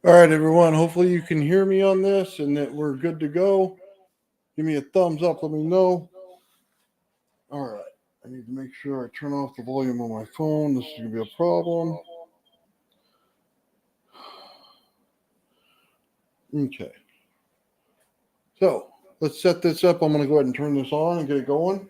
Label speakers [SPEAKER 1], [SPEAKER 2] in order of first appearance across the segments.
[SPEAKER 1] All right, everyone. Hopefully, you can hear me on this and that we're good to go. Give me a thumbs up. Let me know. All right. I need to make sure I turn off the volume on my phone. This is going to be a problem. Okay. So let's set this up. I'm going to go ahead and turn this on and get it going.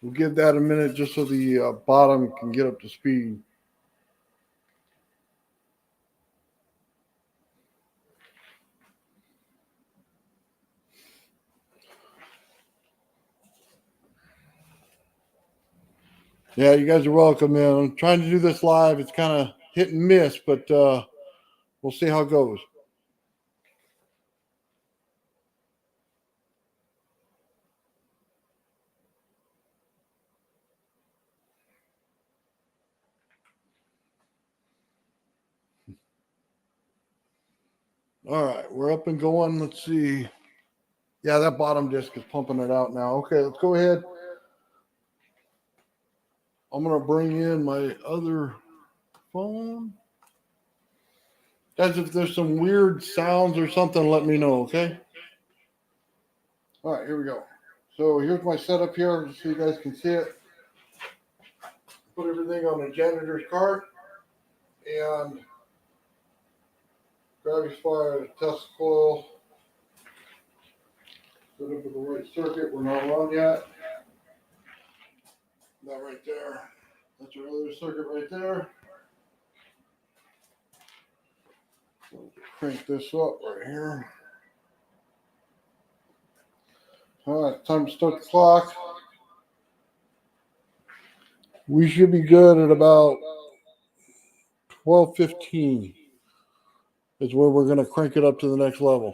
[SPEAKER 1] We'll give that a minute just so the bottom can get up to speed. Yeah, you guys are welcome, man. I'm trying to do this live. It's kind of hit and miss, but we'll see how it goes. All right, we're up and going. Let's see. Yeah, that bottom disc is pumping it out now. Okay, let's go ahead. I'm going to bring in my other phone. Guys, if there's some weird sounds or something, let me know, okay? All right, here we go. So here's my setup here so you guys can see it. Put everything on the janitor's cart and Graviflyer test coil. Set up with the right circuit. We're not on yet. That right there. That's our other circuit right there. So crank this up right here. All right, time to start the clock. We should be good at about 12:15 is where we're going to crank it up to the next level.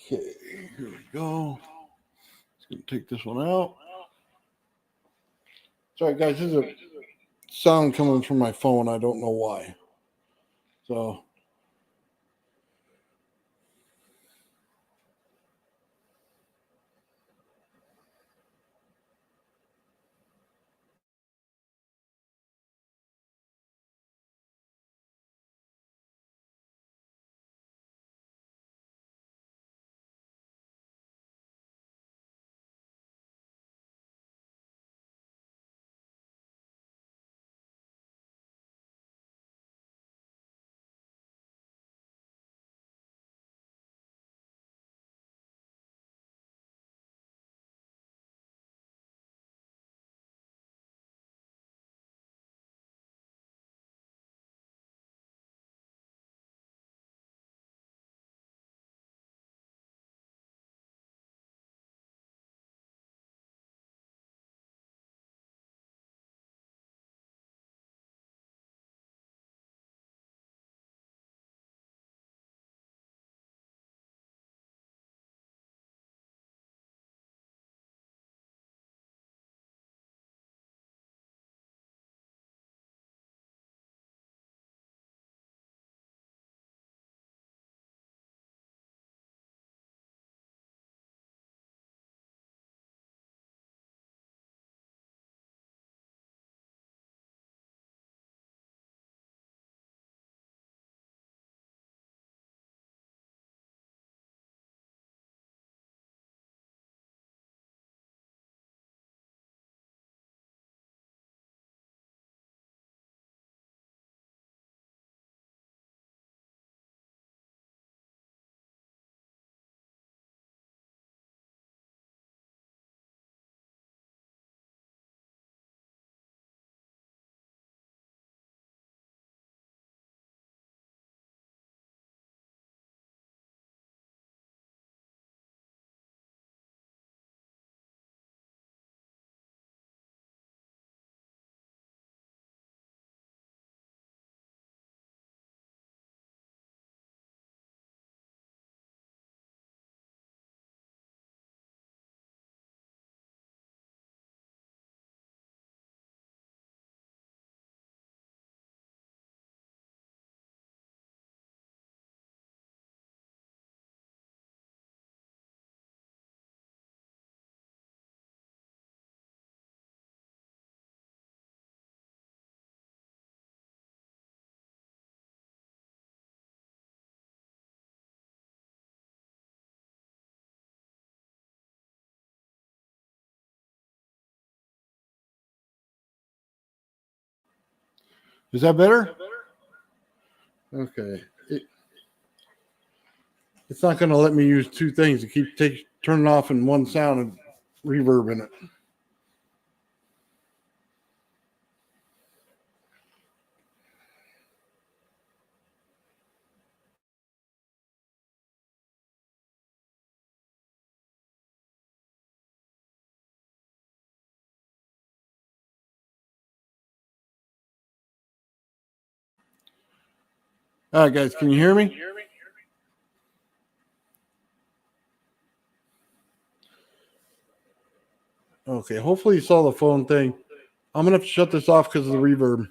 [SPEAKER 1] Okay, here we go. Let's going to take this one out. Sorry, guys, this is a sound coming from my phone. I don't know why. So Is that better? Okay. It's not going to let me use two things. It keeps turning off in one sound and reverb in it. All right, guys, can you hear me? Okay, hopefully you saw the phone thing. I'm going to have to shut this off because of the reverb.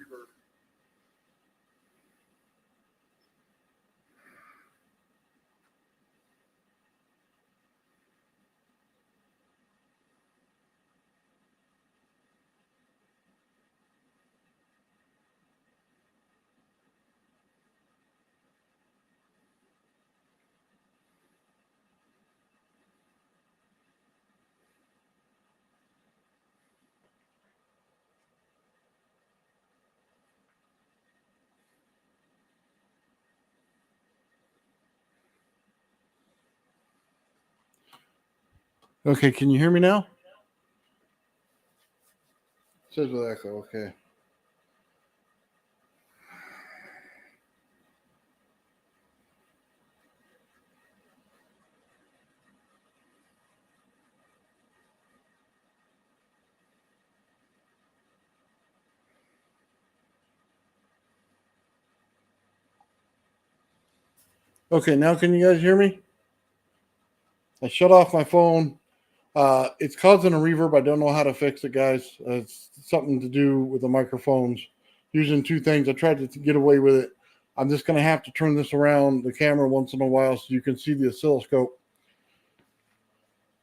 [SPEAKER 1] Okay, can you hear me now? It says with echo, okay. Okay, now can you guys hear me? I shut off my phone. It's causing a reverb. I don't know how to fix it, guys. It's something to do with the microphones. Using two things. I tried to get away with it. I'm just going to have to turn this around the camera once in a while so you can see the oscilloscope.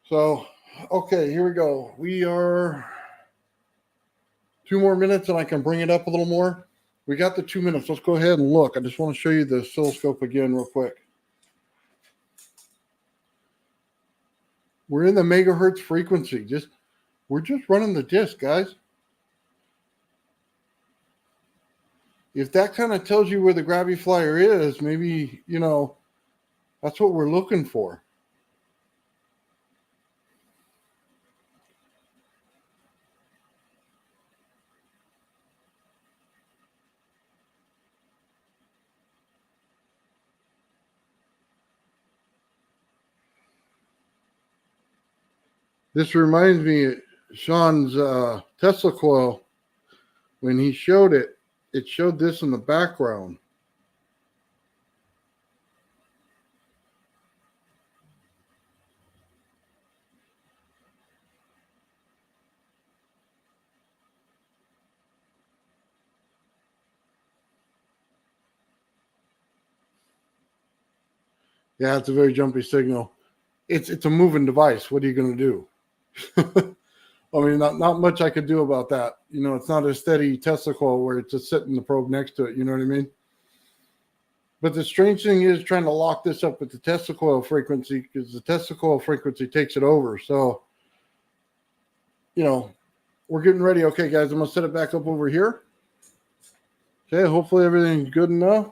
[SPEAKER 1] So, okay, here we go. We are 2 more minutes and I can bring it up a little more. We got the 2 minutes. Let's go ahead and look. I just want to show you the oscilloscope again real quick. We're in the megahertz frequency. We're just running the disc, guys. If that kind of tells you where the Graviflyer is, maybe, that's what we're looking for. This reminds me of Sean's Tesla coil. When he showed it, it showed this in the background. Yeah, it's a very jumpy signal. It's a moving device. What are you going to do? I mean, not much I could do about that. It's not a steady Tesla coil where it's just sitting the probe next to it. You know what I mean? But the strange thing is trying to lock this up with the Tesla coil frequency because the Tesla coil frequency takes it over. So, we're getting ready. Okay, guys, I'm going to set it back up over here. Okay, hopefully everything's good enough.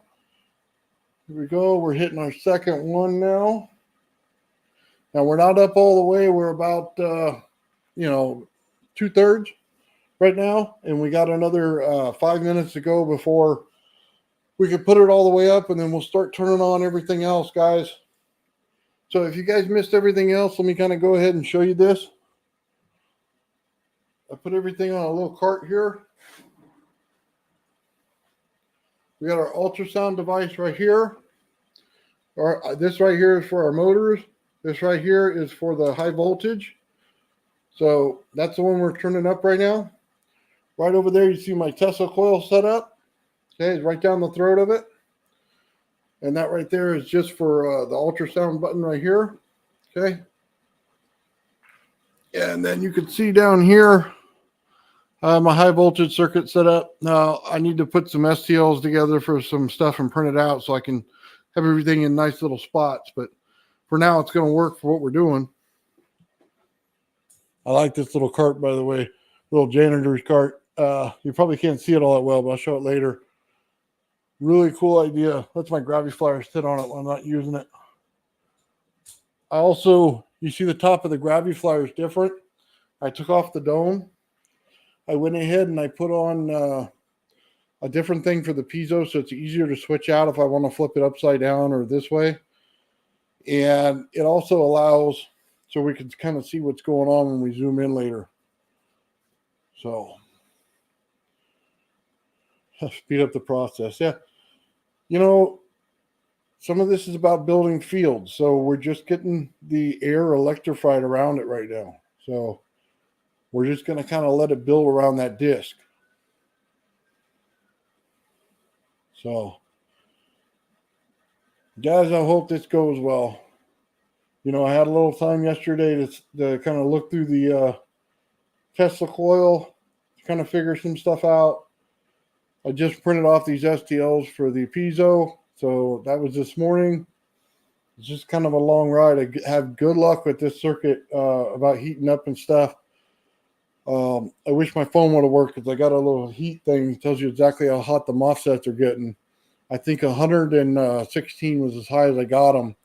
[SPEAKER 1] Here we go. We're hitting our second one now. Now, we're not up all the way. We're about, 2/3 right now. And we got another 5 minutes to go before we can put it all the way up. And then we'll start turning on everything else, guys. So if you guys missed everything else, let me kind of go ahead and show you this. I put everything on a little cart here. We got our ultrasound device right here. This right here is for our motors. This right here is for the high voltage. So that's the one we're turning up right now. Right over there, you see my Tesla coil set up. Okay, it's right down the throat of it. And that right there is just for the ultrasound button right here. Okay. And then you can see down here, my high voltage circuit set up. Now I need to put some STLs together for some stuff and print it out so I can have everything in nice little spots. But for now, it's going to work for what we're doing. I like this little cart, by the way, little janitor's cart. You probably can't see it all that well, but I'll show it later. Really cool idea. That's my Graviflyer sit on it when I'm not using it. I also, you see the top of the Graviflyer is different. I took off the dome. I went ahead and I put on a different thing for the piezo so it's easier to switch out if I want to flip it upside down or this way. And it also allows so we can kind of see what's going on when we zoom in later. So speed up the process. Yeah. You know, some of this is about building fields. So we're just getting the air electrified around it right now. So we're just going to kind of let it build around that disc. So, guys, I hope this goes well. You know, I had a little time yesterday to kind of look through the Tesla coil, kind of figure some stuff out. I just printed off these STLs for the piezo. So that was this morning. It's just kind of a long ride. I have good luck with this circuit about heating up and stuff. I wish my phone would have worked because I got a little heat thing that tells you exactly how hot the MOSFETs are getting. I think 116 was as high as I got them,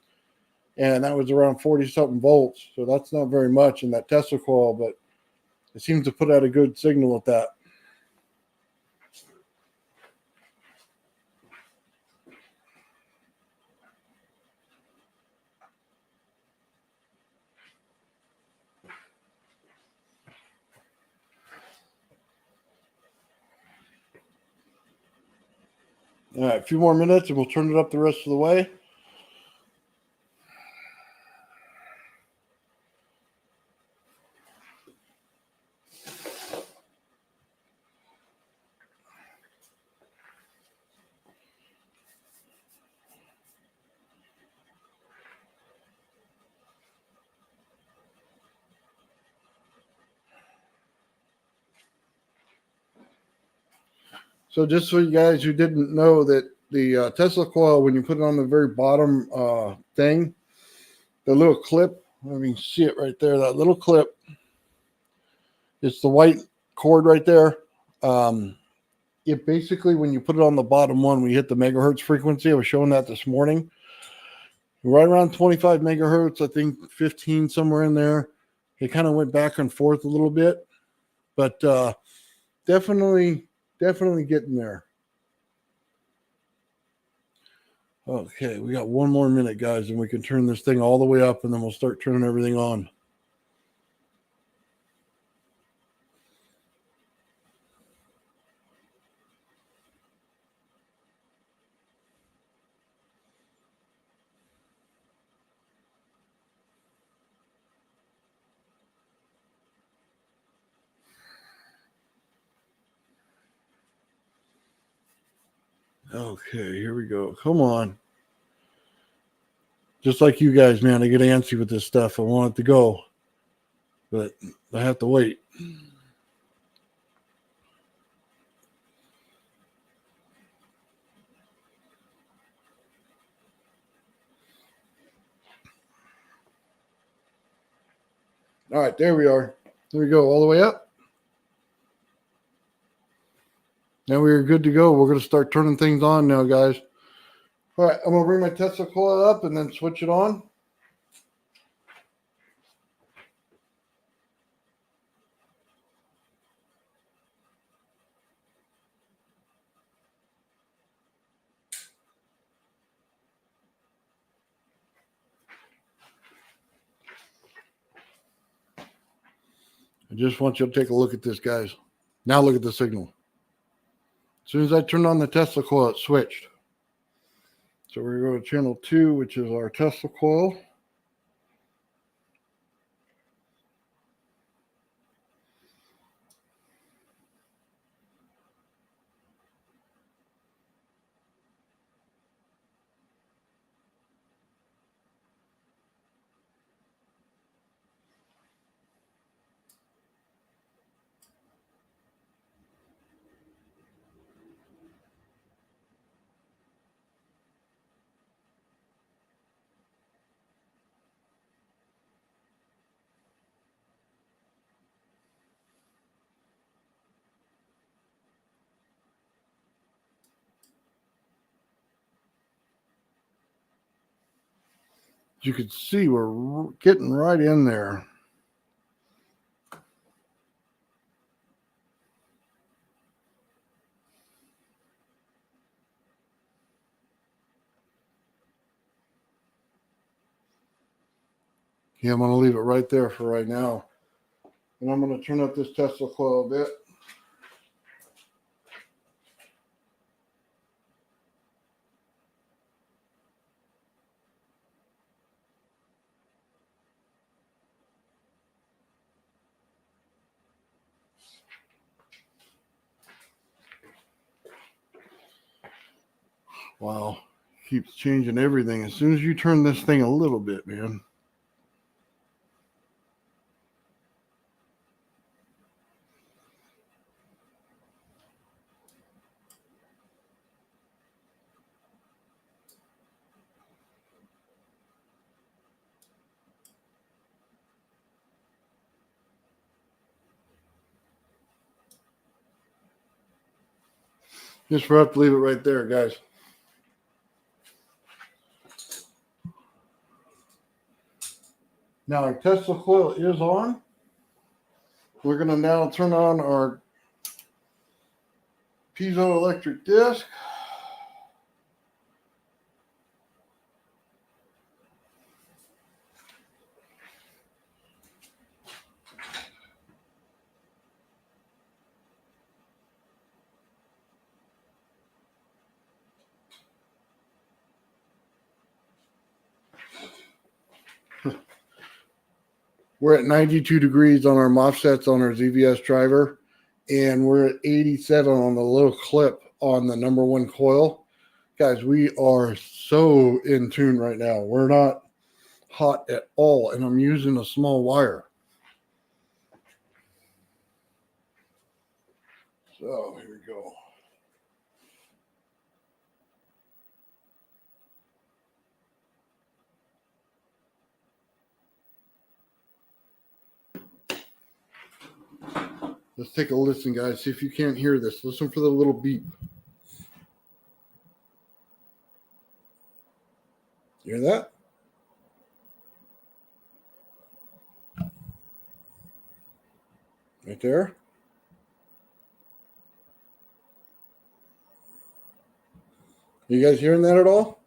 [SPEAKER 1] and that was around 40-something volts. So that's not very much in that Tesla coil, but it seems to put out a good signal with that. All right, a few more minutes and we'll turn it up the rest of the way. So just for you guys who didn't know that the Tesla coil, when you put it on the very bottom thing, the little clip, I mean, see it right there, that little clip, it's the white cord right there. It basically, when you put it on the bottom one, we hit the megahertz frequency. I was showing that this morning. Right around 25 megahertz, I think 15, somewhere in there. It kind of went back and forth a little bit, but definitely getting there. Okay, we got one more minute, guys, and we can turn this thing all the way up, and then we'll start turning everything on. Okay, here we go. Come on. Just like you guys, man, I get antsy with this stuff. I want it to go, but I have to wait. All right, there we are. There we go, all the way up. Now we are good to go. We're going to start turning things on now, guys. All right, I'm going to bring my Tesla coil up and then switch it on. I just want you to take a look at this, guys. Now look at the signal. As soon as I turned on the Tesla coil, it switched. So we're going to go to channel 2, which is our Tesla coil. you could see, we're getting right in there. Yeah, I'm going to leave it right there for right now. And I'm going to turn up this Tesla coil a bit. Wow. Keeps changing everything. As soon as you turn this thing a little bit, man. Just have to leave it right there, guys. Now our Tesla coil is on. We're going to now turn on our piezoelectric disc. We're at 92 degrees on our MOSFETs on our ZVS driver, and we're at 87 on the little clip on the number one coil. Guys, we are so in tune right now. We're not hot at all, and I'm using a small wire. So here we go. Let's take a listen, guys. See if you can't hear this. Listen for the little beep. You hear that? Right there. You guys hearing that at all?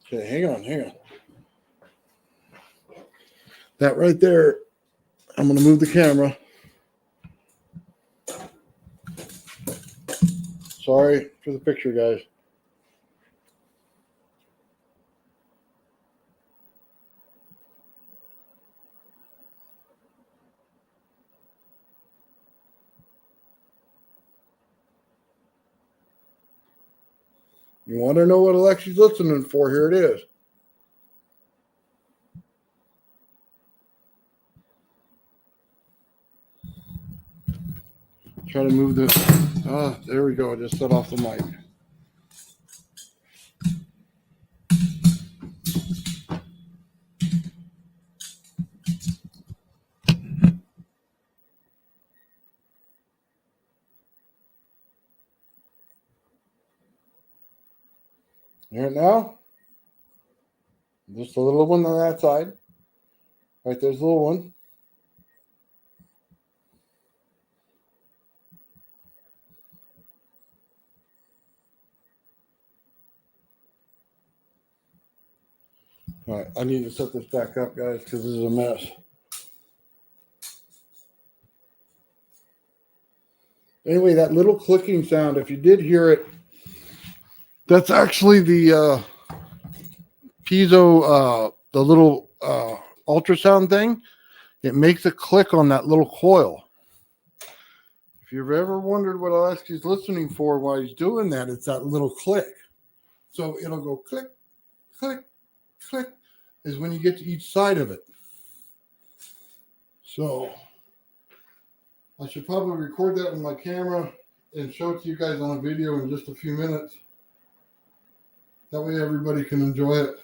[SPEAKER 1] Okay, hang on. That right there, I'm going to move the camera. Sorry for the picture, guys. You want to know what Alexi's listening for? Here it is. Try to move this. Ah, there we go. I just set off the mic. Hear it now? Just a little one on that side. Right there's a little one. All right, I need to set this back up, guys, because this is a mess. Anyway, that little clicking sound, if you did hear it, that's actually the piezo, the little ultrasound thing. It makes a click on that little coil. If you've ever wondered what Alexi's listening for while he's doing that, it's that little click. So it'll go click, click, click, is when you get to each side of it. So I should probably record that with my camera and show it to you guys on a video in just a few minutes. That way everybody can enjoy it.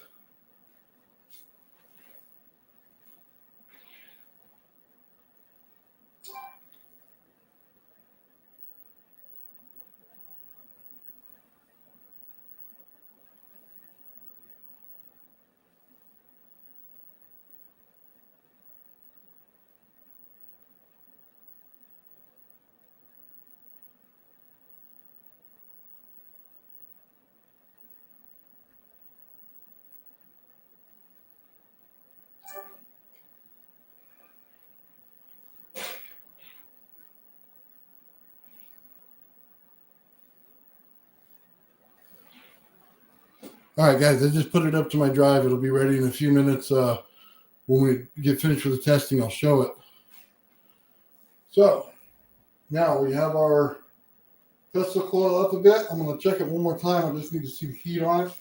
[SPEAKER 1] All right, guys, I just put it up to my drive. It'll be ready in a few minutes. When we get finished with the testing, I'll show it. So now we have our Tesla coil up a bit. I'm going to check it one more time. I just need to see the heat on it.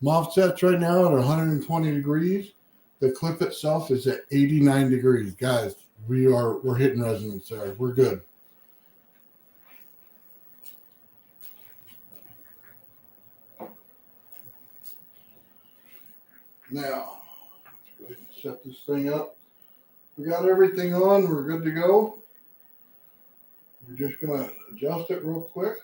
[SPEAKER 1] MOSFET's right now at 120 degrees. The clip itself is at 89 degrees. Guys, we're hitting resonance there. We're good. Now, let's go ahead and set this thing up. We got everything on. We're good to go. We're just going to adjust it real quick.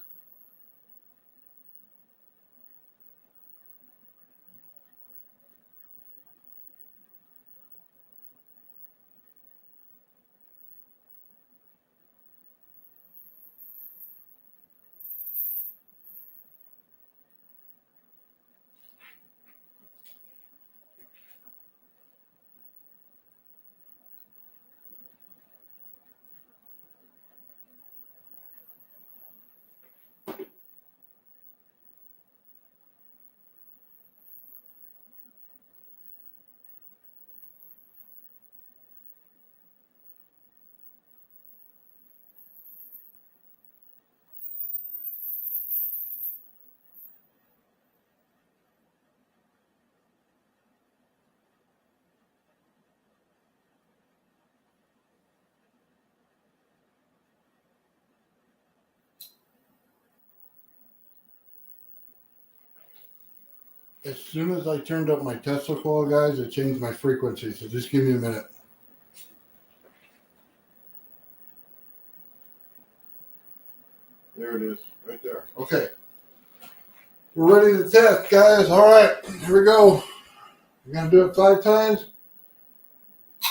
[SPEAKER 1] As soon as I turned up my Tesla coil, guys, it changed my frequency. So just give me a minute. There it is, right there. Okay. We're ready to test, guys. All right, here we go. We're going to do it 5 times.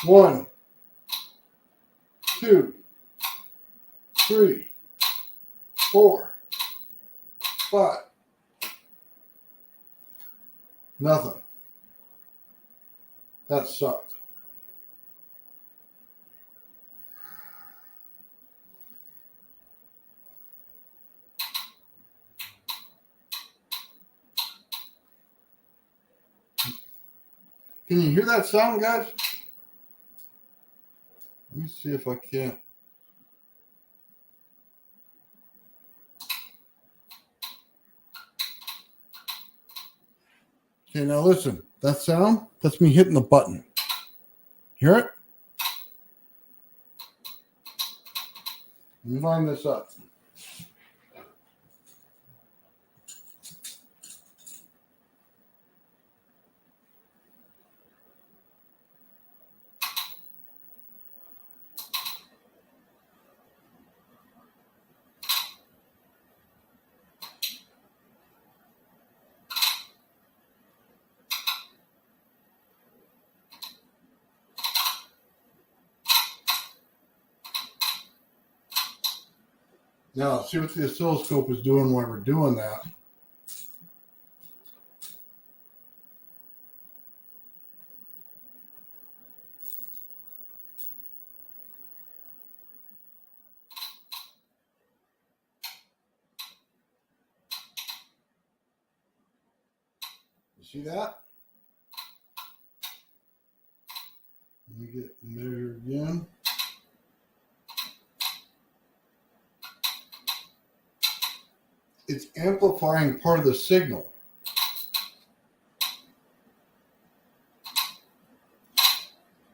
[SPEAKER 1] 1, 2, 3, 4, 5. Nothing. That sucked. Can you hear that sound, guys? Let me see if I can't. Okay, now listen. That sound, that's me hitting the button. Hear it? Let me line this up. Now, see what the oscilloscope is doing while we're doing that. You see that? Let me get there again. It's amplifying part of the signal.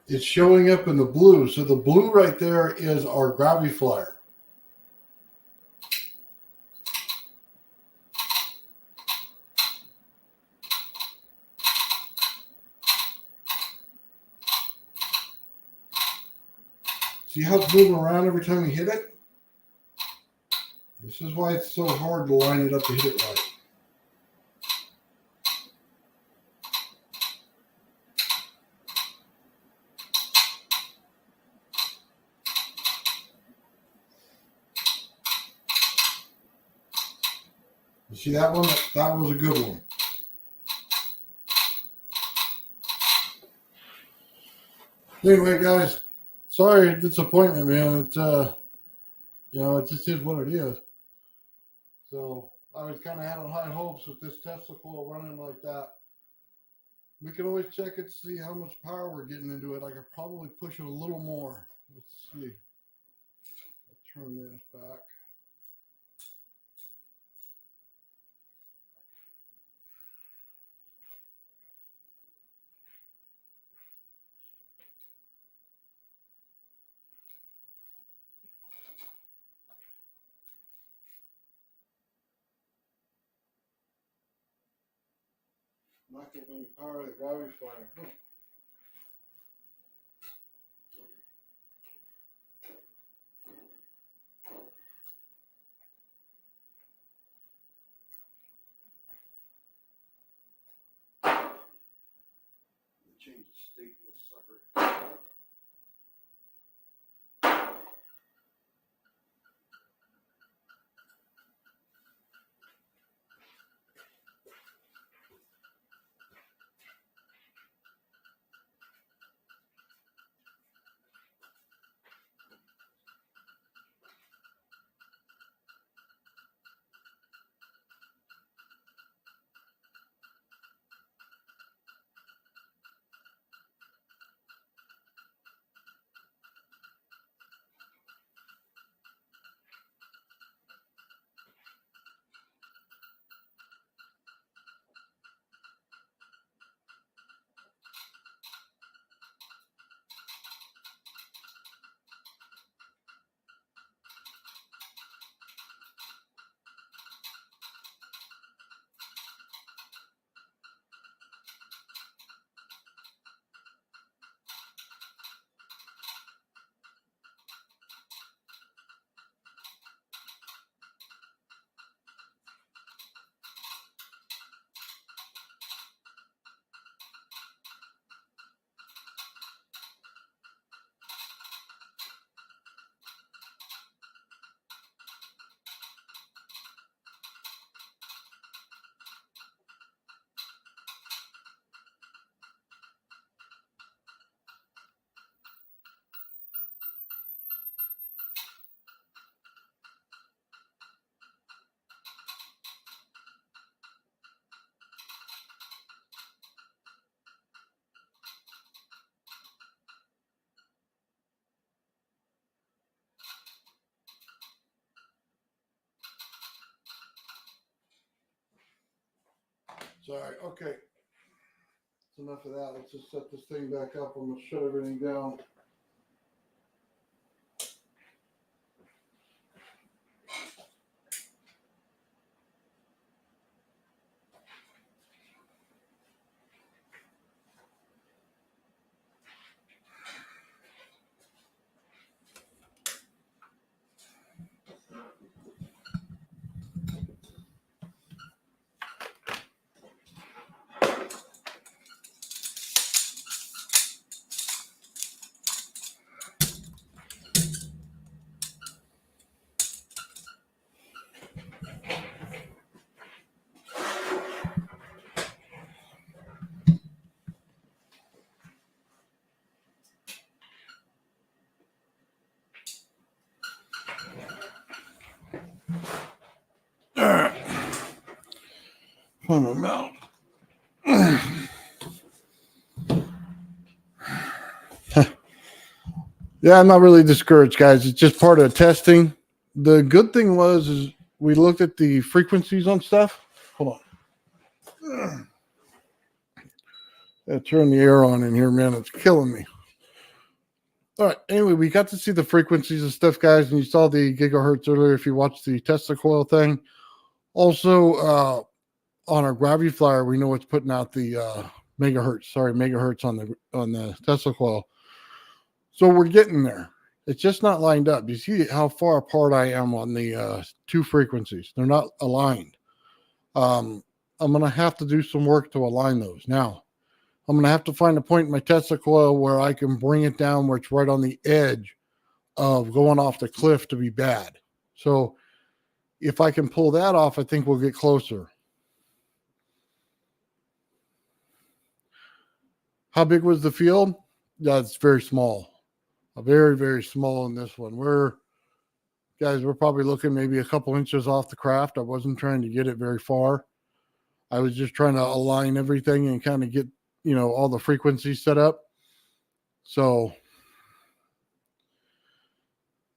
[SPEAKER 1] It's showing up in the blue. So the blue right there is our Graviflyer. See how it's moving around every time you hit it? This is why it's so hard to line it up to hit it right. See that one? That was a good one. Anyway, guys, sorry disappointment, man. It's it just is what it is. So I was kind of having high hopes with this Tesla coil running like that. We can always check it to see how much power we're getting into it. I could probably push it a little more. Let's see. I'll turn this back. Not getting any power of the Graviflyer. Huh. Change the state of this sucker. Sorry. Okay. That's enough of that. Let's just set this thing back up. I'm going to shut everything down. All right. Find my mouth. Yeah, I'm not really discouraged, guys. It's just part of testing. The good thing is we looked at the frequencies on stuff. Hold on. I turn the air on in here, man. It's killing me. All right. Anyway, we got to see the frequencies and stuff, guys, and you saw the gigahertz earlier if you watched the Tesla coil thing. Also, on our Graviflyer, we know it's putting out the megahertz on the Tesla coil. So we're getting there. It's just not lined up. You see how far apart I am on the two frequencies. They're not aligned. I'm going to have to do some work to align those. Now, I'm going to have to find a point in my Tesla coil where I can bring it down where it's right on the edge of going off the cliff to be bad. So If I can pull that off, I think we'll get closer. How big was the field? Yeah, it's very small. Very, very small in this one. We're probably looking maybe a couple inches off the craft. I wasn't trying to get it very far. I was just trying to align everything and kind of get, all the frequencies set up. So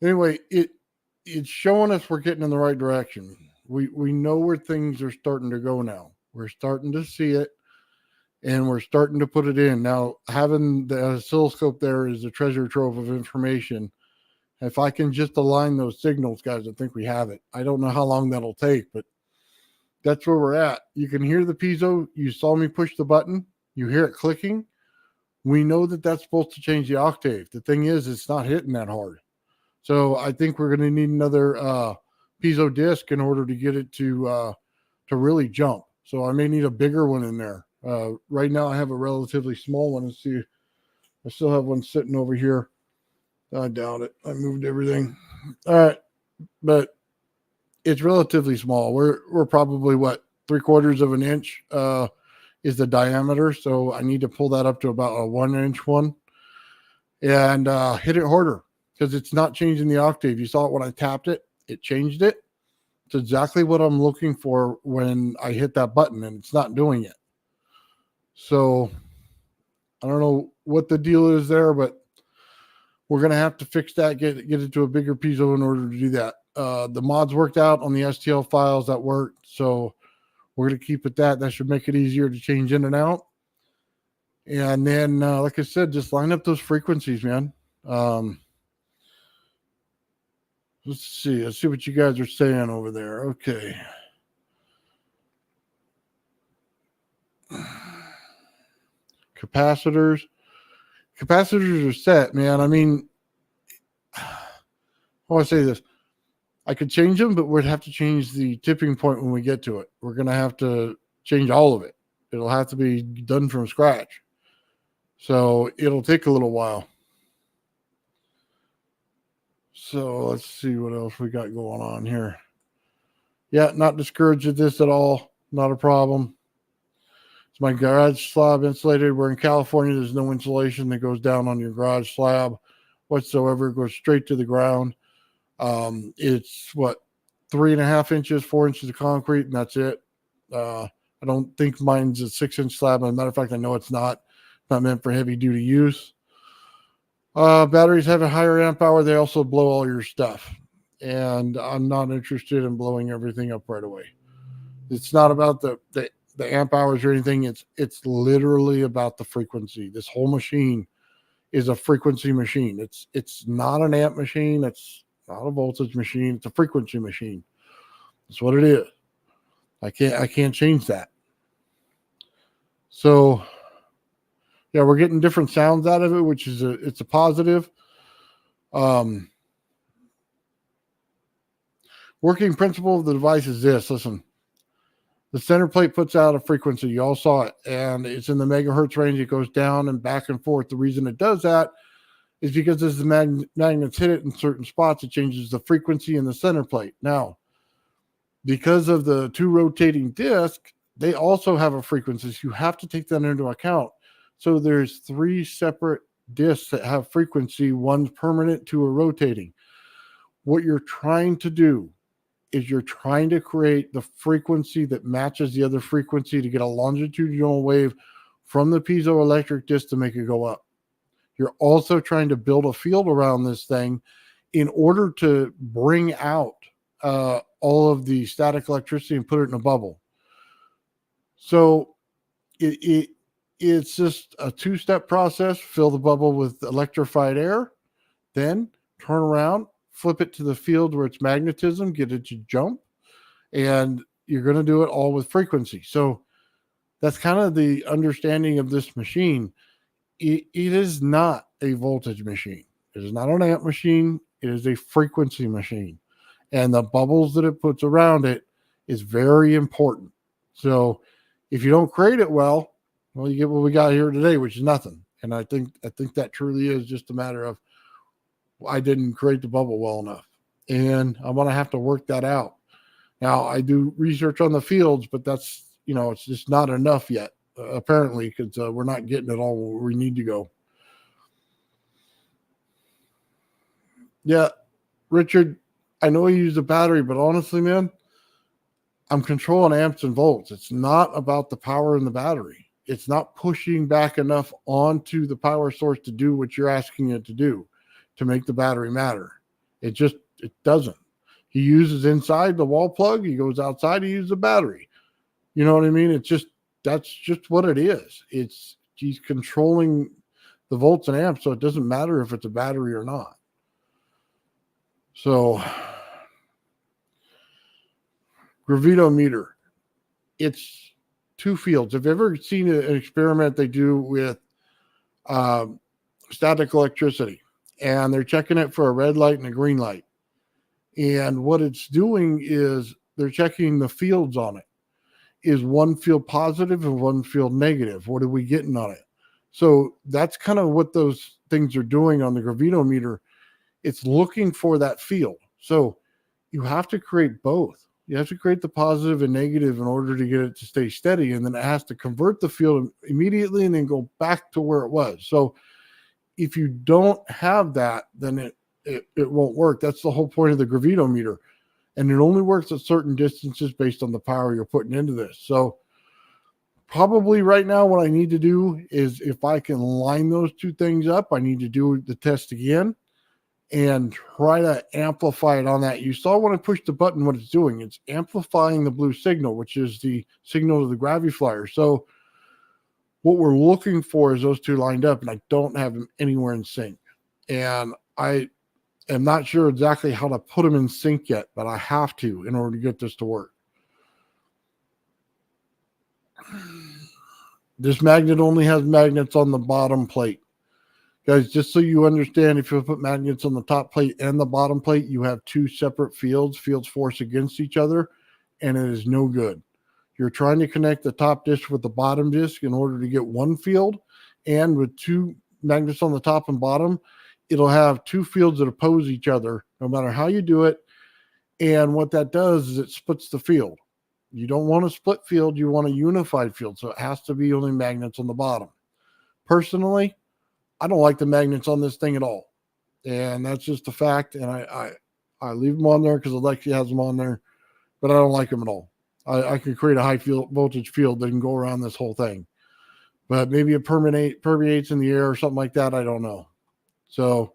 [SPEAKER 1] anyway, it's showing us we're getting in the right direction. We know where things are starting to go now. We're starting to see it, and we're starting to put it in. Now, having the oscilloscope there is a treasure trove of information. If I can just align those signals, guys, I think we have it. I don't know how long that'll take, but that's where we're at. You can hear the piezo. You saw me push the button. You hear it clicking. We know that that's supposed to change the octave. The thing is, it's not hitting that hard. So I think we're going to need another piezo disc in order to get it to really jump. So I may need a bigger one in there. Right now I have a relatively small one. Let's see. I still have one sitting over here. I doubt it. I moved everything. All right. But it's relatively small. We're probably 3/4 of an inch is the diameter. So I need to pull that up to about a 1-inch one and hit it harder because it's not changing the octave. You saw it when I tapped it. It changed it. It's exactly what I'm looking for when I hit that button, and it's not doing it. So I don't know what the deal is there, but we're going to have to fix that, get it to a bigger piezo in order to do that. The mods worked out on the STL files that worked. So we're going to keep it that. That should make it easier to change in and out. And then, like I said, just line up those frequencies, man. Let's see what you guys are saying over there. Okay. Capacitors are set, man. I mean, I want to say this. I could change them, but we'd have to change the tipping point when we get to it. We're going to have to change all of it. It'll have to be done from scratch. So it'll take a little while. So let's see what else we got going on here. Yeah, not discouraged at this at all. Not a problem. It's my garage slab insulated. We're in California. There's no insulation that goes down on your garage slab whatsoever. It goes straight to the ground. It's 3.5 inches, 4 inches of concrete, and that's it. I don't think mine's a 6-inch slab. As a matter of fact, I know it's not meant for heavy duty use. Batteries have a higher amp hour. They also blow all your stuff, and I'm not interested in blowing everything up right away. It's not about the amp hours or anything. It's literally about the frequency. This whole machine is a frequency machine. It's not an amp machine. It's not a voltage machine. It's a frequency machine. That's what it is. I can't change that. So yeah, we're getting different sounds out of it, which is it's a positive. Working principle of the device is this. Listen, the center plate puts out a frequency. You all saw it, and it's in the megahertz range. It goes down and back and forth. The reason it does that is because as the magnets hit it in certain spots, it changes the frequency in the center plate. Now, because of the 2 rotating discs, they also have a frequency. So you have to take that into account. So there's 3 separate discs that have frequency. One's permanent, 2 are rotating. What you're trying to do is you're trying to create the frequency that matches the other frequency to get a longitudinal wave from the piezoelectric disc to make it go up. You're also trying to build a field around this thing in order to bring out all of the static electricity and put it in a bubble. So it's just a 2-step process. Fill the bubble with electrified air, then turn around, flip it to the field where it's magnetism, get it to jump, and you're going to do it all with frequency. So that's kind of the understanding of this machine. It is not a voltage machine. It is not an amp machine. It is a frequency machine. And the bubbles that it puts around it is very important. So if you don't create it well, you get what we got here today, which is nothing. And I think that truly is just a matter of I didn't create the bubble well enough. And I'm going to have to work that out. Now, I do research on the fields, but that's, it's just not enough yet, apparently, because we're not getting it all where we need to go. Yeah, Richard, I know you use a battery, but honestly, man, I'm controlling amps and volts. It's not about the power in the battery. It's not pushing back enough onto the power source to do what you're asking it to do, to make the battery matter. It doesn't. He uses inside the wall plug. He goes outside. He uses the battery. You know what I mean? That's just what it is. He's controlling the volts and amps, so it doesn't matter if it's a battery or not. So, gravitometer, it's two fields. Have you ever seen an experiment they do with static electricity? And they're checking it for a red light and a green light. And what it's doing is they're checking the fields on it. Is one field positive and one field negative? What are we getting on it? So that's kind of what those things are doing on the gravitometer. It's looking for that field. So you have to create both. You have to create the positive and negative in order to get it to stay steady. And then it has to convert the field immediately and then go back to where it was. So if you don't have that, then it won't work. That's the whole point of the gravitometer. And it only works at certain distances based on the power you're putting into this. So probably right now what I need to do is, if I can line those two things up, I need to do the test again and try to amplify it on that. You saw when I pushed the button what it's doing. It's amplifying the blue signal, which is the signal to the Graviflyer. So what we're looking for is those two lined up, and I don't have them anywhere in sync. And I'm not sure exactly how to put them in sync yet, but I have to in order to get this to work. This magnet only has magnets on the bottom plate. Guys, just so you understand, if you put magnets on the top plate and the bottom plate, you have two separate fields. Fields force against each other, and it is no good. You're trying to connect the top disc with the bottom disc in order to get one field, and with two magnets on the top and bottom, it'll have two fields that oppose each other no matter how you do it. And what that does is it splits the field. You don't want a split field. You want a unified field. So it has to be only magnets on the bottom. Personally, I don't like the magnets on this thing at all. And that's just a fact. And I leave them on there because Alexia has them on there, but I don't like them at all. I can create a high voltage field that can go around this whole thing. But maybe it permeates in the air or something like that. I don't know. So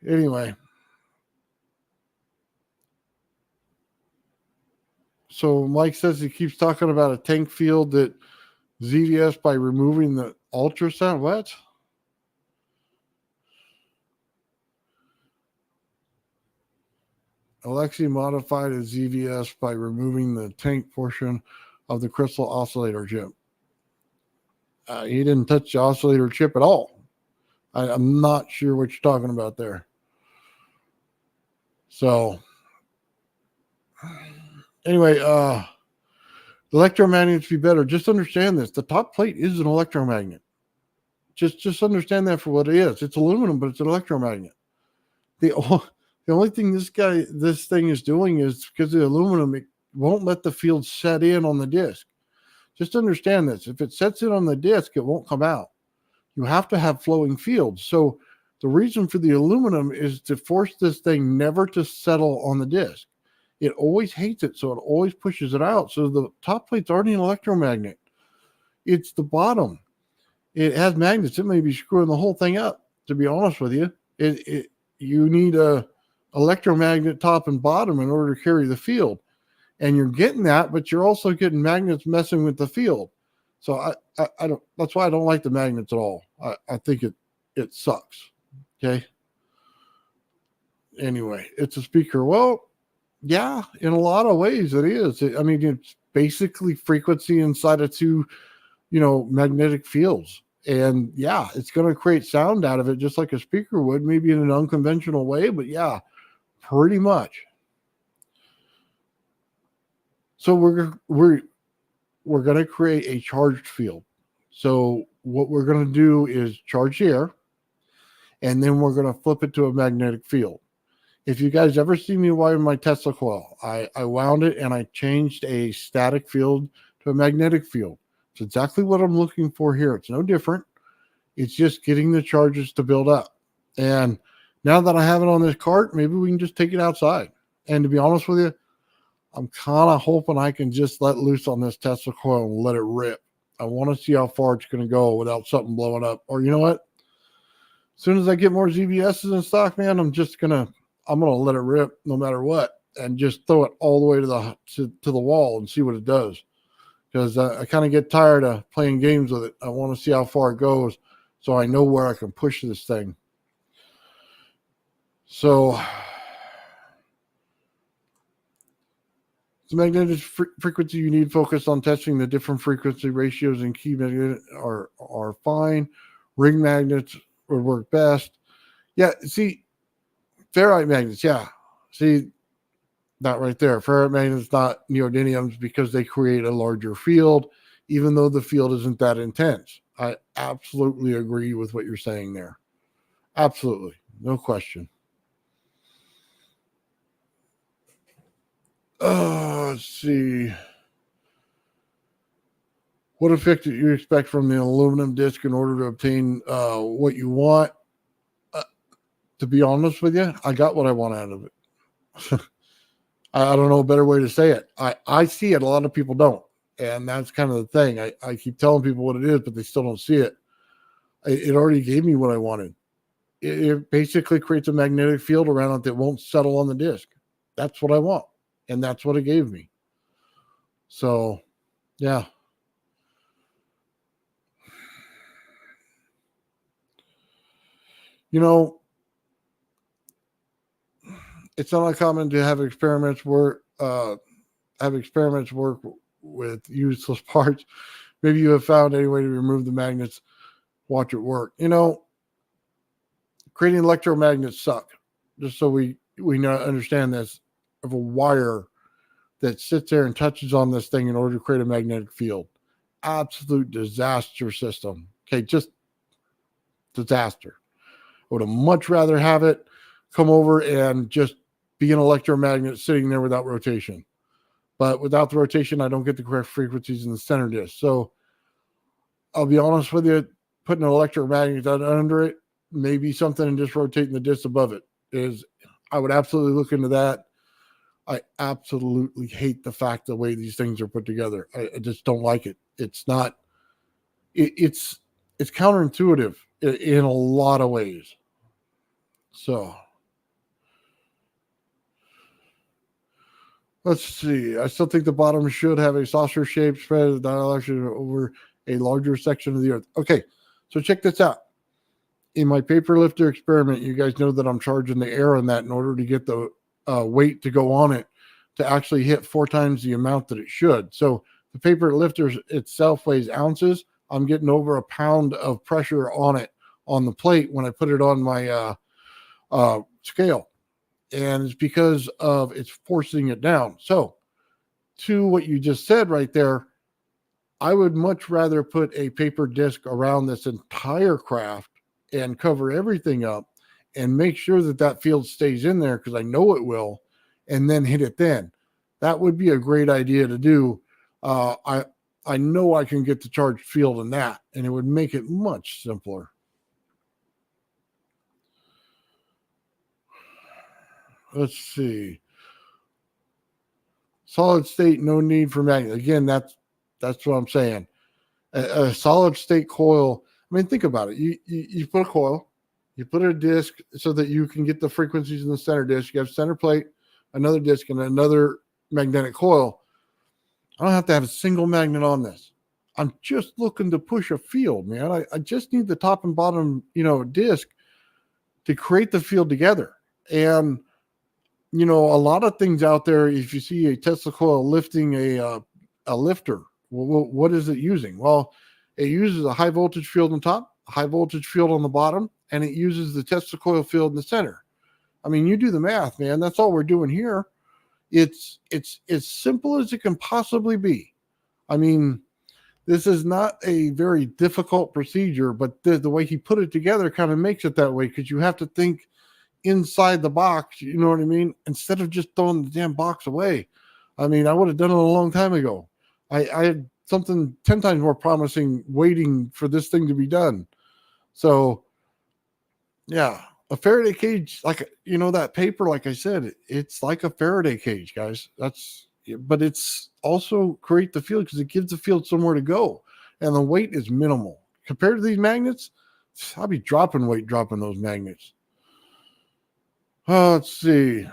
[SPEAKER 1] anyway, so Mike says he keeps talking about a tank field that ZVS by removing the ultrasound. What? Alexi modified a ZVS by removing the tank portion of the crystal oscillator chip. He didn't touch the oscillator chip at all. I'm not sure what you're talking about there. So anyway, electromagnets be better. Just understand this. The top plate is an electromagnet. Just understand that for what it is. It's aluminum, but it's an electromagnet. The only thing this thing is doing is because of the aluminum, it won't let the field set in on the disc. Just understand this. If it sets in on the disc, it won't come out. You have to have flowing fields. So the reason for the aluminum is to force this thing never to settle on the disc. It always hates it, so it always pushes it out. So the top plate's already an electromagnet. It's the bottom. It has magnets. It may be screwing the whole thing up, to be honest with you. You need a electromagnet top and bottom in order to carry the field. And you're getting that, but you're also getting magnets messing with the field. So I don't. That's why I don't like the magnets at all. I think it sucks. Okay. Anyway, it's a speaker. Well, yeah, in a lot of ways it is. I mean, it's basically frequency inside of two, magnetic fields. And yeah, it's going to create sound out of it just like a speaker would, maybe in an unconventional way, but yeah, pretty much. So we're going to create a charged field. So what we're going to do is charge the air, and then we're going to flip it to a magnetic field. If you guys ever see me wind my Tesla coil, I wound it and I changed a static field to a magnetic field. It's exactly what I'm looking for here. It's no different. It's just getting the charges to build up. And now that I have it on this cart, maybe we can just take it outside. And to be honest with you, I'm kind of hoping I can just let loose on this Tesla coil and let it rip. I want to see how far it's going to go without something blowing up. Or you know what? As soon as I get more ZBSs in stock, man, I'm gonna let it rip no matter what, and just throw it all the way to the wall and see what it does. Because I kind of get tired of playing games with it. I want to see how far it goes, so I know where I can push this thing. So the magnetic frequency you need focused on testing the different frequency ratios and key magnets are fine. Ring magnets would work best. Yeah, see, ferrite magnets, yeah. See, that right there. Ferrite magnets, not neodymiums, because they create a larger field, even though the field isn't that intense. I absolutely agree with what you're saying there. Absolutely. No question. Let's see. What effect do you expect from the aluminum disc in order to obtain what you want? To be honest with you, I got what I want out of it. I don't know a better way to say it. I see it. A lot of people don't. And that's kind of the thing. I keep telling people what it is, but they still don't see it. It already gave me what I wanted. It basically creates a magnetic field around it that won't settle on the disc. That's what I want. And that's what it gave me. So, yeah. You know, it's not uncommon to have experiments work with useless parts. Maybe you have found any way to remove the magnets. Watch it work. You know, creating electromagnets suck. Just so we understand this, of a wire that sits there and touches on this thing in order to create a magnetic field. Absolute disaster system. Okay, just disaster. I would have much rather have it come over and just be an electromagnet sitting there without rotation. But without the rotation, I don't get the correct frequencies in the center disc. So I'll be honest with you, putting an electromagnet under it, maybe something, and just rotating the disc above it is, I would absolutely look into that. I absolutely hate the fact the way these things are put together. I just don't like it. It's not, it's counterintuitive in a lot of ways. So let's see. I still think the bottom should have a saucer shape spread of dielectric over a larger section of the earth. Okay, so check this out. In my paper lifter experiment, you guys know that I'm charging the air on that in order to get the weight to go on it to actually hit 4 times the amount that it should. So the paper lifter itself weighs ounces. I'm getting over a pound of pressure on it on the plate when I put it on my scale. And it's because of it's forcing it down. So to what you just said right there, I would much rather put a paper disc around this entire craft and cover everything up and make sure that that field stays in there, because I know it will, and then hit it then. That would be a great idea to do. I know I can get the charged field in that, and it would make it much simpler. Let's see. Solid state, no need for magnet. Again, that's what I'm saying. A solid state coil. I mean, think about it. You put a coil, you put a disc so that you can get the frequencies in the center disc. You have center plate, another disc, and another magnetic coil. I don't have to have a single magnet on this. I'm just looking to push a field, man. I just need the top and bottom, disc to create the field together. And a lot of things out there, if you see a Tesla coil lifting a lifter, well, what is it using? Well, it uses a high voltage field on top, a high voltage field on the bottom, and it uses the Tesla coil field in the center. I mean, you do the math, man. That's all we're doing here. It's as simple as it can possibly be. I mean, this is not a very difficult procedure, but the way he put it together kind of makes it that way, because you have to think inside the box, you know what I mean? Instead of just throwing the damn box away. I mean, I would have done it a long time ago. I had something 10 times more promising waiting for this thing to be done. So, yeah, a Faraday cage, like, you know, that paper, like I said, it's like a Faraday cage, guys. But it's also create the field because it gives the field somewhere to go. And the weight is minimal. Compared to these magnets, I'll be dropping weight dropping those magnets. Let's see.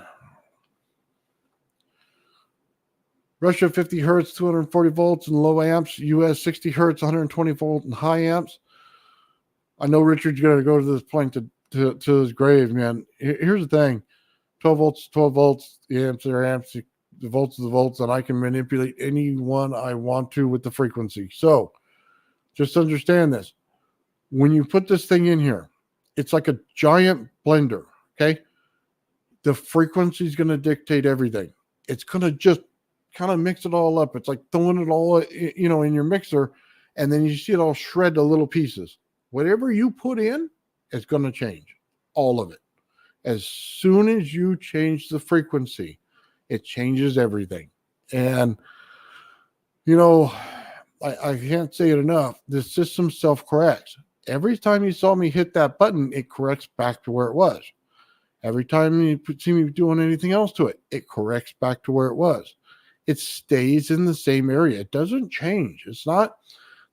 [SPEAKER 1] Russia 50 hertz, 240 volts and low amps. US 60 hertz, 120 volt and high amps. I know Richard's going to go to this point to his grave, man. Here's the thing. 12 volts, 12 volts. The amps are amps. The volts are the volts, and I can manipulate any one I want to with the frequency. So just understand this. When you put this thing in here, it's like a giant blender, okay? The frequency is going to dictate everything. It's going to just kind of mix it all up. It's like throwing it all, you know, in your mixer, and then you see it all shred to little pieces. Whatever you put in, it's going to change, all of it. As soon as you change the frequency, it changes everything. And, you know, I can't say it enough. The system self-corrects. Every time you saw me hit that button, it corrects back to where it was. Every time you see me doing anything else to it, it corrects back to where it was. It stays in the same area. It doesn't change.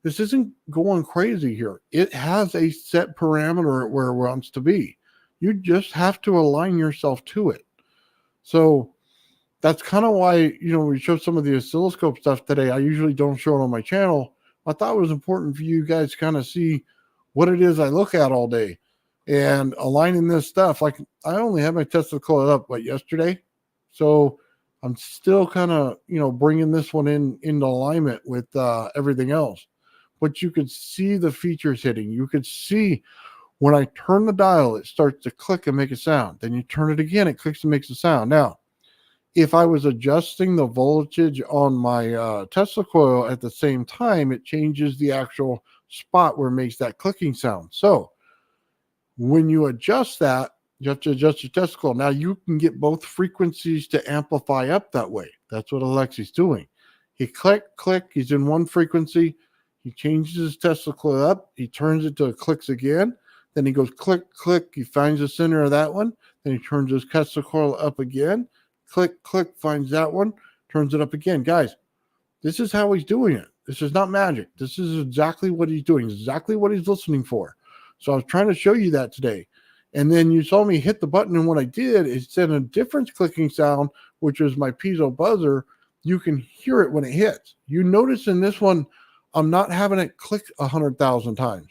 [SPEAKER 1] This isn't going crazy here. It has a set parameter where it wants to be. You just have to align yourself to it. So that's kind of why, you know, we show some of the oscilloscope stuff today. I usually don't show it on my channel. I thought it was important for you guys to kind of see what it is I look at all day. And aligning this stuff, like I only had my Tesla coil up, yesterday? So I'm still kind of, you know, bringing this one into alignment with everything else. But you could see the features hitting. You could see when I turn the dial, it starts to click and make a sound. Then you turn it again, it clicks and makes a sound. Now, if I was adjusting the voltage on my Tesla coil at the same time, it changes the actual spot where it makes that clicking sound. So when you adjust that, you have to adjust your Tesla coil. Now you can get both frequencies to amplify up that way. That's what Alexi's doing. He click, he's in one frequency. He changes his Tesla coil up. He turns it till it clicks again. Then he goes click, he finds the center of that one. Then he turns his Tesla coil up again. Click, finds that one, turns it up again. Guys, this is how he's doing it. This is not magic. This is exactly what he's doing, exactly what he's listening for. So I was trying to show you that today. And then you saw me hit the button, and what I did is send a different clicking sound, which is my piezo buzzer. You can hear it when it hits. You notice in this one, I'm not having it click 100,000 times.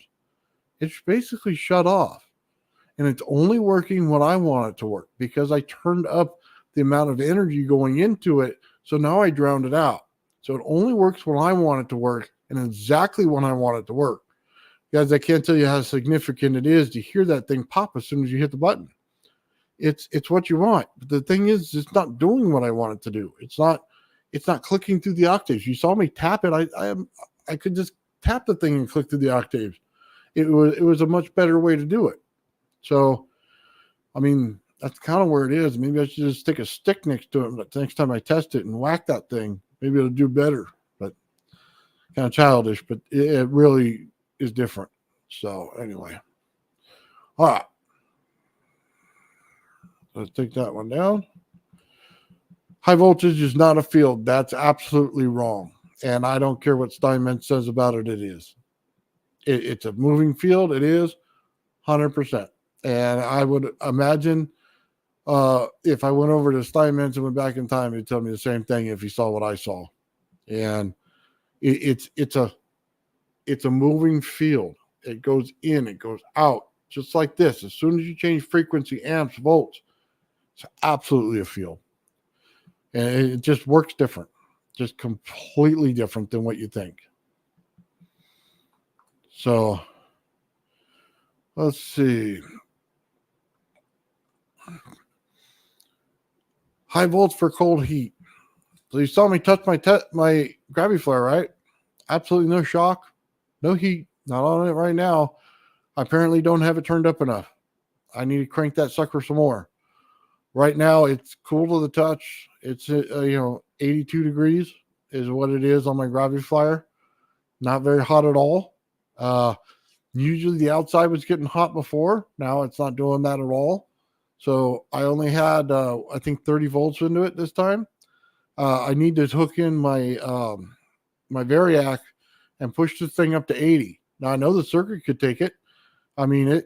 [SPEAKER 1] It's basically shut off. And it's only working when I want it to work because I turned up the amount of energy going into it. So now I drowned it out. So it only works when I want it to work and exactly when I want it to work. Guys, I can't tell you how significant it is to hear that thing pop as soon as you hit the button. It's what you want. But the thing is, it's not doing what I want it to do. It's not clicking through the octaves. You saw me tap it. I could just tap the thing and click through the octaves. It was a much better way to do it. So, I mean, that's kind of where it is. Maybe I should just stick a stick next to it. But next time I test it and whack that thing, maybe it'll do better. But kind of childish. But it really is different. So anyway, all right. Let's take that one down. High voltage is not a field. That's absolutely wrong. And I don't care what Steinmetz says about it. It is. It's a moving field. It is 100%. And I would imagine if I went over to Steinmetz and went back in time, he'd tell me the same thing if he saw what I saw. And it's a moving field. It goes in, it goes out, just like this. As soon as you change frequency, amps, volts, it's absolutely a field. And it just works different, just completely different than what you think. So let's see. High volts for cold heat. So you saw me touch my Graviflyer, right? Absolutely no shock, no heat, not on it right now. I apparently don't have it turned up enough. I need to crank that sucker some more. Right now, it's cool to the touch. It's 82 degrees is what it is on my Graviflyer. Not very hot at all. Usually the outside was getting hot before. Now it's not doing that at all. So I only had, I think, 30 volts into it this time. I need to hook in my my Variac and push this thing up to 80. Now I know the circuit could take it. I mean,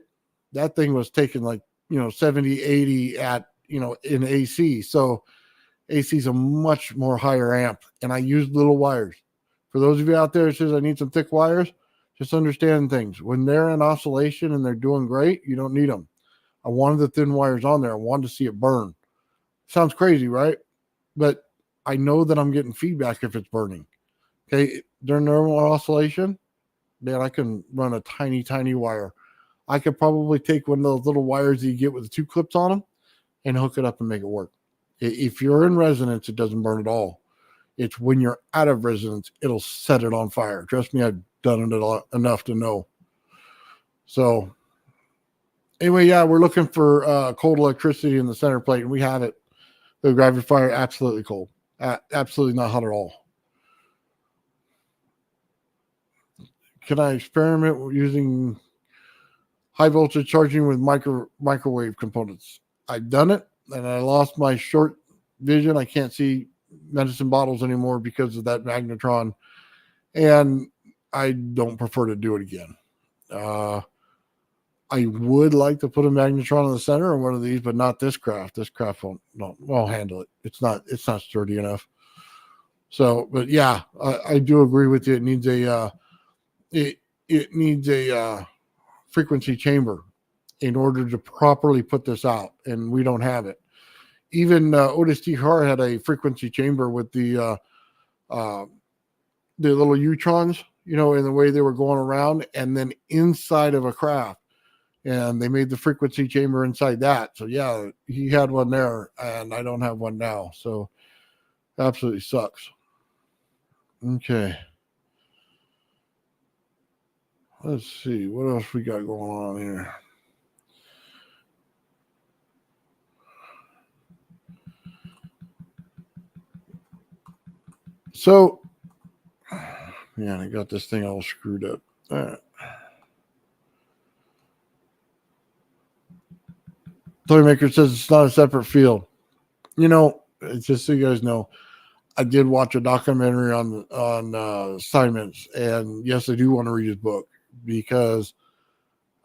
[SPEAKER 1] that thing was taking like 70, 80 at in AC. So AC is a much more higher amp, and I use little wires. For those of you out there that says I need some thick wires, just understand things. When they're in oscillation and they're doing great, you don't need them. I wanted the thin wires on there. I wanted to see it burn. Sounds crazy, right? But I know that I'm getting feedback if it's burning. Okay, during normal oscillation, man, I can run a tiny, tiny wire. I could probably take one of those little wires that you get with the 2 clips on them and hook it up and make it work. If you're in resonance, it doesn't burn at all. It's when you're out of resonance, it'll set it on fire. Trust me, I've done it enough to know. So anyway, yeah, we're looking for cold electricity in the center plate, and we have it. The Graviflyer, absolutely cold. Absolutely not hot at all. Can I experiment using high voltage charging with microwave components? I've done it, and I lost my short vision. I can't see medicine bottles anymore because of that magnetron, and I don't prefer to do it again. I would like to put a magnetron in the center of one of these, but not this craft. This craft won't handle it. It's not sturdy enough. So, but yeah, I do agree with you. It needs a frequency chamber in order to properly put this out, and we don't have it. Even Otis T. Hart had a frequency chamber with the little Utrons, in the way they were going around, and then inside of a craft, and they made the frequency chamber inside that. So yeah, he had one there, and I don't have one now. So absolutely sucks. Okay. Let's see what else we got going on here. So, man, I got this thing all screwed up. All right. Toymaker says it's not a separate field. Just so you guys know, I did watch a documentary on Steinmetz, and yes, I do want to read his book, because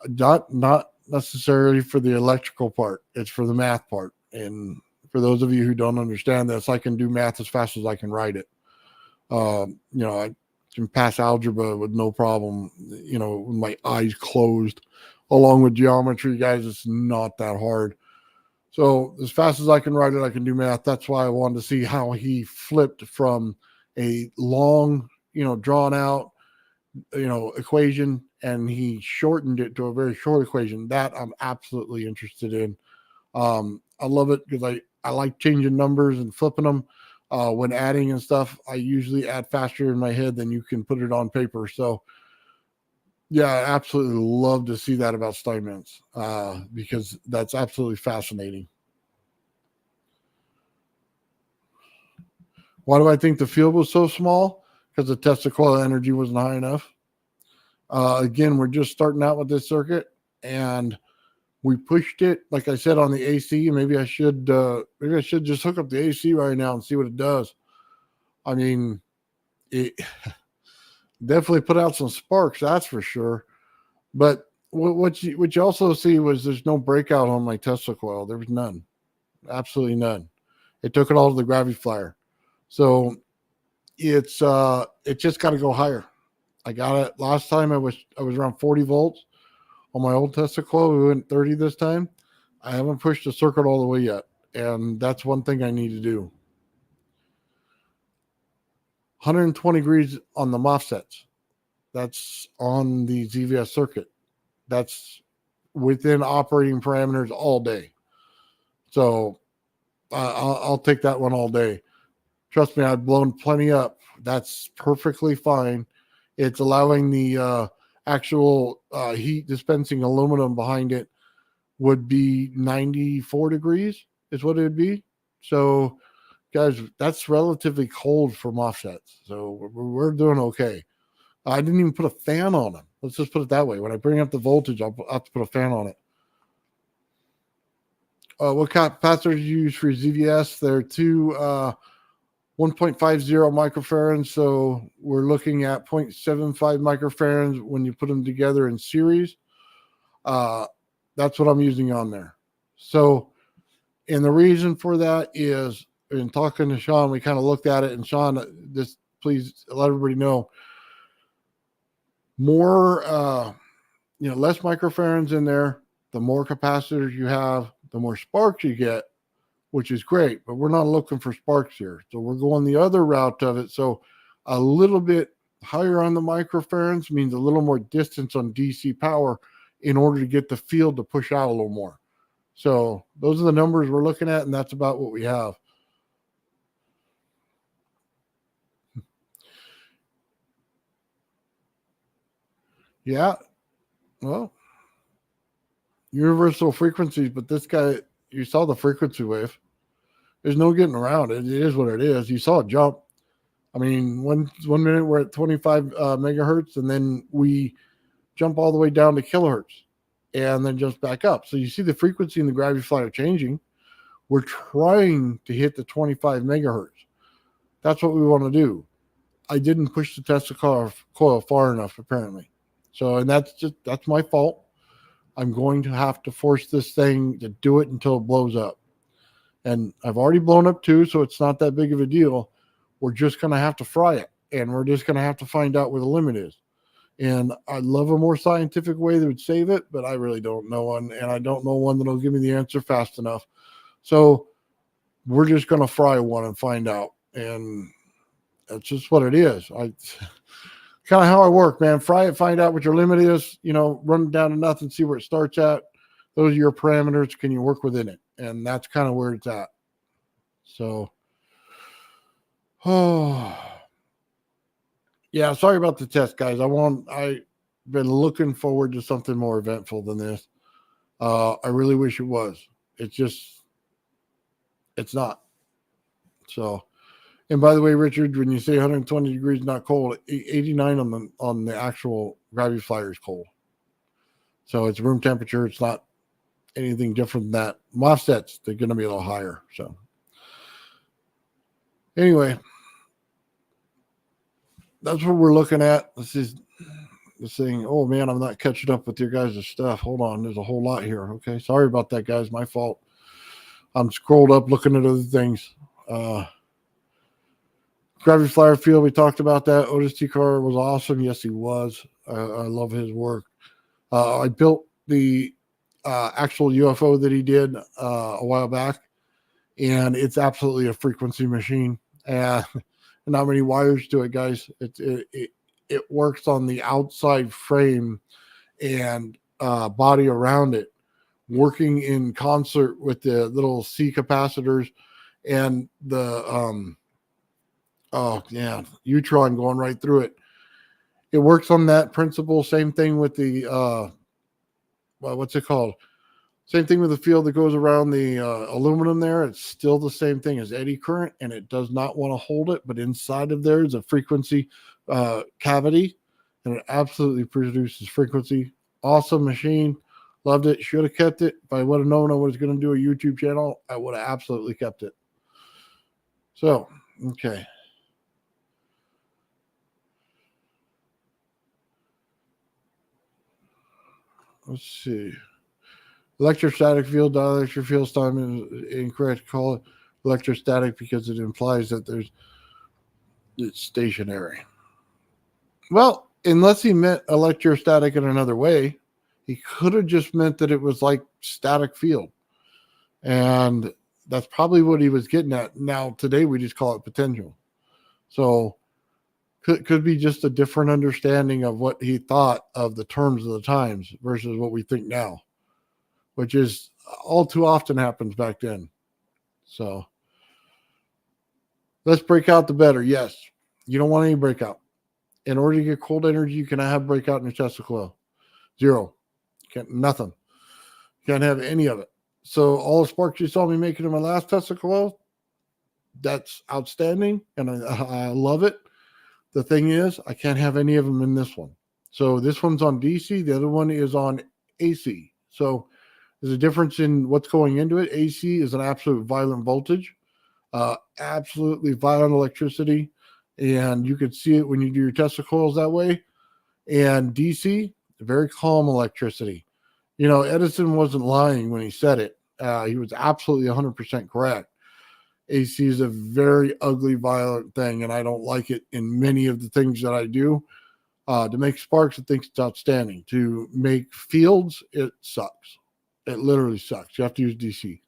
[SPEAKER 1] not necessarily for the electrical part, it's for the math part. And for those of you who don't understand this, I can do math as fast as I can write it. I can pass algebra with no problem, with my eyes closed. Along with geometry, guys, it's not that hard. So as fast as I can write it, I can do math. That's why I wanted to see how he flipped from a long, drawn out, equation, and he shortened it to a very short equation. That I'm absolutely interested in. I love it because I like changing numbers and flipping them. When adding and stuff, I usually add faster in my head than you can put it on paper. So yeah, I absolutely love to see that about Steinmetz, because that's absolutely fascinating. Why do I think the field was so small? Because the Tesla coil energy wasn't high enough. Again, we're just starting out with this circuit, and we pushed it, like I said, on the AC. Maybe I should just hook up the AC right now and see what it does. I mean, it definitely put out some sparks, that's for sure. But what you also see was there's no breakout on my Tesla coil. There was none, absolutely none. It took it all to the Graviflyer. So it just got to go higher. I got it last time. I was around 40 volts on my old Tesla coil. We went 30 this time. I haven't pushed the circuit all the way yet, and that's one thing I need to do. 120 degrees on the MOSFETs. That's on the ZVS circuit. That's within operating parameters all day. So I'll take that one all day. Trust me, I've blown plenty up. That's perfectly fine. It's allowing the actual heat dispensing aluminum behind it would be 94 degrees is what it would be. So, guys, that's relatively cold from offsets. So we're doing okay. I didn't even put a fan on them. Let's just put it that way. When I bring up the voltage, I'll have to put a fan on it. What capacitors you use for ZVS? There are two 1.50 microfarads. So we're looking at 0.75 microfarads when you put them together in series. That's what I'm using on there. So, and the reason for that is, in talking to Sean, we kind of looked at it, and Sean, this, please let everybody know, more, less microfarads in there, the more capacitors you have, the more sparks you get, which is great, but we're not looking for sparks here. So we're going the other route of it. So a little bit higher on the microfarads means a little more distance on DC power in order to get the field to push out a little more. So those are the numbers we're looking at, and that's about what we have. Yeah. Well, universal frequencies, but this guy, you saw the frequency wave. There's no getting around it. It is what it is. You saw it jump. I mean, one minute we're at 25 megahertz, and then we jump all the way down to kilohertz, and then just back up. So you see the frequency in the Graviflyer changing. We're trying to hit the 25 megahertz. That's what we want to do. I didn't push the Tesla coil far enough, apparently. So, and that's my fault. I'm going to have to force this thing to do it until it blows up. And I've already blown up too, so it's not that big of a deal. We're just going to have to fry it, and we're just going to have to find out where the limit is. And I'd love a more scientific way that would save it, but I really don't know one, and I don't know one that'll give me the answer fast enough. So we're just going to fry one and find out. And that's just what it is. Kind of how I work, man. Fry it, find out what your limit is, run it down to nothing, see where it starts at. Those are your parameters. Can you work within it? And that's kind of where it's at. So, yeah, sorry about the test, guys. I've been looking forward to something more eventful than this. I really wish it was. It's not. So, and by the way, Richard, when you say 120 degrees not cold, 89 on the actual Graviflyer is cold. So it's room temperature. It's not anything different than that. MOSFETs, they're going to be a little higher. So anyway, that's what we're looking at. This is this thing. Oh man, I'm not catching up with your guys' stuff. Hold on, there's a whole lot here. Okay, sorry about that, guys. My fault. I'm scrolled up looking at other things. Graviflyer field, we talked about that. Otis T. Carr was awesome. Yes, he was. I love his work. I built the actual UFO that he did a while back, and it's absolutely a frequency machine. And not many wires to it, guys. It works on the outside frame and body around it, working in concert with the little C capacitors and the Utron going right through it. It works on that principle. Same thing with the what's it called? Same thing with the field that goes around the aluminum there. It's still the same thing as eddy current, and it does not want to hold it. But inside of there is a frequency cavity, and it absolutely produces frequency. Awesome machine. Loved it. Should have kept it. If I would have known I was going to do a YouTube channel, I would have absolutely kept it. So, okay. Let's see. Electrostatic field, dielectric field time is incorrect. Call it electrostatic because it implies that it's stationary. Well, unless he meant electrostatic in another way, he could have just meant that it was like static field. And that's probably what he was getting at. Now, today we just call it potential. So could be just a different understanding of what he thought of the terms of the times versus what we think now, which is all too often happens back then. So let's break out the better. Yes, you don't want any breakout. In order to get cold energy, you cannot have breakout in your Tesla coil. Zero. Nothing. You Can't have any of it. So all the sparks you saw me making in my last Tesla coil, that's outstanding, and I love it. The thing is, I can't have any of them in this one. So this one's on DC. The other one is on AC. So there's a difference in what's going into it. AC is an absolute violent voltage, absolutely violent electricity, and you can see it when you do your Tesla coils that way. And DC, very calm electricity. You know, Edison wasn't lying when he said it. He was absolutely 100% correct. AC is a very ugly, violent thing, and I don't like it in many of the things that I do. To make sparks, I think it's outstanding. To make fields, it sucks. It literally sucks. You have to use DC.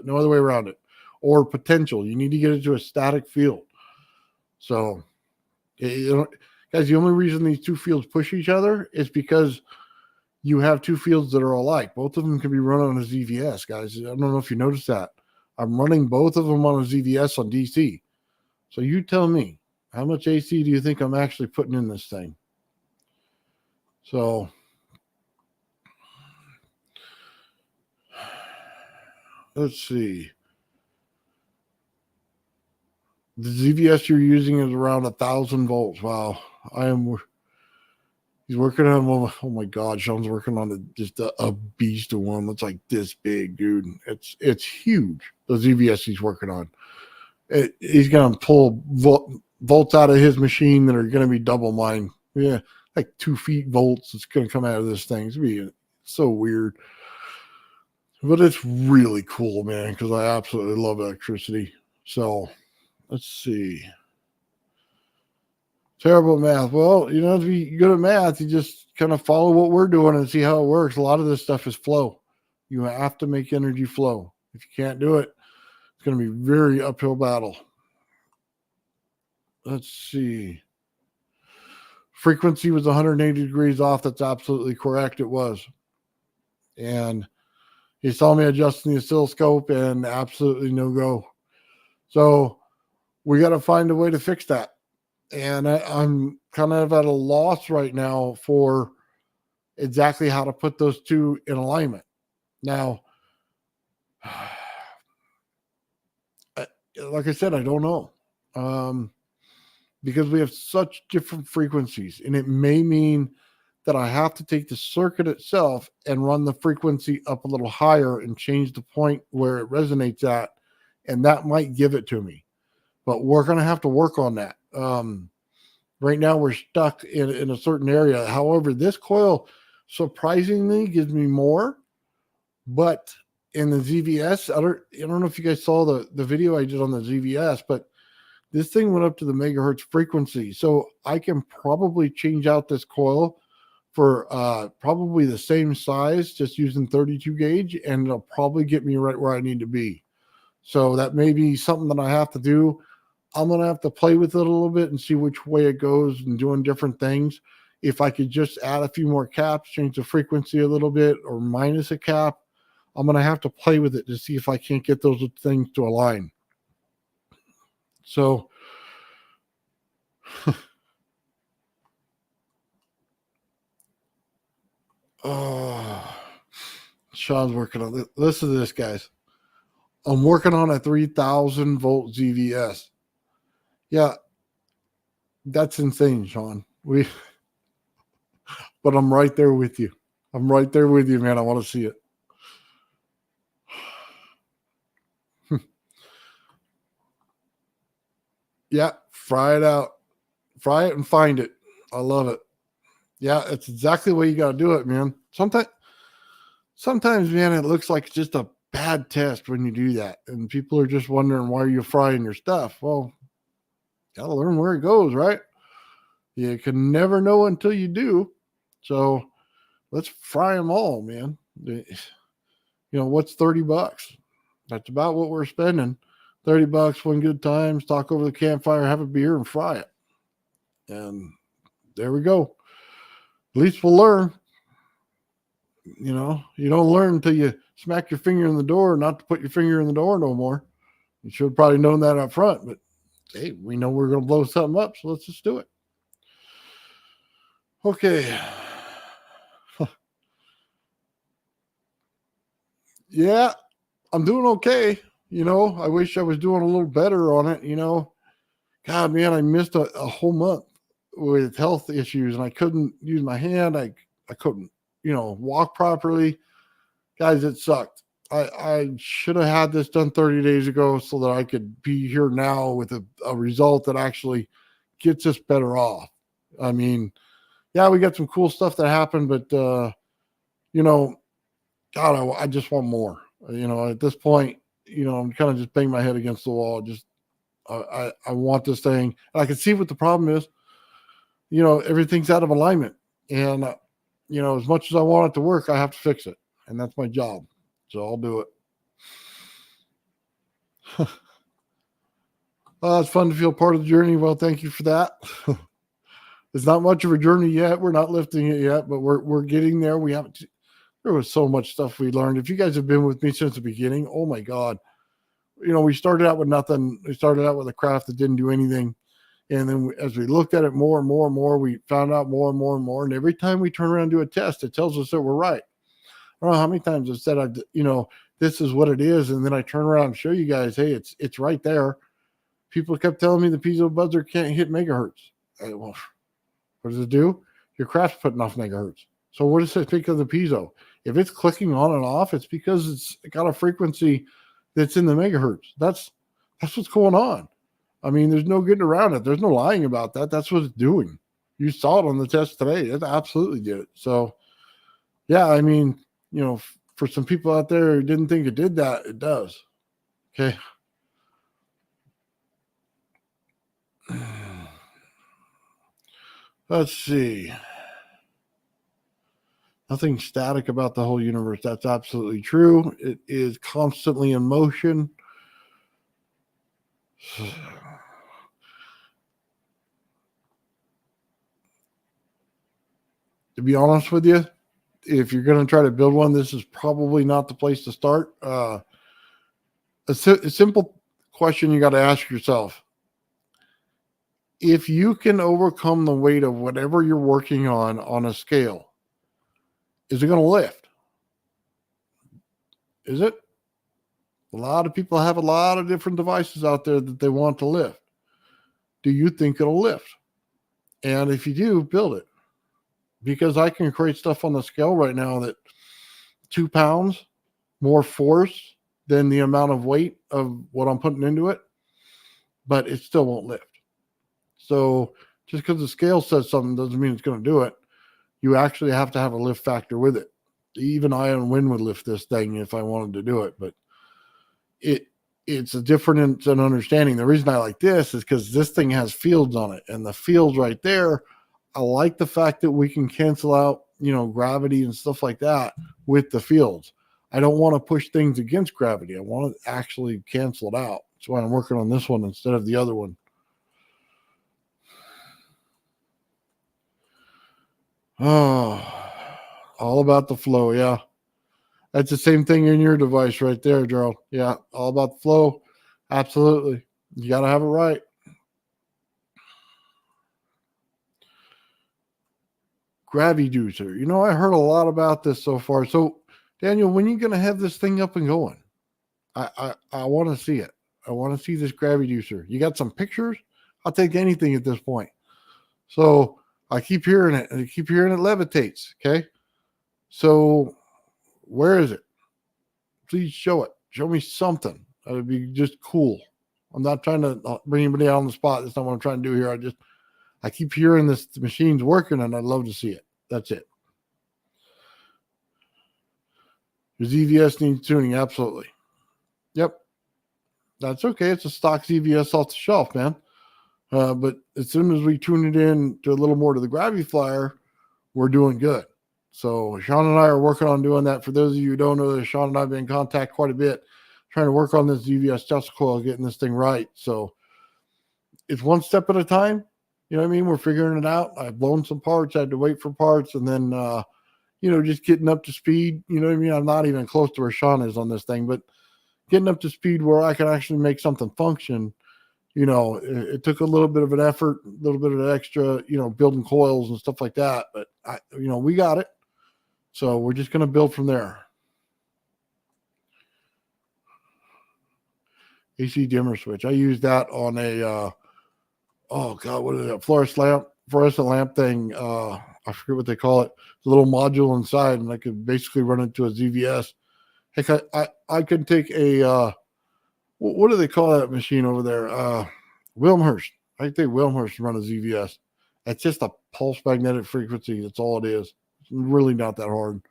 [SPEAKER 1] No other way around it. Or potential. You need to get it to a static field. So, guys, the only reason these two fields push each other is because you have two fields that are alike. Both of them can be run on a ZVS, guys. I don't know if you noticed that. I'm running both of them on a ZVS on DC. So you tell me, how much AC do you think I'm actually putting in this thing? So let's see. The ZVS you're using is around 1,000 volts. Wow. He's working on one. Oh my God, Sean's working on just a beast of one that's like this big, dude. It's huge. The ZVS he's working on. He's gonna pull volts out of his machine that are gonna be double mine. Yeah, like 2 feet volts. It's gonna come out of this thing. It's gonna be so weird, but it's really cool, man. Because I absolutely love electricity. So let's see. Terrible math. Well, you know, if you're good at math, you just kind of follow what we're doing and see how it works. A lot of this stuff is flow. You have to make energy flow. If you can't do it, it's going to be a very uphill battle. Let's see. Frequency was 180 degrees off. That's absolutely correct. It was. And he saw me adjusting the oscilloscope and absolutely no go. So we got to find a way to fix that. And I'm kind of at a loss right now for exactly how to put those two in alignment. Now, like I said, I don't know. Because we have such different frequencies. And it may mean that I have to take the circuit itself and run the frequency up a little higher and change the point where it resonates at. And that might give it to me. But we're going to have to work on that. Right now, we're stuck in a certain area. However, this coil surprisingly gives me more. But in the ZVS, I don't know if you guys saw the video I did on the ZVS, but this thing went up to the megahertz frequency. So I can probably change out this coil for probably the same size, just using 32 gauge, and it'll probably get me right where I need to be. So that may be something that I have to do. I'm going to have to play with it a little bit and see which way it goes and doing different things. If I could just add a few more caps, change the frequency a little bit, or minus a cap, I'm going to have to play with it to see if I can't get those things to align. So, Sean's working on this. Listen to this, guys. I'm working on a 3,000 volt ZVS. Yeah, that's insane, Sean. But I'm right there with you. I'm right there with you, man. I want to see it. Yeah, fry it out. Fry it and find it. I love it. Yeah, it's exactly the way you got to do it, man. Sometimes, man, it looks like it's just a bad test when you do that. And people are just wondering why you're frying your stuff. Well, got to learn where it goes, right? You can never know until you do. So let's fry them all, man. You know, what's $30? That's about what we're spending. $30, one good time, talk over the campfire, have a beer, and fry it. And there we go. At least we'll learn. You know, you don't learn until you smack your finger in the door, not to put your finger in the door no more. You should have probably known that up front, but hey, we know we're going to blow something up, so let's just do it. Okay. Yeah, I'm doing okay. I wish I was doing a little better on it. God, man, I missed a whole month with health issues, and I couldn't use my hand. I couldn't, walk properly. Guys, it sucked. I should have had this done 30 days ago so that I could be here now with a result that actually gets us better off. I mean, yeah, we got some cool stuff that happened, but, you know, God, I just want more. At this point, I'm kind of just banging my head against the wall. Just, I want this thing. And I can see what the problem is. Everything's out of alignment. And, as much as I want it to work, I have to fix it. And that's my job. So I'll do it. It's fun to feel part of the journey. Well, thank you for that. It's not much of a journey yet. We're not lifting it yet, but we're getting there. There was so much stuff we learned. If you guys have been with me since the beginning, oh my God. We started out with nothing. We started out with a craft that didn't do anything. And then as we looked at it more and more and more, we found out more and more and more. And every time we turn around and do a test, it tells us that we're right. I don't know how many times I've said, this is what it is. And then I turn around and show you guys, hey, it's right there. People kept telling me the piezo buzzer can't hit megahertz. Well, what does it do? Your craft's putting off megahertz. So what does it think of the piezo? If it's clicking on and off, it's because it's got a frequency that's in the megahertz. That's what's going on. I mean, there's no getting around it. There's no lying about that. That's what it's doing. You saw it on the test today. It absolutely did it. So, yeah, I mean, for some people out there who didn't think it did that, it does. Okay. Let's see. Nothing static about the whole universe. That's absolutely true. It is constantly in motion. To be honest with you, if you're going to try to build one, this is probably not the place to start. A simple question you got to ask yourself. If you can overcome the weight of whatever you're working on a scale, is it going to lift? Is it? A lot of people have a lot of different devices out there that they want to lift. Do you think it'll lift? And if you do, build it. Because I can create stuff on the scale right now that 2 pounds more force than the amount of weight of what I'm putting into it, but it still won't lift. So just because the scale says something doesn't mean it's going to do it. You actually have to have a lift factor with it. Even ion wind would lift this thing if I wanted to do it, but it's a difference in understanding. The reason I like this is because this thing has fields on it, and the fields right there, I like the fact that we can cancel out, gravity and stuff like that with the fields. I don't want to push things against gravity. I want to actually cancel it out. That's why I'm working on this one instead of the other one. Oh, all about the flow. Yeah. That's the same thing in your device right there, Gerald. Yeah. All about the flow. Absolutely. You got to have it right. Graviducer. I heard a lot about this so far. So, Daniel, when are you going to have this thing up and going? I want to see it. I want to see this graviducer. You got some pictures? I'll take anything at this point. So I keep hearing it. I keep hearing it levitates. Okay. So where is it? Please show it. Show me something. That would be just cool. I'm not trying to bring anybody out on the spot. That's not what I'm trying to do here. I keep hearing this machine's working, and I'd love to see it. That's it. Your ZVS needs tuning. Absolutely. Yep. That's okay. It's a stock ZVS off the shelf, man. But as soon as we tune it in to a little more to the Graviflyer, we're doing good. So Sean and I are working on doing that. For those of you who don't know that, Sean and I have been in contact quite a bit, trying to work on this ZVS Tesla coil, getting this thing right. So it's one step at a time. You know what I mean? We're figuring it out. I've blown some parts. I had to wait for parts, and then, just getting up to speed. You know what I mean? I'm not even close to where Sean is on this thing, but getting up to speed where I can actually make something function. It took a little bit of an effort, a little bit of extra, building coils and stuff like that. But, we got it. So we're just going to build from there. AC dimmer switch. I use that on a oh god, what is it? Fluorescent lamp thing. I forget what they call it. It's a little module inside, and I could basically run it to a ZVS. Heck, I could take a what do they call that machine over there? Wilmhurst. I can take Wilmhurst and run a ZVS. It's just a pulse magnetic frequency. That's all it is. It's really not that hard.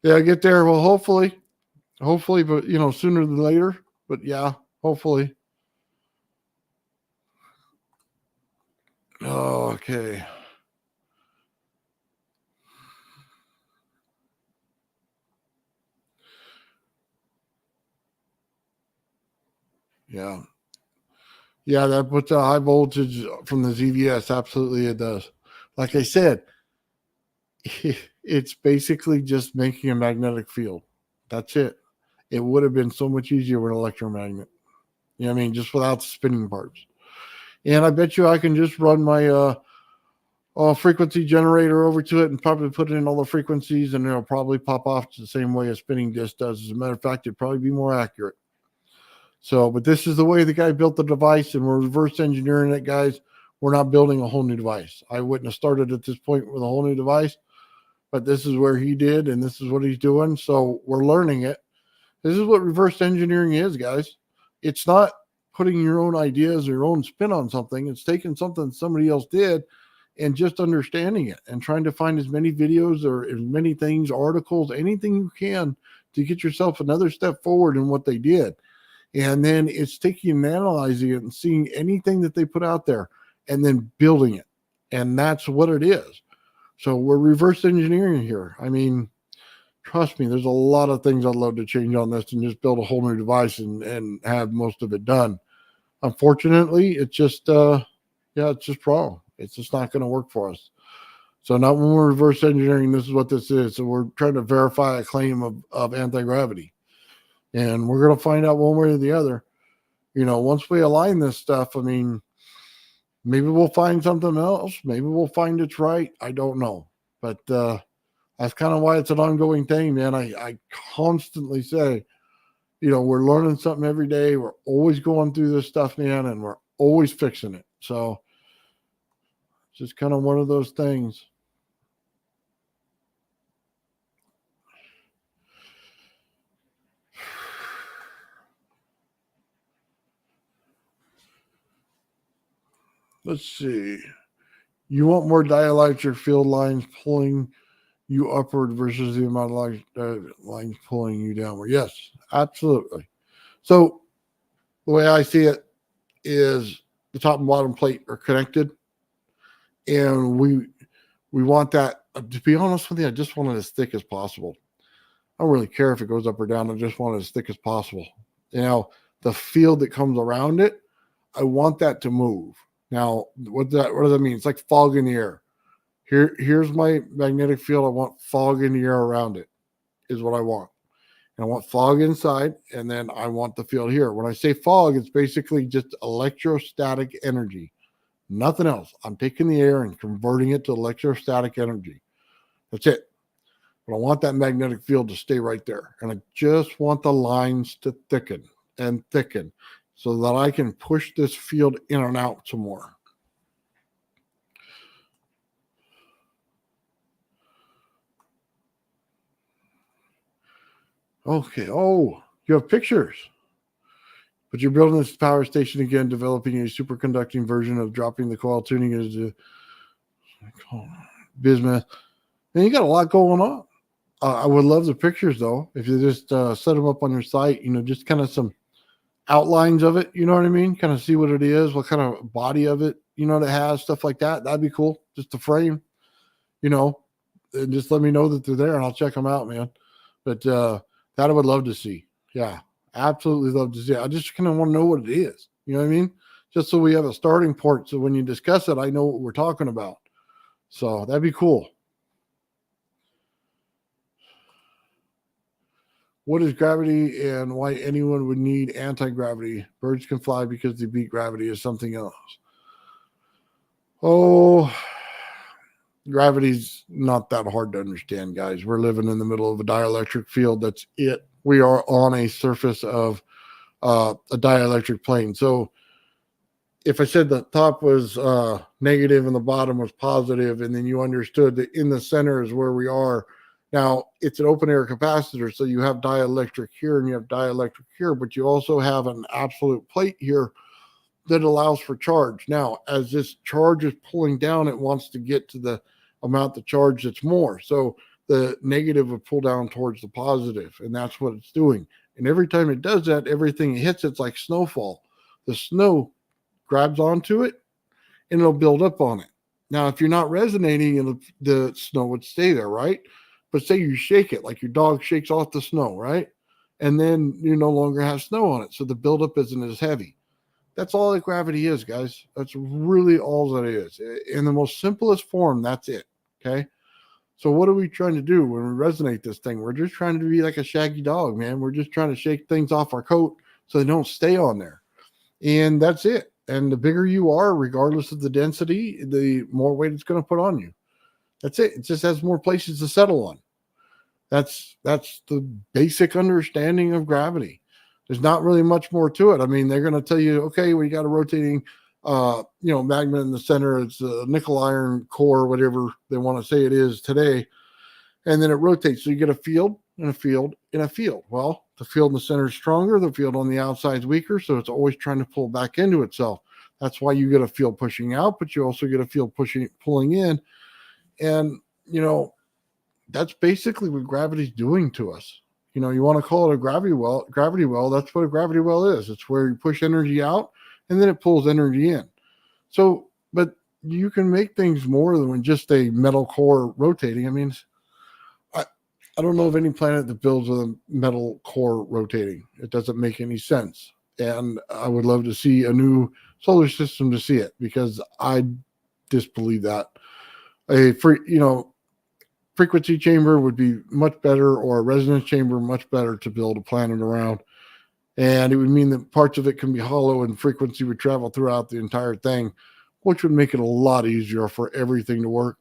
[SPEAKER 1] Yeah, I get there. Well, hopefully, but sooner than later. But yeah, hopefully. Okay. Yeah. Yeah, that puts a high voltage from the ZVS. Absolutely, it does. Like I said, it's basically just making a magnetic field. That's it. It would have been so much easier with an electromagnet. You know what I mean? Just without the spinning parts. And I bet you I can just run my frequency generator over to it and probably put in all the frequencies, and it'll probably pop off the same way a spinning disc does. As a matter of fact, it'd probably be more accurate. So, but this is the way the guy built the device, and we're reverse engineering it, guys. We're not building a whole new device. I wouldn't have started at this point with a whole new device, but this is where he did, and this is what he's doing. So we're learning it. This is what reverse engineering is, guys. It's not putting your own ideas or your own spin on something. It's taking something somebody else did and just understanding it and trying to find as many videos or as many things, articles, anything you can to get yourself another step forward in what they did. And then it's taking and analyzing it and seeing anything that they put out there and then building it. And that's what it is. So we're reverse engineering here. I mean, trust me, there's a lot of things I'd love to change on this and just build a whole new device and have most of it done. Unfortunately, it's just, it's just wrong. It's just not going to work for us. So not when we're reverse engineering, this is what this is. So we're trying to verify a claim of anti-gravity. And we're going to find out one way or the other. Once we align this stuff, I mean, maybe we'll find something else. Maybe we'll find it's right. I don't know. But that's kind of why it's an ongoing thing, man. I constantly say, we're learning something every day. We're always going through this stuff, man, and we're always fixing it. So it's just kind of one of those things. Let's see. You want more dielectric field lines pulling you upward versus the amount of lines pulling you downward. Yes, absolutely. So the way I see it is the top and bottom plate are connected, and we want that. To be honest with you, I just want it as thick as possible. I don't really care if it goes up or down. I just want it as thick as possible. The field that comes around it, I want that to move. Now, what does that mean? It's like fog in the air. Here's my magnetic field. I want fog in the air around it, is what I want. And I want fog inside, and then I want the field here. When I say fog, it's basically just electrostatic energy. Nothing else. I'm taking the air and converting it to electrostatic energy. That's it. But I want that magnetic field to stay right there. And I just want the lines to thicken and thicken so that I can push this field in and out some more. Okay. Oh, you have pictures. But you're building this power station again, developing a superconducting version of dropping the coil tuning as a bismuth. And you got a lot going on. I would love the pictures, though, if you just set them up on your site, just kind of some outlines of it. You know what I mean? Kind of see what it is, what kind of body of it, it has, stuff like that. That'd be cool. Just a frame, and just let me know that they're there and I'll check them out, man. But that I would love to see. Yeah, absolutely love to see it. I just kind of want to know what it is. You know what I mean? Just so we have a starting point. So when you discuss it, I know what we're talking about. So that'd be cool. What is gravity and why anyone would need anti-gravity? Birds can fly because they beat gravity is something else. Oh, gravity's not that hard to understand, guys. We're living in the middle of a dielectric field. That's it. we are on a surface of a dielectric plane. So if I said the top was negative and the bottom was positive, and then you understood that in the center is where we are. Now, it's an open air capacitor, so you have dielectric here and you have dielectric here, but you also have an absolute plate here that allows for charge. Now, as this charge is pulling down, it wants to get to the amount of charge that's more. So the negative will pull down towards the positive, and that's what it's doing. And every time it does that, everything it hits, it's like snowfall. The snow grabs onto it and it'll build up on it. Now, if you're not resonating, the snow would stay there, right? But say you shake it like your dog shakes off the snow, right? And then you no longer have snow on it. So the buildup isn't as heavy. That's all that gravity is, guys. That's really all that it is. In the most simplest form, that's it. Okay. So what are we trying to do when we resonate this thing? We're just trying to be like a shaggy dog, man. We're just trying to shake things off our coat so they don't stay on there. And that's it. And the bigger you are, regardless of the density, the more weight it's going to put on you. That's it. It just has more places to settle on. That's the basic understanding of gravity. There's not really much more to it. I mean, they're going to tell you, okay, we got a rotating, magnet in the center. It's a nickel iron core, whatever they want to say it is today. And then it rotates. So you get a field and a field and a field. Well, the field in the center is stronger. The field on the outside is weaker. So it's always trying to pull back into itself. That's why you get a field pushing out, but you also get a field pulling in. And, that's basically what gravity's doing to us. You want to call it a gravity well. That's what a gravity well is. It's where you push energy out and then it pulls energy in. So, but you can make things more than just a metal core rotating. I mean, I don't know of any planet that builds with a metal core rotating. It doesn't make any sense. And I would love to see a new solar system to see it, because I disbelieve that. Frequency chamber would be much better, or a resonance chamber much better to build a planet around. And it would mean that parts of it can be hollow and frequency would travel throughout the entire thing, which would make it a lot easier for everything to work.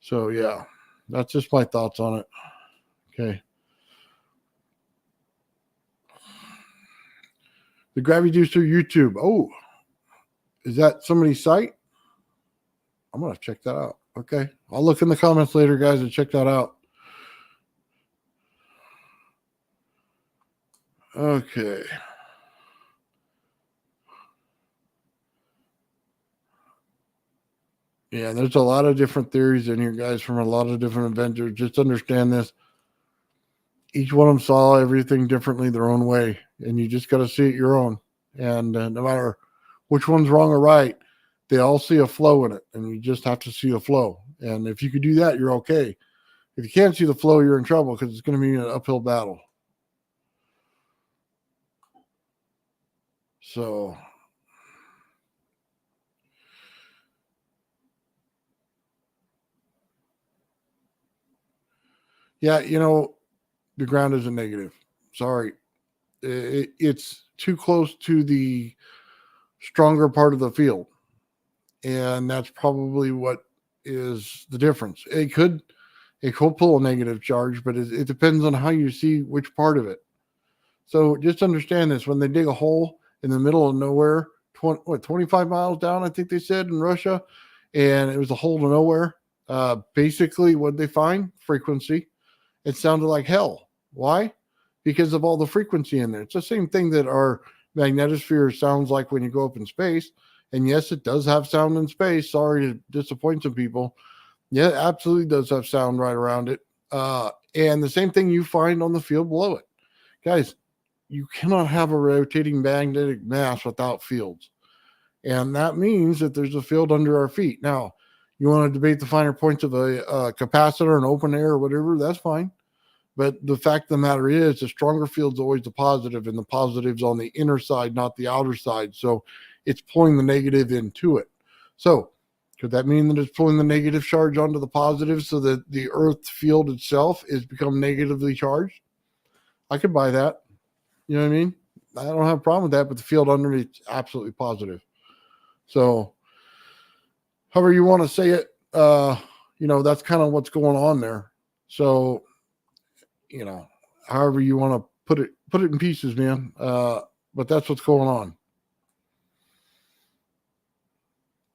[SPEAKER 1] So yeah, that's just my thoughts on it. Okay. The Gravity Juicer YouTube. Oh, is that somebody's site? I'm going to check that out. Okay. I'll look in the comments later, guys, and check that out. Okay. Yeah, there's a lot of different theories in here, guys, from a lot of different inventors. Just understand this. Each one of them saw everything differently their own way, and you just got to see it your own. And no matter which one's wrong or right, they all see a flow in it, and you just have to see the flow. And if you could do that, you're okay. If you can't see the flow, you're in trouble, because it's going to be an uphill battle. So, yeah, the ground is a negative. Sorry. It's too close to the stronger part of the field. And that's probably what is the difference. It could pull a negative charge, but it depends on how you see which part of it. So just understand this: when they dig a hole in the middle of nowhere, 25 miles down, I think they said, in Russia, and it was a hole to nowhere. Basically, what they find? Frequency. It sounded like hell. Why? Because of all the frequency in there. It's the same thing that our magnetosphere sounds like when you go up in space. And yes, it does have sound in space. Sorry to disappoint some people. Yeah, it absolutely does have sound right around it. And the same thing you find on the field below it. Guys, you cannot have a rotating magnetic mass without fields. And that means that there's a field under our feet. Now, you want to debate the finer points of a capacitor, an open air, or whatever, that's fine. But the fact of the matter is, the stronger field's always the positive, and the positive's on the inner side, not the outer side. So it's pulling the negative into it. So could that mean that it's pulling the negative charge onto the positive, so that the Earth field itself is become negatively charged? I could buy that. You know what I mean? I don't have a problem with that, but the field underneath is absolutely positive. So however you want to say it, that's kind of what's going on there. So, however you want to put it in pieces, man. But that's what's going on.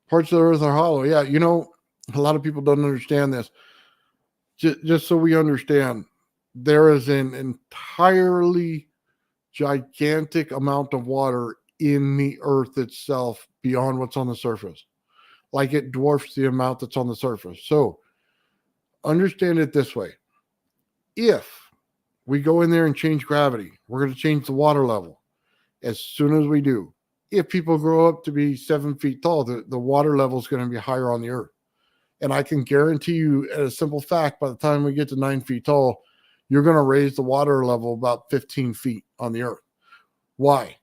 [SPEAKER 1] Parts of the earth are hollow. Yeah, a lot of people don't understand this. Just so we understand, there is an entirely gigantic amount of water in the earth itself beyond what's on the surface. Like it dwarfs the amount that's on the surface. So understand it this way. If we go in there and change gravity, we're going to change the water level. As soon as we do, if people grow up to be 7 feet tall, the water level is going to be higher on the earth. And I can guarantee you, as a simple fact, by the time we get to 9 feet tall, you're going to raise the water level about 15 feet on the earth. Why?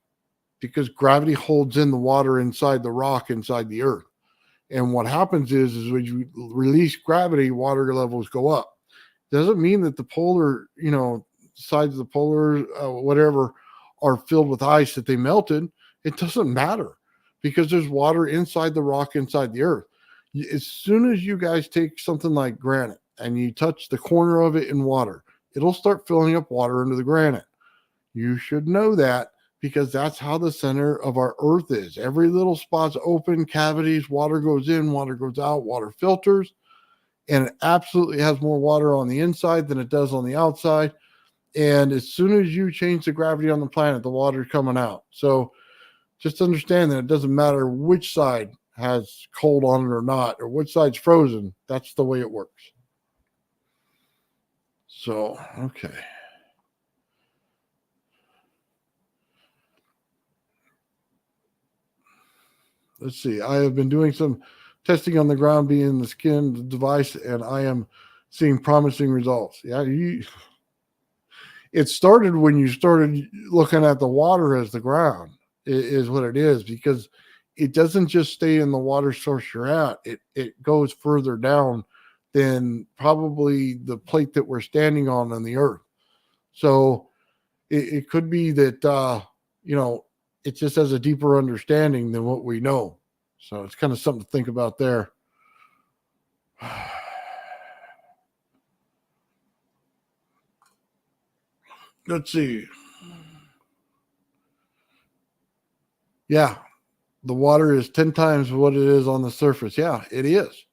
[SPEAKER 1] Because gravity holds in the water inside the rock, inside the earth. And what happens is when you release gravity, water levels go up. Doesn't mean that the polar, sides of the polar, whatever, are filled with ice that they melted. It doesn't matter because there's water inside the rock, inside the earth. As soon as you guys take something like granite and you touch the corner of it in water, it'll start filling up water into the granite. You should know that because that's how the center of our earth is. Every little spot's open, cavities, water goes in, water goes out, water filters, and it absolutely has more water on the inside than it does on the outside. And as soon as you change the gravity on the planet, the water's coming out. So just understand that it doesn't matter which side has cold on it or not, or which side's frozen. That's the way it works. So, okay. Let's see. I have been doing some testing on the ground being the skin device, and I am seeing promising results. Yeah, it started when you started looking at the water as the ground is what it is, because it doesn't just stay in the water source you're at. It goes further down than probably the plate that we're standing on the earth. So it could be that, it just has a deeper understanding than what we know. So it's kind of something to think about there. Let's see. Yeah, the water is 10 times what it is on the surface. Yeah, it is.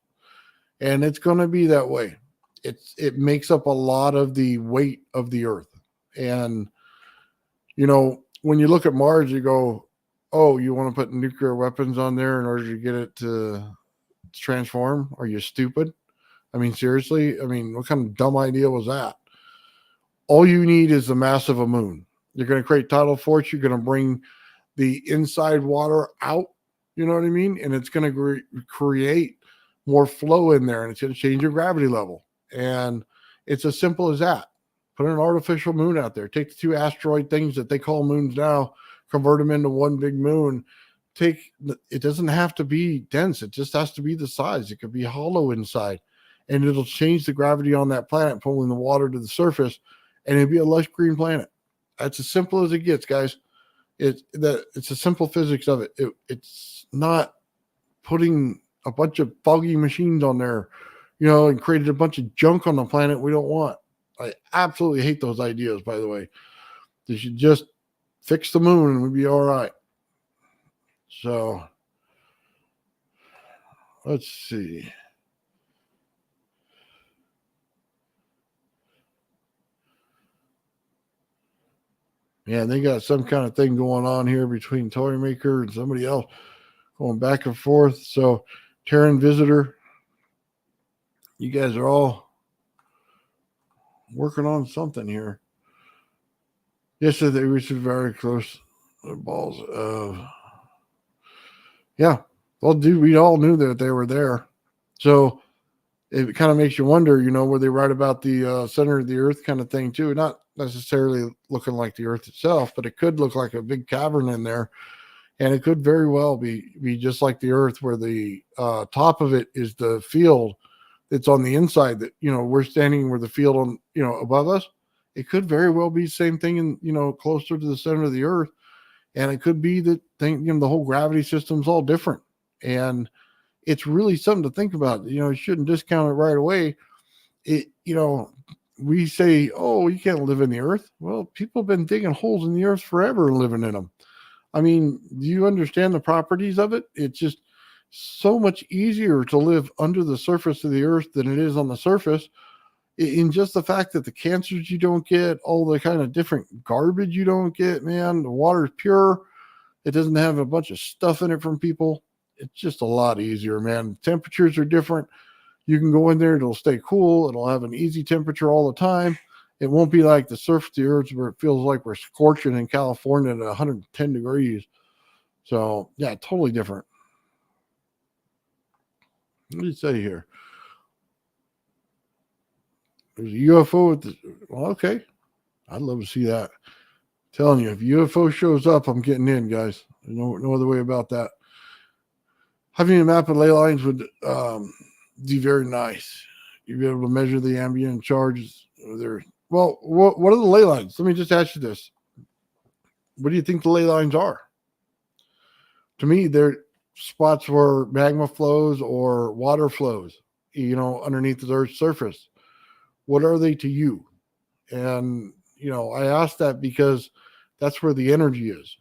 [SPEAKER 1] And it's going to be that way. It makes up a lot of the weight of the earth. And, when you look at Mars, you go, oh, you want to put nuclear weapons on there in order to get it to transform? Are you stupid? I mean, seriously? I mean, what kind of dumb idea was that? All you need is the mass of a moon. You're going to create tidal force. You're going to bring the inside water out. You know what I mean? And it's going to create more flow in there, and it's going to change your gravity level. And it's as simple as that. Put an artificial moon out there. Take the 2 asteroid things that they call moons now, convert them into one big moon. It doesn't have to be dense. It just has to be the size. It could be hollow inside, and it'll change the gravity on that planet, pulling the water to the surface, and it'll be a lush green planet. That's as simple as it gets, guys. It's a simple physics of it. It's not putting a bunch of foggy machines on there, and created a bunch of junk on the planet we don't want. I absolutely hate those ideas, by the way. They should just fix the moon and we'd be all right. So, let's see. Yeah, they got some kind of thing going on here between Toy Maker and somebody else going back and forth. So, Terran Visitor, you guys are all working on something here. Yesterday, we reached very close to the balls of. Yeah. Well, dude, we all knew that they were there. So it kind of makes you wonder, were they right about the center of the earth kind of thing too? Not necessarily looking like the earth itself, but it could look like a big cavern in there. And it could very well be just like the earth, where the top of it is the field that's on the inside that, we're standing where the field on, above us. It could very well be the same thing in, closer to the center of the earth. And it could be that the whole gravity system's all different. And it's really something to think about. You shouldn't discount it right away. we say, oh, you can't live in the earth. Well, people have been digging holes in the earth forever and living in them. I mean, do you understand the properties of it? It's just so much easier to live under the surface of the earth than it is on the surface. In just the fact that the cancers you don't get, all the kind of different garbage you don't get, man, the water's pure. It doesn't have a bunch of stuff in it from people. It's just a lot easier, man. Temperatures are different. You can go in there, it'll stay cool. It'll have an easy temperature all the time. It won't be like the surface of the earth where it feels like we're scorching in California at 110 degrees. So, yeah, totally different. What do you say here? There's a UFO with the, well, okay. I'd love to see that. I'm telling you, if UFO shows up, I'm getting in, guys. There's no other way about that. Having a map of ley lines would be very nice. You'd be able to measure the ambient charges. Well, what are the ley lines? Let me just ask you this. What do you think the ley lines are? To me, they're spots where magma flows or water flows, underneath the Earth's surface. What are they to you? And, I ask that because that's where the energy is.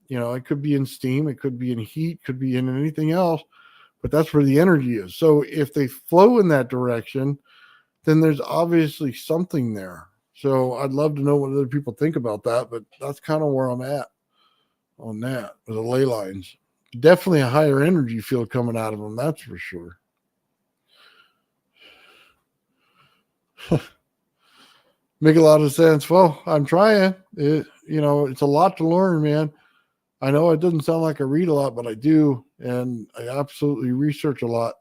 [SPEAKER 1] It could be in steam, it could be in heat, could be in anything else, but that's where the energy is. So if they flow in that direction, then there's obviously something there. So I'd love to know what other people think about that, but that's kind of where I'm at on that with the ley lines. Definitely a higher energy field coming out of them, that's for sure. Make a lot of sense. Well, I'm trying. It's a lot to learn, man. I know it doesn't sound like I read a lot, but I do, and I absolutely research a lot.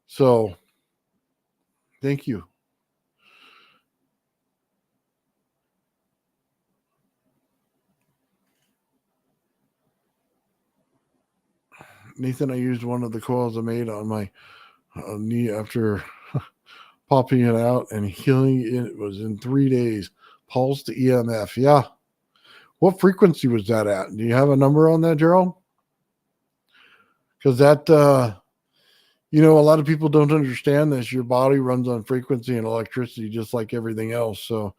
[SPEAKER 1] So, thank you. Nathan, I used one of the coils I made on my knee after popping it out and healing it was in 3 days. Pulse to EMF. Yeah. What frequency was that at? Do you have a number on that, Gerald? Because that, a lot of people don't understand this. Your body runs on frequency and electricity just like everything else. So,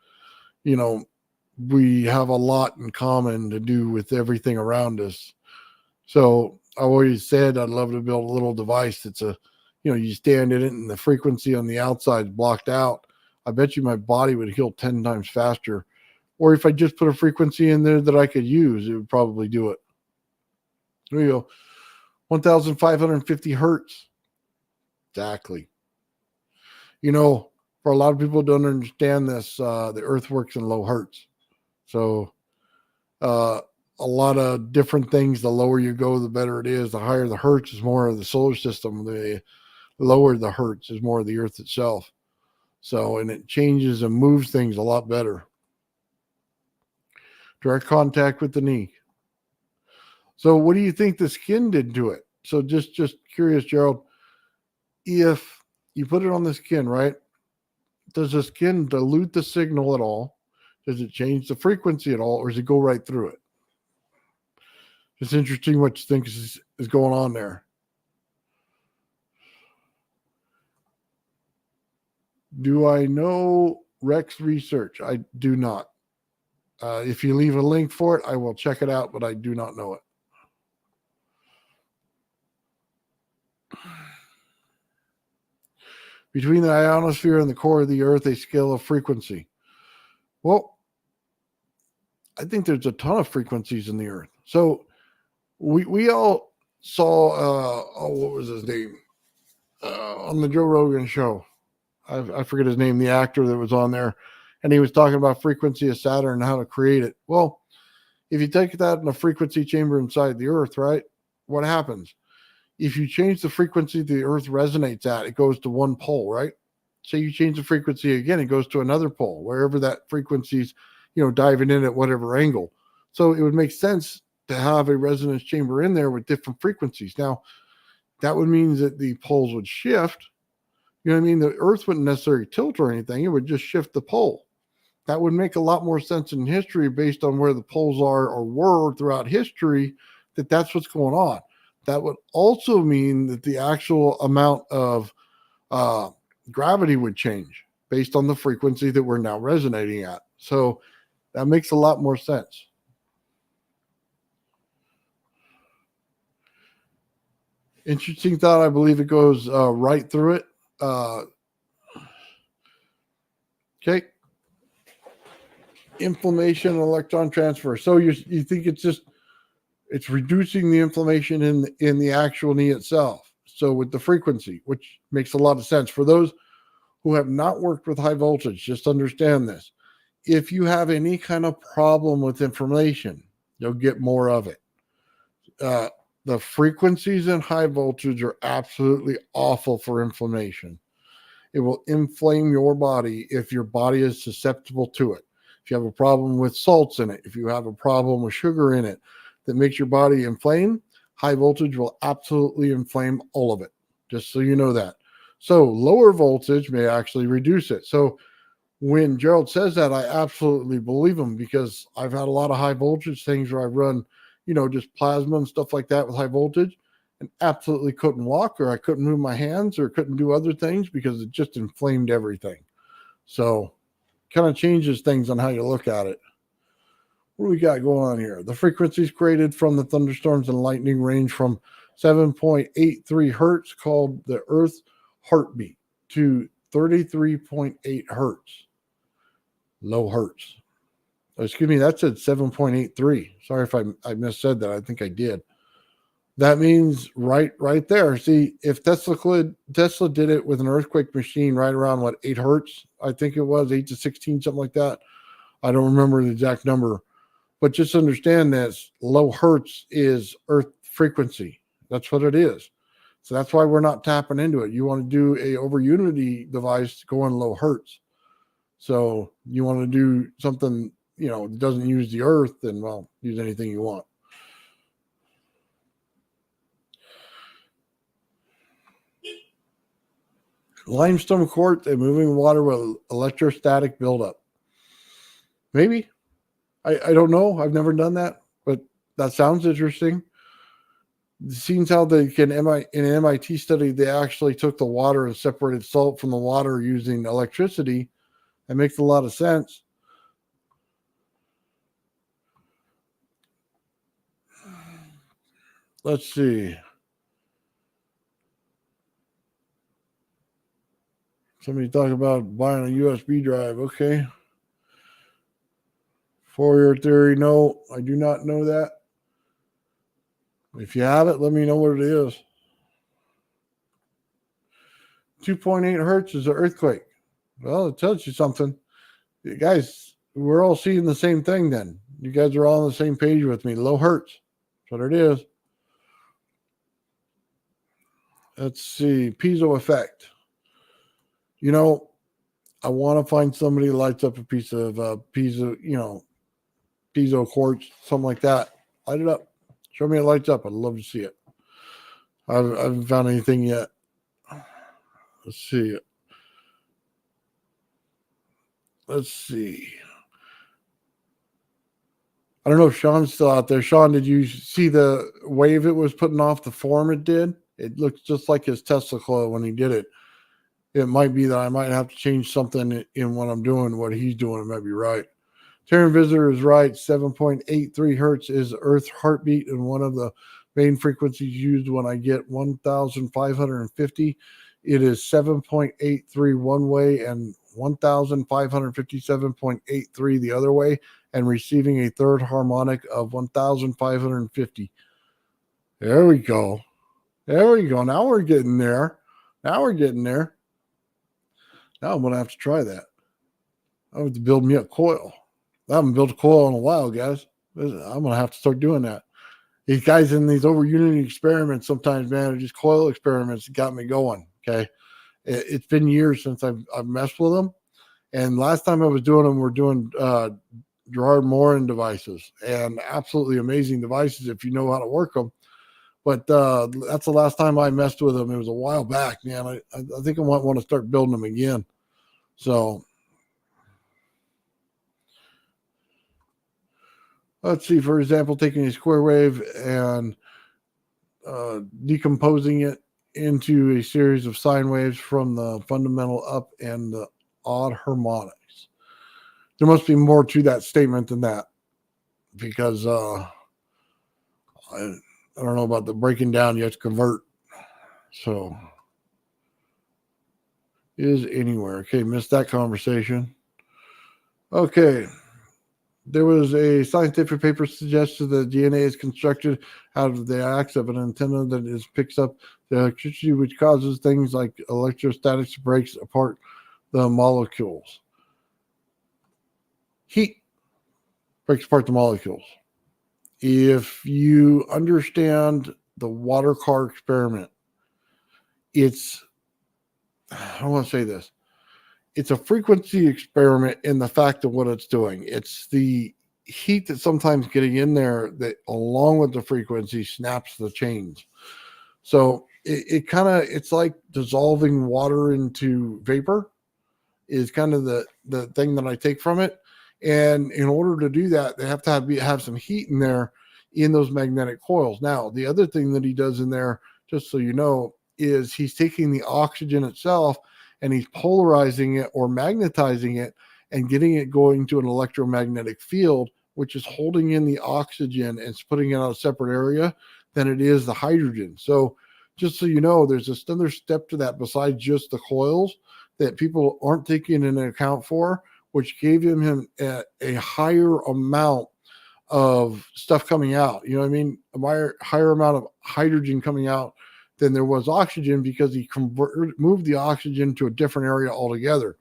[SPEAKER 1] we have a lot in common to do with everything around us. So I always said I'd love to build a little device that's you stand in it and the frequency on the outside is blocked out. I bet you my body would heal 10 times faster. Or if I just put a frequency in there that I could use, it would probably do it. There you go. 1,550 hertz. Exactly. For a lot of people who don't understand this, the earth works in low hertz. So a lot of different things, the lower you go, the better it is. The higher the hertz is more of the solar system. The lower the hertz is more of the earth itself. So, and it changes and moves things a lot better. Direct contact with the knee. So what do you think the skin did to it? So just curious, Gerald, if you put it on the skin, right? Does the skin dilute the signal at all? Does it change the frequency at all? Or does it go right through it? It's interesting what you think is going on there. Do I know Rex Research? I do not. If you leave a link for it, I will check it out, but I do not know it. Between the ionosphere and the core of the Earth, a scale of frequency. Well, I think there's a ton of frequencies in the Earth. So we all saw, what was his name? On the Joe Rogan show. I forget his name, the actor that was on there. And he was talking about frequency of Saturn and how to create it. Well, if you take that in a frequency chamber inside the Earth, right, what happens? If you change the frequency the Earth resonates at, it goes to one pole, right? So you change the frequency again, it goes to another pole, wherever that frequency's, diving in at whatever angle. So it would make sense to have a resonance chamber in there with different frequencies. Now, that would mean that the poles would shift. You know what I mean? The Earth wouldn't necessarily tilt or anything. It would just shift the pole. That would make a lot more sense in history based on where the poles are or were throughout history, that's what's going on. That would also mean that the actual amount of gravity would change based on the frequency that we're now resonating at. So that makes a lot more sense. Interesting thought. I believe it goes right through it. Okay. Inflammation and electron transfer. So you think it's reducing the inflammation in the actual knee itself. So with the frequency, which makes a lot of sense. For those who have not worked with high voltage, just understand this. If you have any kind of problem with inflammation, you'll get more of it. The frequencies in high voltage are absolutely awful for inflammation. It will inflame your body if your body is susceptible to it. If you have a problem with salts in it, if you have a problem with sugar in it that makes your body inflame, high voltage will absolutely inflame all of it, just so you know that. So lower voltage may actually reduce it. So when Gerald says that, I absolutely believe him, because I've had a lot of high voltage things where I've run, just plasma and stuff like that with high voltage, and absolutely couldn't walk, or I couldn't move my hands, or couldn't do other things because it just inflamed everything. So kind of changes things on how you look at it. What do we got going on here? The frequencies created from the thunderstorms and lightning range from 7.83 hertz, called the Earth's heartbeat, to 33.8 hertz. Low hertz. Excuse me, that said 7.83. Sorry if I missaid that. I think I did. That means right there. See, if Tesla did it with an earthquake machine right around 8 hertz, I think it was 8 to 16, something like that. I don't remember the exact number, but just understand this: low hertz is earth frequency. That's what it is. So that's why we're not tapping into it. You want to do a over unity device going low hertz. So you want to do something, that doesn't use the earth, then, well, use anything you want. Limestone quartz and moving water with electrostatic buildup. Maybe. I don't know. I've never done that, but that sounds interesting. It seems how they can, in an MIT study, they actually took the water and separated salt from the water using electricity. That makes a lot of sense. Let's see. Somebody talking about buying a USB drive. Okay. Fourier theory. No, I do not know that. If you have it, let me know what it is. 2.8 hertz is an earthquake. Well, it tells you something. You guys, we're all seeing the same thing then. You guys are all on the same page with me. Low hertz. That's what it is. Let's see. Piezo effect. I want to find somebody who lights up a piece of piezo quartz, something like that. Light it up. Show me it lights up. I'd love to see it. I haven't found anything yet. Let's see. I don't know if Sean's still out there. Sean, did you see the wave it was putting off, the form it did? It looks just like his Tesla coil when he did it. It might be that I might have to change something in what I'm doing, what he's doing. It might be right. Terran Visitor is right. 7.83 hertz is Earth's heartbeat, and one of the main frequencies used when I get 1,550. It is 7.83 one way and 1,557.83 the other way, and receiving a third harmonic of 1,550. There we go. Now we're getting there. Now I'm going to have to try that. I have to build me a coil. I haven't built a coil in a while, guys. I'm going to have to start doing that. These guys in these over unity experiments sometimes, man, are just coil experiments that got me going, okay? It's been years since I've messed with them. And last time I was doing them, we're doing Gerard Morin devices, and absolutely amazing devices if you know how to work them. But that's the last time I messed with them. It was a while back, man. I think I might want to start building them again. So let's see, for example, taking a square wave and decomposing it into a series of sine waves from the fundamental up and the odd harmonics. There must be more to that statement than that, because I don't know about the breaking down. You have to convert. So is anywhere. Okay, missed that conversation. Okay. There was a scientific paper suggested that DNA is constructed out of the axis of an antenna that picks up the electricity, which causes things like electrostatics, breaks apart the molecules. Heat breaks apart the molecules. If you understand the water car experiment, I want to say this. It's a frequency experiment in the fact of what it's doing. It's the heat that's sometimes getting in there that, along with the frequency, snaps the chains. So it's like dissolving water into vapor is kind of the thing that I take from it. And in order to do that, they have to have some heat in there in those magnetic coils. Now, the other thing that he does in there, just so you know, is he's taking the oxygen itself and he's polarizing it or magnetizing it and getting it going to an electromagnetic field, which is holding in the oxygen and putting it on a separate area than it is the hydrogen. So just so you know, there's another step to that besides just the coils that people aren't taking into account for, which gave him a higher amount of stuff coming out. You know what I mean? A higher amount of hydrogen coming out than there was oxygen, because he moved the oxygen to a different area altogether.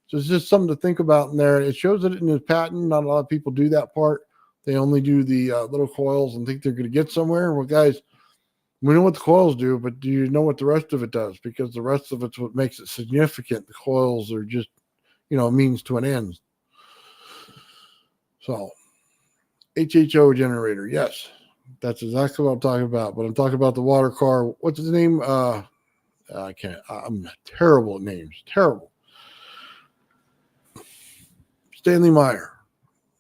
[SPEAKER 1] So it's just something to think about in there. It shows it in his patent. Not a lot of people do that part. They only do the little coils and think they're going to get somewhere. Well, guys, we know what the coils do, but do you know what the rest of it does? Because the rest of it's what makes it significant. The coils are just, a means to an end. So, HHO generator, yes. That's exactly what I'm talking about. But I'm talking about the water car. What's his name? I can't. I'm terrible at names. Terrible. Stanley Meyer.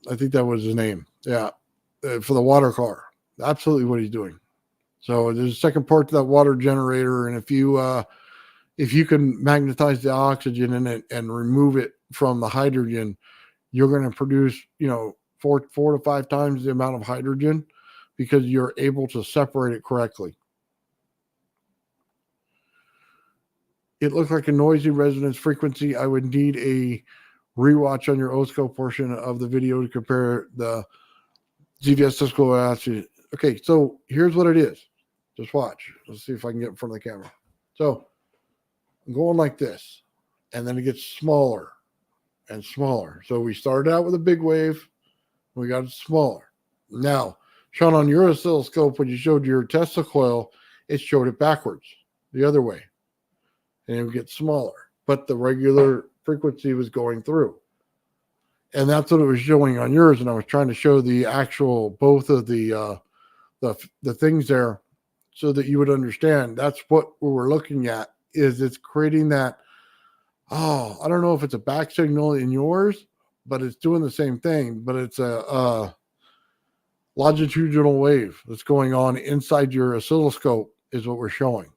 [SPEAKER 1] I think that was his name. Yeah. For the water car. Absolutely what he's doing. So there's a second part to that water generator. And if you can magnetize the oxygen in it and remove it from the hydrogen, you're going to produce, 4 to 5 times the amount of hydrogen, because you're able to separate it correctly. It looked like a noisy resonance frequency. I would need a rewatch on your OSCO portion of the video to compare the ZVS Cisco acid. Okay, so here's what it is. Just watch. Let's see if I can get in front of the camera. So I'm going like this, and then it gets smaller and smaller. So we started out with a big wave. We got it smaller. Now, Sean, on your oscilloscope, when you showed your Tesla coil, it showed it backwards, the other way. And it would get smaller. But the regular frequency was going through. And that's what it was showing on yours. And I was trying to show the actual, both of the things there, so that you would understand. That's what we were looking at, is it's creating that, I don't know if it's a back signal in yours, but it's doing the same thing. But it's a longitudinal wave that's going on inside your oscilloscope is what we're showing.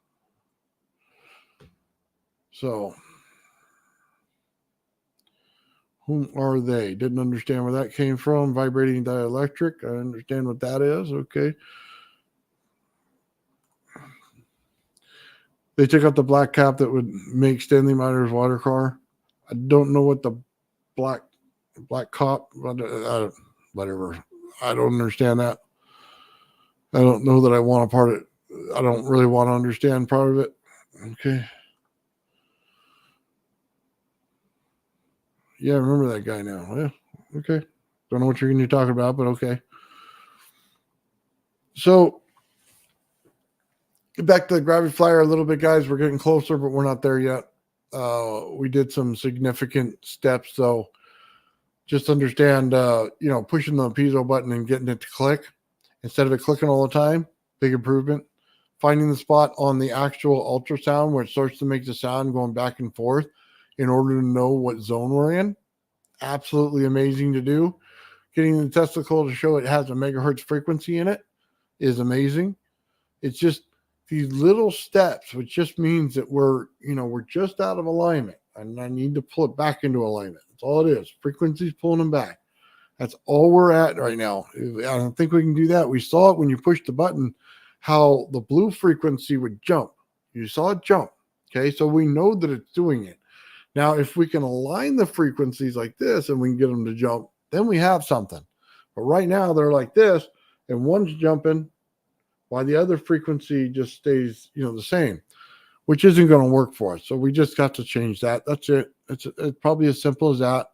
[SPEAKER 1] So, whom are they? Didn't understand where that came from. Vibrating dielectric. I understand what that is. Okay. They took out the black cap that would make Stanley Meyer's water car. I don't know what the black cop, whatever. I don't understand that. I don't know that I want a part of it. I don't really want to understand part of it. Okay. Yeah, I remember that guy now. Yeah. Okay. Don't know what you're talking about, but okay. So, get back to the Graviflyer a little bit, guys. We're getting closer, but we're not there yet. We did some significant steps, though. Just understand, pushing the piezo button and getting it to click instead of it clicking all the time. Big improvement. Finding the spot on the actual ultrasound where it starts to make the sound going back and forth in order to know what zone we're in. Absolutely amazing to do. Getting the Tesla coil to show it has a megahertz frequency in it is amazing. It's just these little steps, which just means that we're just out of alignment. and I need to pull it back into alignment. That's all it is. Frequency's pulling them back. That's all we're at right now. I don't think we can do that. We saw it when you pushed the button, how the blue frequency would jump. You saw it jump. Okay, so we know that it's doing it. Now, if we can align the frequencies like this and we can get them to jump, then we have something. But right now they're like this, and one's jumping while the other frequency just stays, the same, which isn't going to work for us. So we just got to change that. That's it. It's probably as simple as that.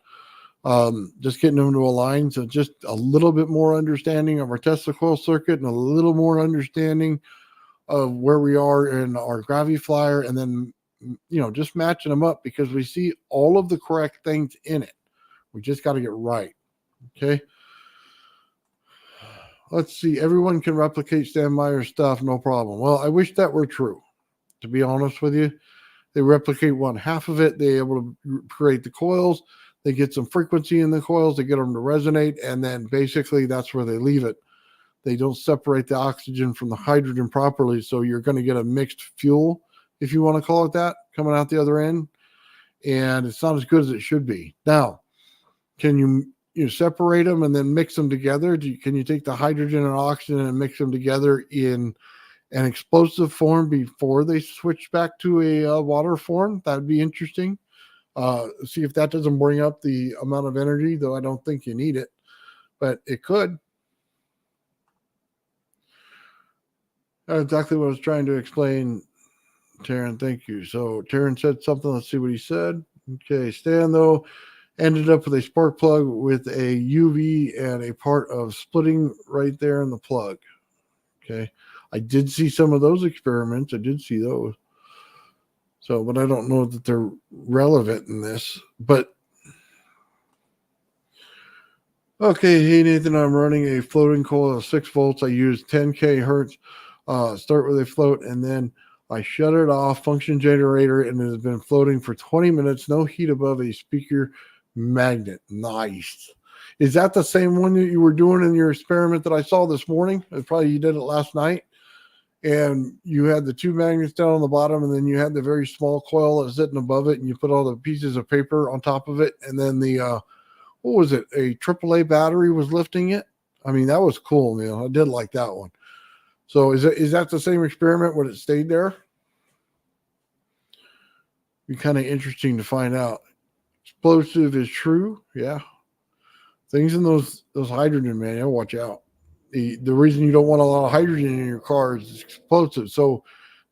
[SPEAKER 1] Just getting them to align. So just a little bit more understanding of our Tesla coil circuit and a little more understanding of where we are in our Graviflyer, and then, just matching them up because we see all of the correct things in it. We just got to get right. Okay. Let's see. Everyone can replicate Steinmeier stuff. No problem. Well, I wish that were true, to be honest with you. They replicate one half of it. They're able to create the coils. They get some frequency in the coils. They get them to resonate. And then basically that's where they leave it. They don't separate the oxygen from the hydrogen properly. So you're going to get a mixed fuel, if you want to call it that, coming out the other end. And it's not as good as it should be. Now, can you separate them and then mix them together? Can you take the hydrogen and oxygen and mix them together in an explosive form before they switch back to a water form? That'd be interesting. See if that doesn't bring up the amount of energy, though I don't think you need it, but it could. That's exactly what I was trying to explain, Taryn. Thank you. So Taryn said something. Let's see what he said. Okay. Stan, though, ended up with a spark plug with a UV and a part of splitting right there in the plug. Okay. I did see some of those experiments. I did see those. So, but I don't know that they're relevant in this. But, okay, hey, Nathan, I'm running a floating coil of 6 volts. I use 10K hertz. Start with a float, and then I shut it off, function generator, and it has been floating for 20 minutes. No heat above a speaker magnet. Nice. Is that the same one that you were doing in your experiment that I saw this morning? Probably you did it last night. And you had the 2 magnets down on the bottom, and then you had the very small coil that was sitting above it, and you put all the pieces of paper on top of it. And then the, what was it? A AAA battery was lifting it. I mean, that was cool, man. I did like that one. So is that the same experiment when it stayed there? Be kind of interesting to find out. Explosive is true. Yeah. Things in those hydrogen, man, you watch out. The reason you don't want a lot of hydrogen in your car is it's explosive. So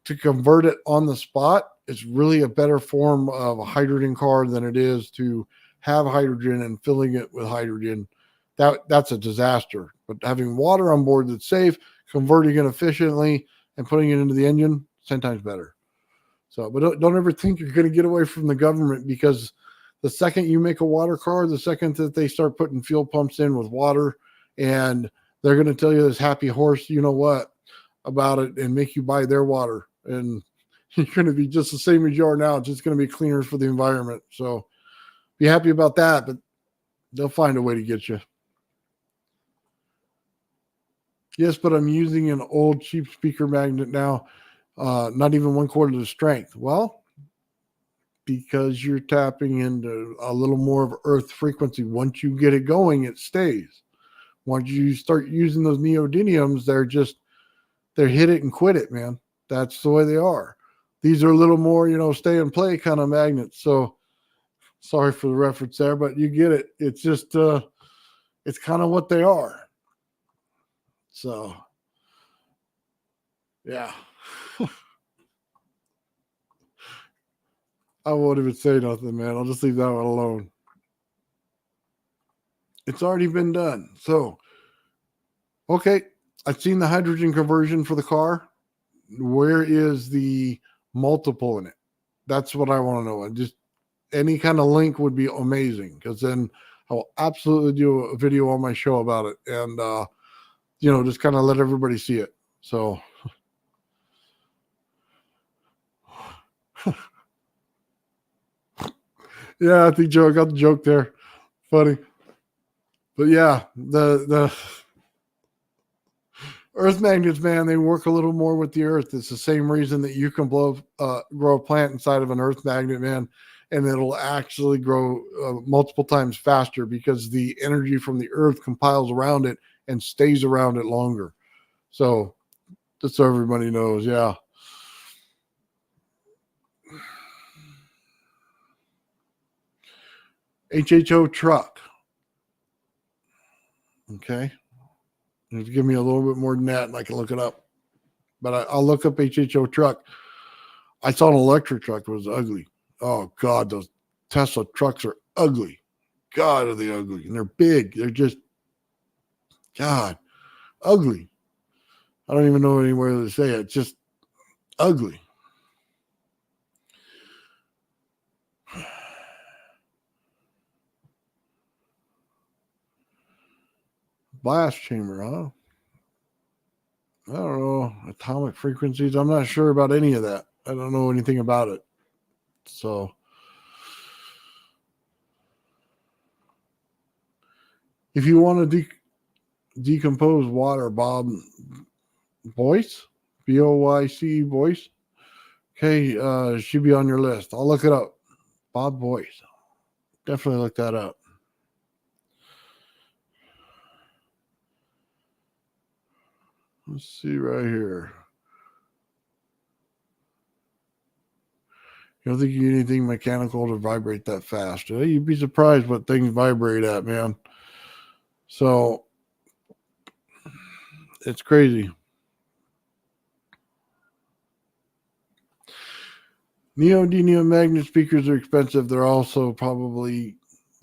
[SPEAKER 1] to convert it on the spot, it's really a better form of a hydrogen car than it is to have hydrogen and filling it with hydrogen. That's a disaster. But having water on board that's safe, converting it efficiently, and putting it into the engine, 10 times better. So, but don't ever think you're going to get away from the government, because the second you make a water car, the second that they start putting fuel pumps in with water, and they're going to tell you this happy horse, you know what, about it, and make you buy their water. And you're going to be just the same as you are now. It's just going to be cleaner for the environment. So be happy about that, but they'll find a way to get you. Yes, but I'm using an old cheap speaker magnet now. Not even 1/4 of the strength. Well, because you're tapping into a little more of earth frequency. Once you get it going, it stays. Once you start using those neodymiums, they're hit it and quit it, man. That's the way they are. These are a little more, stay and play kind of magnets. So sorry for the reference there, but you get it. It's just, it's kind of what they are. So, yeah. I won't even say nothing, man. I'll just leave that one alone. It's already been done. So, okay. I've seen the hydrogen conversion for the car. Where is the multiple in it? That's what I want to know. And just any kind of link would be amazing, because then I will absolutely do a video on my show about it, and just kind of let everybody see it. So yeah, I think Joe got the joke there. Funny. But yeah, the earth magnets, man, they work a little more with the earth. It's the same reason that you can grow a plant inside of an earth magnet, man. and it'll actually grow multiple times faster because the energy from the earth compiles around it and stays around it longer. So just so everybody knows, yeah. HHO truck. Okay. Just give me a little bit more than that and I can look it up. But I'll look up HHO truck. I saw an electric truck that was ugly. Oh, God, those Tesla trucks are ugly. God, are they ugly. And they're big. They're just, God, ugly. I don't even know anywhere to say it. It's just ugly. Blast chamber, huh? I don't know. Atomic frequencies. I'm not sure about any of that. I don't know anything about it. So, if you want to decompose water, Bob Boyce, Boyce, Boyce. Okay, should be on your list. I'll look it up. Bob Boyce. Definitely look that up. Let's see right here. You don't think you get anything mechanical to vibrate that fast? You'd be surprised what things vibrate at, man. So it's crazy. Neodymium magnet speakers are expensive. They're also probably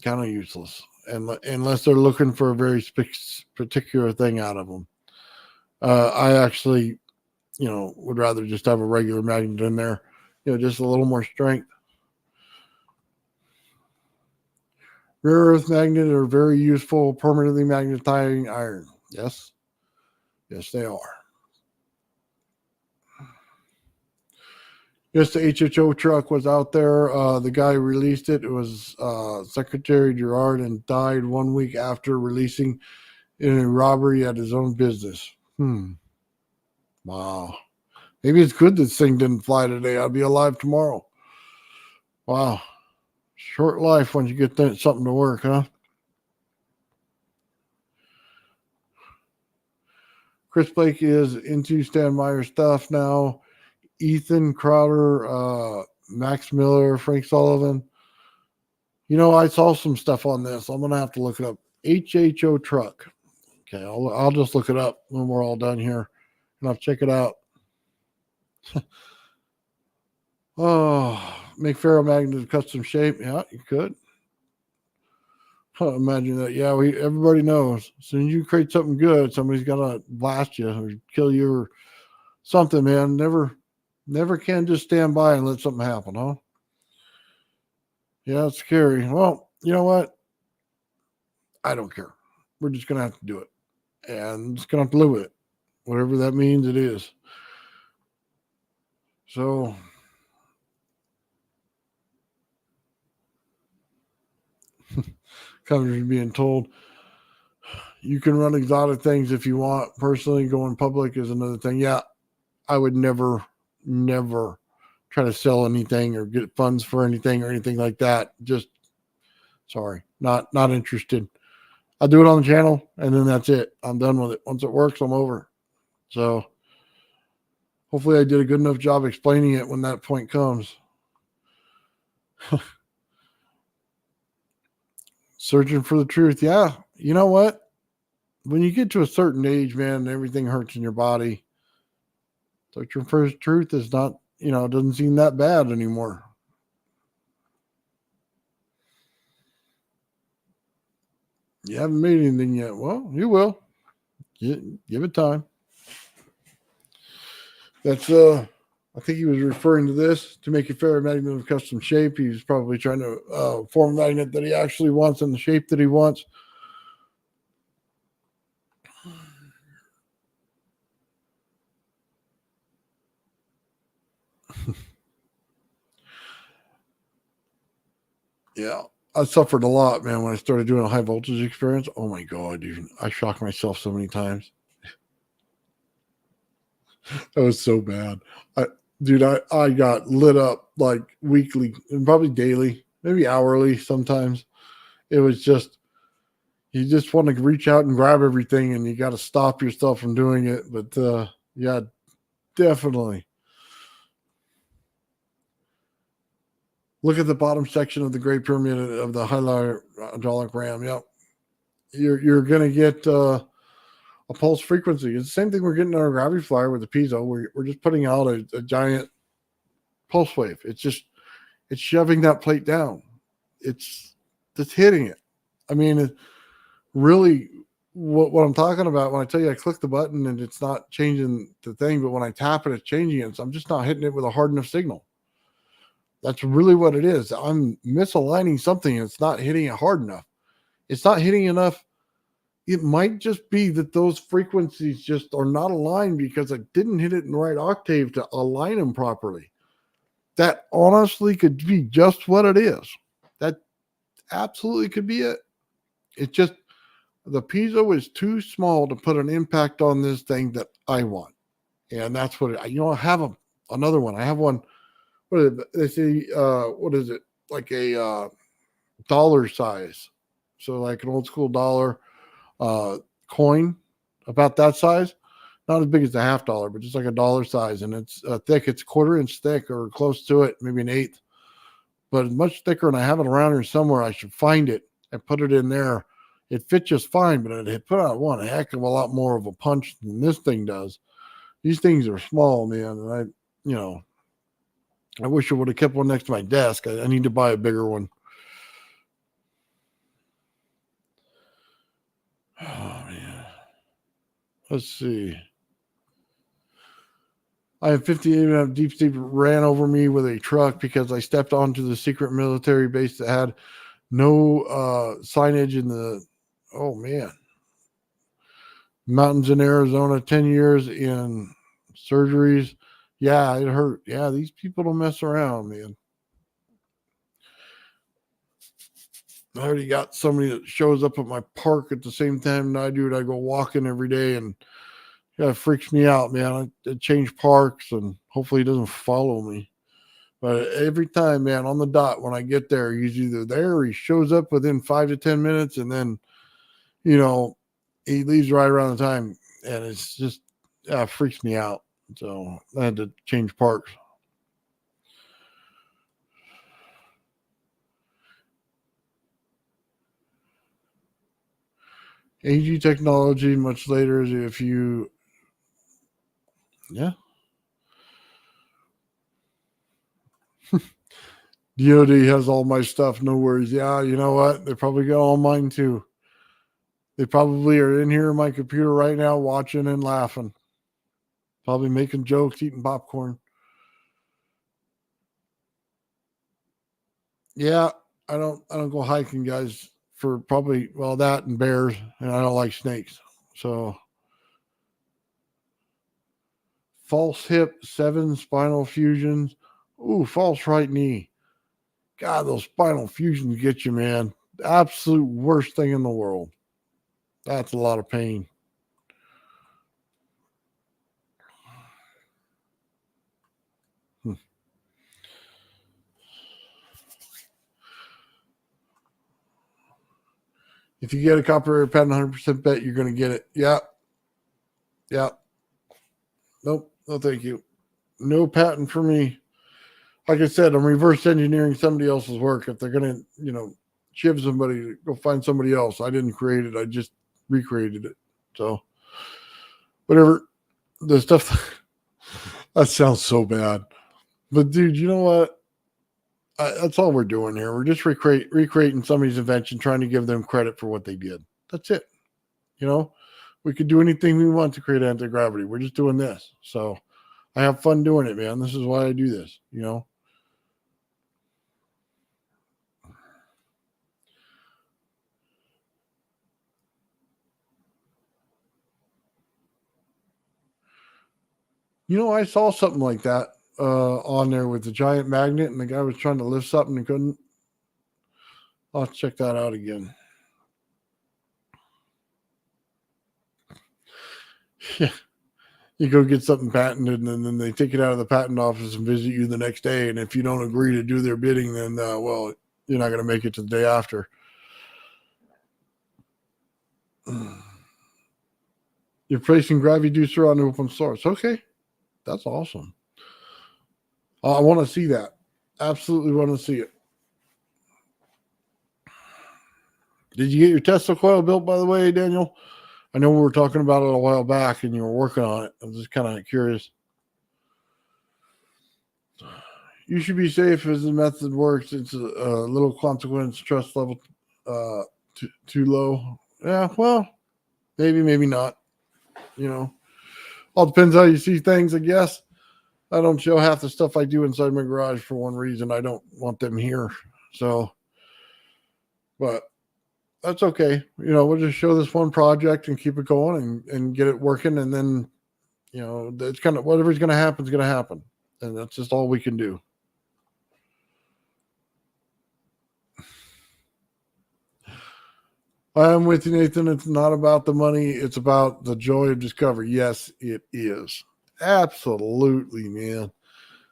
[SPEAKER 1] kind of useless, unless they're looking for a very particular thing out of them. I actually, would rather just have a regular magnet in there. Just a little more strength. Rare earth magnets are very useful, permanently magnetizing iron. Yes, they are. Yes, the HHO truck was out there. The guy released it. It was Secretary Gerard and died 1 week after releasing in a robbery at his own business. Wow. Maybe it's good this thing didn't fly today. I'll be alive tomorrow. Wow. Short life once you get something to work, huh? Chris Blake is into Stan Meyer stuff now. Ethan Crowder, Max Miller, Frank Sullivan. I saw some stuff on this. I'm going to have to look it up. HHO truck. Okay, I'll just look it up when we're all done here, and I'll check it out. Make ferromagnet custom shape. Yeah, you could. Imagine that. Yeah, everybody knows. As soon as you create something good, somebody's gonna blast you or kill you or something, man. Never can just stand by and let something happen, huh? Yeah, it's scary. Well, you know what? I don't care. We're just gonna have to do it. And just gonna have to live with it. Whatever that means, it is. So companies being told you can run exotic things if you want. Personally, going public is another thing. Yeah, I would never try to sell anything or get funds for anything or anything like that. Just sorry, not interested. I'll do it on the channel and then that's it. I'm done with it. Once it works, I'm over. So hopefully I did a good enough job explaining it when that point comes. Searching for the truth. Yeah. You know what? When you get to a certain age, man, everything hurts in your body. Searching for the truth is not, it doesn't seem that bad anymore. You haven't made anything yet. Well, you will. Give it time. That's I think he was referring to this to make a ferromagnet of custom shape. He's probably trying to form a magnet that he actually wants in the shape that he wants. Yeah, I suffered a lot, man, when I started doing a high voltage experience. Oh my God, dude. I shocked myself so many times. That was so bad. dude, I got lit up like weekly and probably daily, maybe hourly sometimes. It was just, you just want to reach out and grab everything and you got to stop yourself from doing it. But yeah, definitely. Look at the bottom section of the Great Pyramid of the hydraulic ram. Yep. You're going to get a pulse frequency. It's the same thing we're getting on our Graviflyer with the piezo. We're just putting out a giant pulse wave. It's shoving that plate down. It's just hitting it. I mean, it really, what I'm talking about when I tell you I click the button and it's not changing the thing, but when I tap it, it's changing it. So I'm just not hitting it with a hard enough signal. That's really what it is. I'm misaligning something and it's not hitting it hard enough. It's not hitting enough. It might just be that those frequencies just are not aligned because I didn't hit it in the right octave to align them properly. That honestly could be just what it is. That absolutely could be it. It's just the piezo is too small to put an impact on this thing that I want. And that's what I have another one. I have one. What is it? They say, what is it? Like a dollar size. So like an old school dollar coin, about that size. Not as big as a $half, but just like a dollar size. And it's thick. It's a 1/4 inch thick or close to it, maybe an 1/8. But it's much thicker, and I have it around here somewhere. I should find it and put it in there. It fit just fine, but it put out a heck of a lot more of a punch than this thing does. These things are small, man, and I wish I would have kept one next to my desk. I need to buy a bigger one. Oh man, let's see. I have 58 deep sleep ran over me with a truck because I stepped onto the secret military base that had no signage in the. Oh man, mountains in Arizona. 10 years in surgeries. Yeah, it hurt. Yeah, these people don't mess around, man. I already got somebody that shows up at my park at the same time that I do it. I go walking every day, and yeah, it freaks me out, man. I change parks, and hopefully he doesn't follow me. But every time, man, on the dot when I get there, he's either there or he shows up within 5 to 10 minutes, and then he leaves right around the time, and it's just it freaks me out. So I had to change parks. AG technology much later if you yeah. DOD has all my stuff, no worries. Yeah, you know what? They probably got all mine too. They probably are in here on my computer right now watching and laughing. Probably making jokes, eating popcorn. Yeah, I don't go hiking, guys, for probably that and bears, and I don't like snakes. So false hip, 7 spinal fusions. Ooh, false right knee. God, those spinal fusions get you, man. Absolute worst thing in the world. That's a lot of pain. If you get a copyright patent, 100% bet you're going to get it. Yeah. Yeah. Nope. No, thank you. No patent for me. Like I said, I'm reverse engineering somebody else's work. If they're going to, shiv somebody, go find somebody else. I didn't create it. I just recreated it. So, whatever. The stuff that sounds so bad. But, dude, you know what? That's all we're doing here. We're just recreating somebody's invention, trying to give them credit for what they did. That's it. We could do anything we want to create anti-gravity. We're just doing this. So I have fun doing it, man. This is why I do this, I saw something like that on there with the giant magnet, and the guy was trying to lift something and couldn't. I'll check that out again. Yeah. You go get something patented, and then they take it out of the patent office and visit you the next day. And if you don't agree to do their bidding, then, well, you're not going to make it to the day after. You're placing Graviducer on open source. Okay. That's awesome. I want to see that. Absolutely want to see it. Did you get your Tesla coil built, by the way, Daniel? I know we were talking about it a while back and you were working on it. I'm just kind of curious. You should be safe as the method works. It's a little consequence, trust level too low. Yeah, well, maybe not. All depends how you see things, I guess. I don't show half the stuff I do inside my garage for one reason. I don't want them here. So, but that's okay. We'll just show this one project and keep it going and get it working. And then, it's kind of whatever's going to happen is going to happen. And that's just all we can do. I'm with you, Nathan. It's not about the money. It's about the joy of discovery. Yes, it is. Absolutely, man.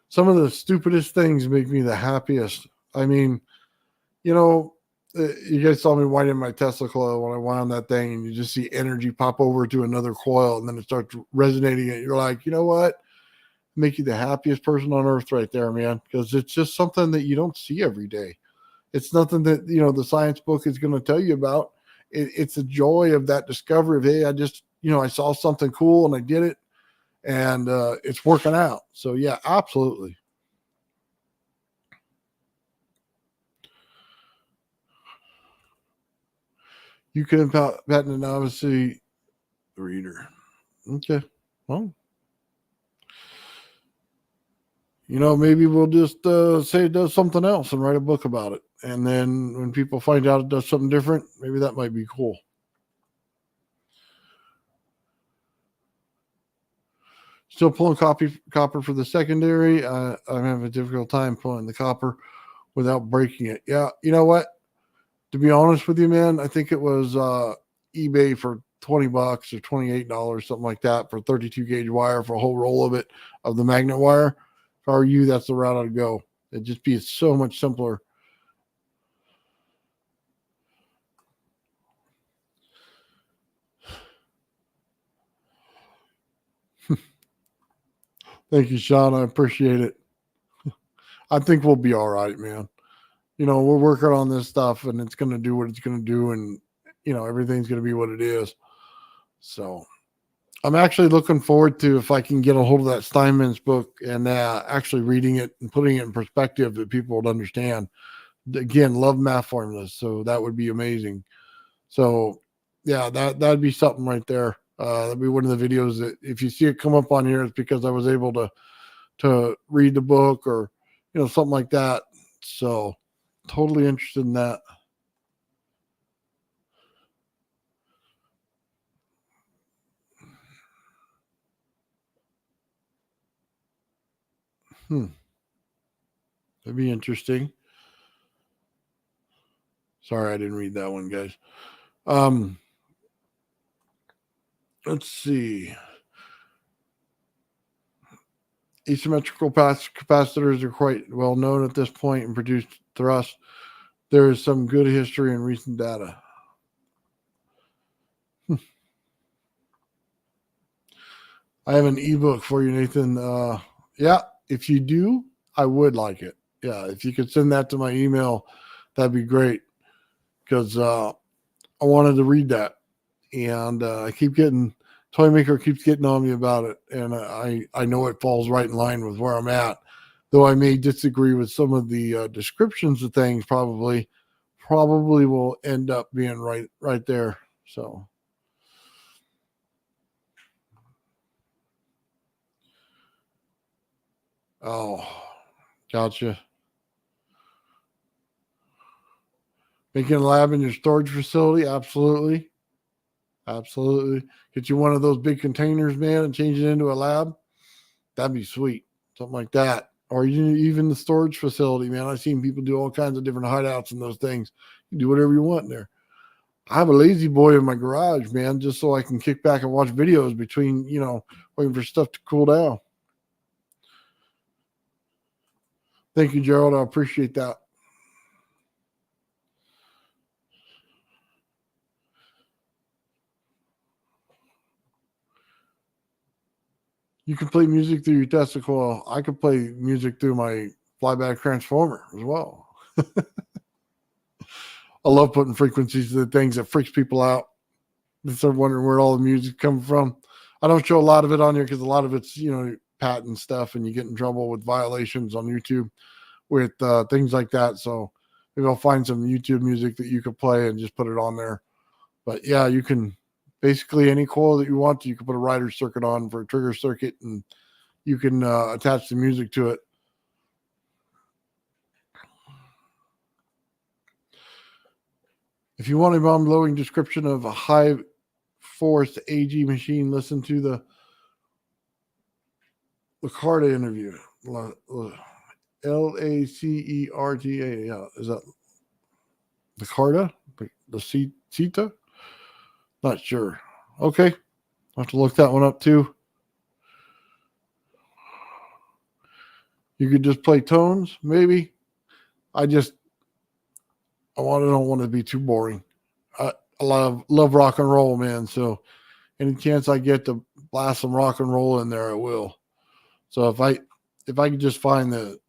[SPEAKER 1] Some of the stupidest things make me the happiest. I mean, you guys saw me winding my Tesla coil when I wound that thing, and you just see energy pop over to another coil, and then it starts resonating. And you're like, you know what? Make you the happiest person on earth right there, man, because it's just something that you don't see every day. It's nothing that, the science book is going to tell you about. It's the joy of that discovery of, hey, I just, I saw something cool and I did it, and it's working out. So, yeah, absolutely. You can patent an obviously reader. Okay. Well, maybe we'll just say it does something else and write a book about it. And then when people find out it does something different, maybe that might be cool. Still pulling copper for the secondary. I'm having a difficult time pulling the copper without breaking it. Yeah, you know what? To be honest with you, man, I think it was eBay for $20 or $28, something like that, for 32 gauge wire for a whole roll of it, of the magnet wire. If I were you, that's the route I'd go. It'd just be so much simpler. Thank you, Sean. I appreciate it. I think we'll be all right, man. We're working on this stuff, and it's going to do what it's going to do, and everything's going to be what it is. So I'm actually looking forward to, if I can get a hold of that Steinman's book and actually reading it and putting it in perspective that people would understand. Again, love math formulas, so that would be amazing. So yeah, that'd be something right there. That'd be one of the videos that, if you see it come up on here, it's because I was able to read the book, or something like that. So totally interested in that. That'd be interesting. Sorry, I didn't read that one, guys. Let's see. Asymmetrical capacitors are quite well known at this point and produce thrust. There is some good history and recent data. I have an ebook for you, Nathan. Yeah, if you do, I would like it. Yeah, if you could send that to my email, that'd be great, because I wanted to read that, and I keep getting, Toymaker keeps getting on me about it, and I know it falls right in line with where I'm at, though I may disagree with some of the descriptions of things. Probably will end up being right there. So. Oh, gotcha. Making a lab in your storage facility? Absolutely. Absolutely. Get you one of those big containers, man, and change it into a lab. That'd be sweet. Something like that. Or even the storage facility, man. I've seen people do all kinds of different hideouts in those things. You do whatever you want in there. I have a lazy boy in my garage, man, just so I can kick back and watch videos between, waiting for stuff to cool down. Thank you, Gerald. I appreciate that. You can play music through your Tesla coil. I can play music through my flyback transformer as well. I love putting frequencies to the things that freaks people out. They're wondering where all the music comes from. I don't show a lot of it on here because a lot of it's, patent stuff, and you get in trouble with violations on YouTube with things like that. So maybe I'll find some YouTube music that you could play and just put it on there. But yeah, you can basically any coil that you want to, you can put a rider circuit on for a trigger circuit, and you can attach the music to it. If you want a mind-blowing description of a high force AG machine, listen to the Lacarta interview. Lacerta. Yeah, is that Lacarta? The Cita? Not sure. Okay, I'll have to look that one up too. You could just play tones, maybe. I don't want to be too boring. I love rock and roll, man. So any chance I get to blast some rock and roll in there, I will. So if I could just find the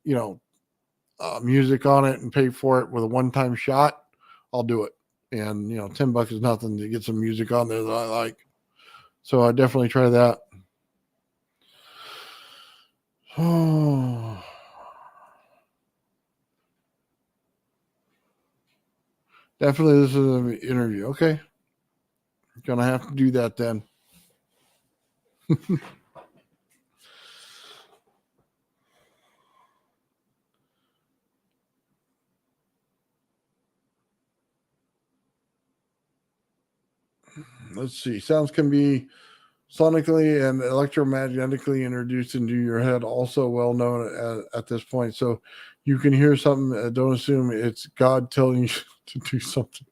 [SPEAKER 1] music on it and pay for it with a one-time shot, I'll do it. And $10 is nothing to get some music on there that I like. So I definitely try that. Oh. Definitely this is an interview. Okay. Gonna have to do that then. Let's see. Sounds can be sonically and electromagnetically introduced into your head, also well known at this point. So you can hear something. Don't assume it's God telling you to do something.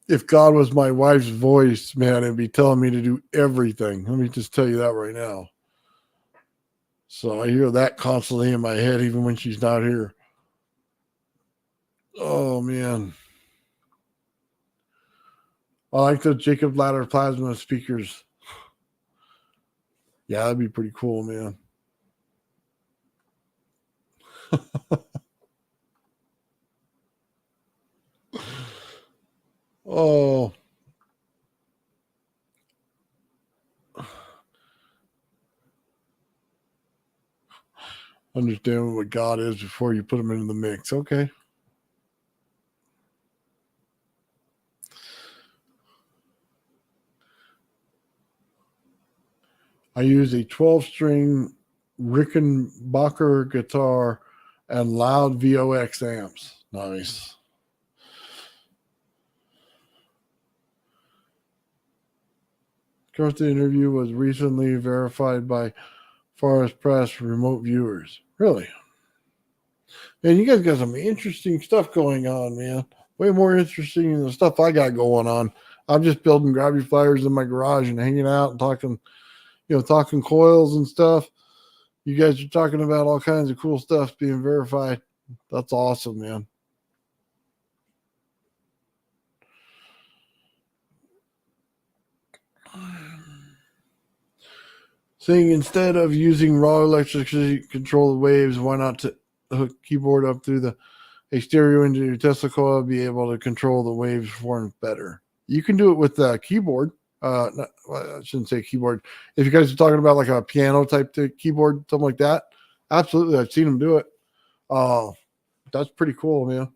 [SPEAKER 1] If God was my wife's voice, man, it'd be telling me to do everything. Let me just tell you that right now. So I hear that constantly in my head, even when she's not here. Oh, man. I like the Jacob Ladder plasma speakers. Yeah, that'd be pretty cool, man. Oh. Understand what God is before you put him into the mix. Okay. I use a 12-string Rickenbacker guitar and loud VOX amps. Nice. Of course, the interview was recently verified by Forest Press remote viewers. Really? Man, you guys got some interesting stuff going on, man. Way more interesting than the stuff I got going on. I'm just building Graviflyers in my garage and hanging out and talking, talking coils and stuff. You guys are talking about all kinds of cool stuff being verified. That's awesome, man. Saying instead of using raw electricity to control the waves, why not to hook keyboard up through a stereo into your Tesla coil, be able to control the waveforms better. You can do it with a keyboard. I shouldn't say keyboard. If you guys are talking about like a piano type keyboard, something like that, absolutely. I've seen them do it. That's pretty cool, man.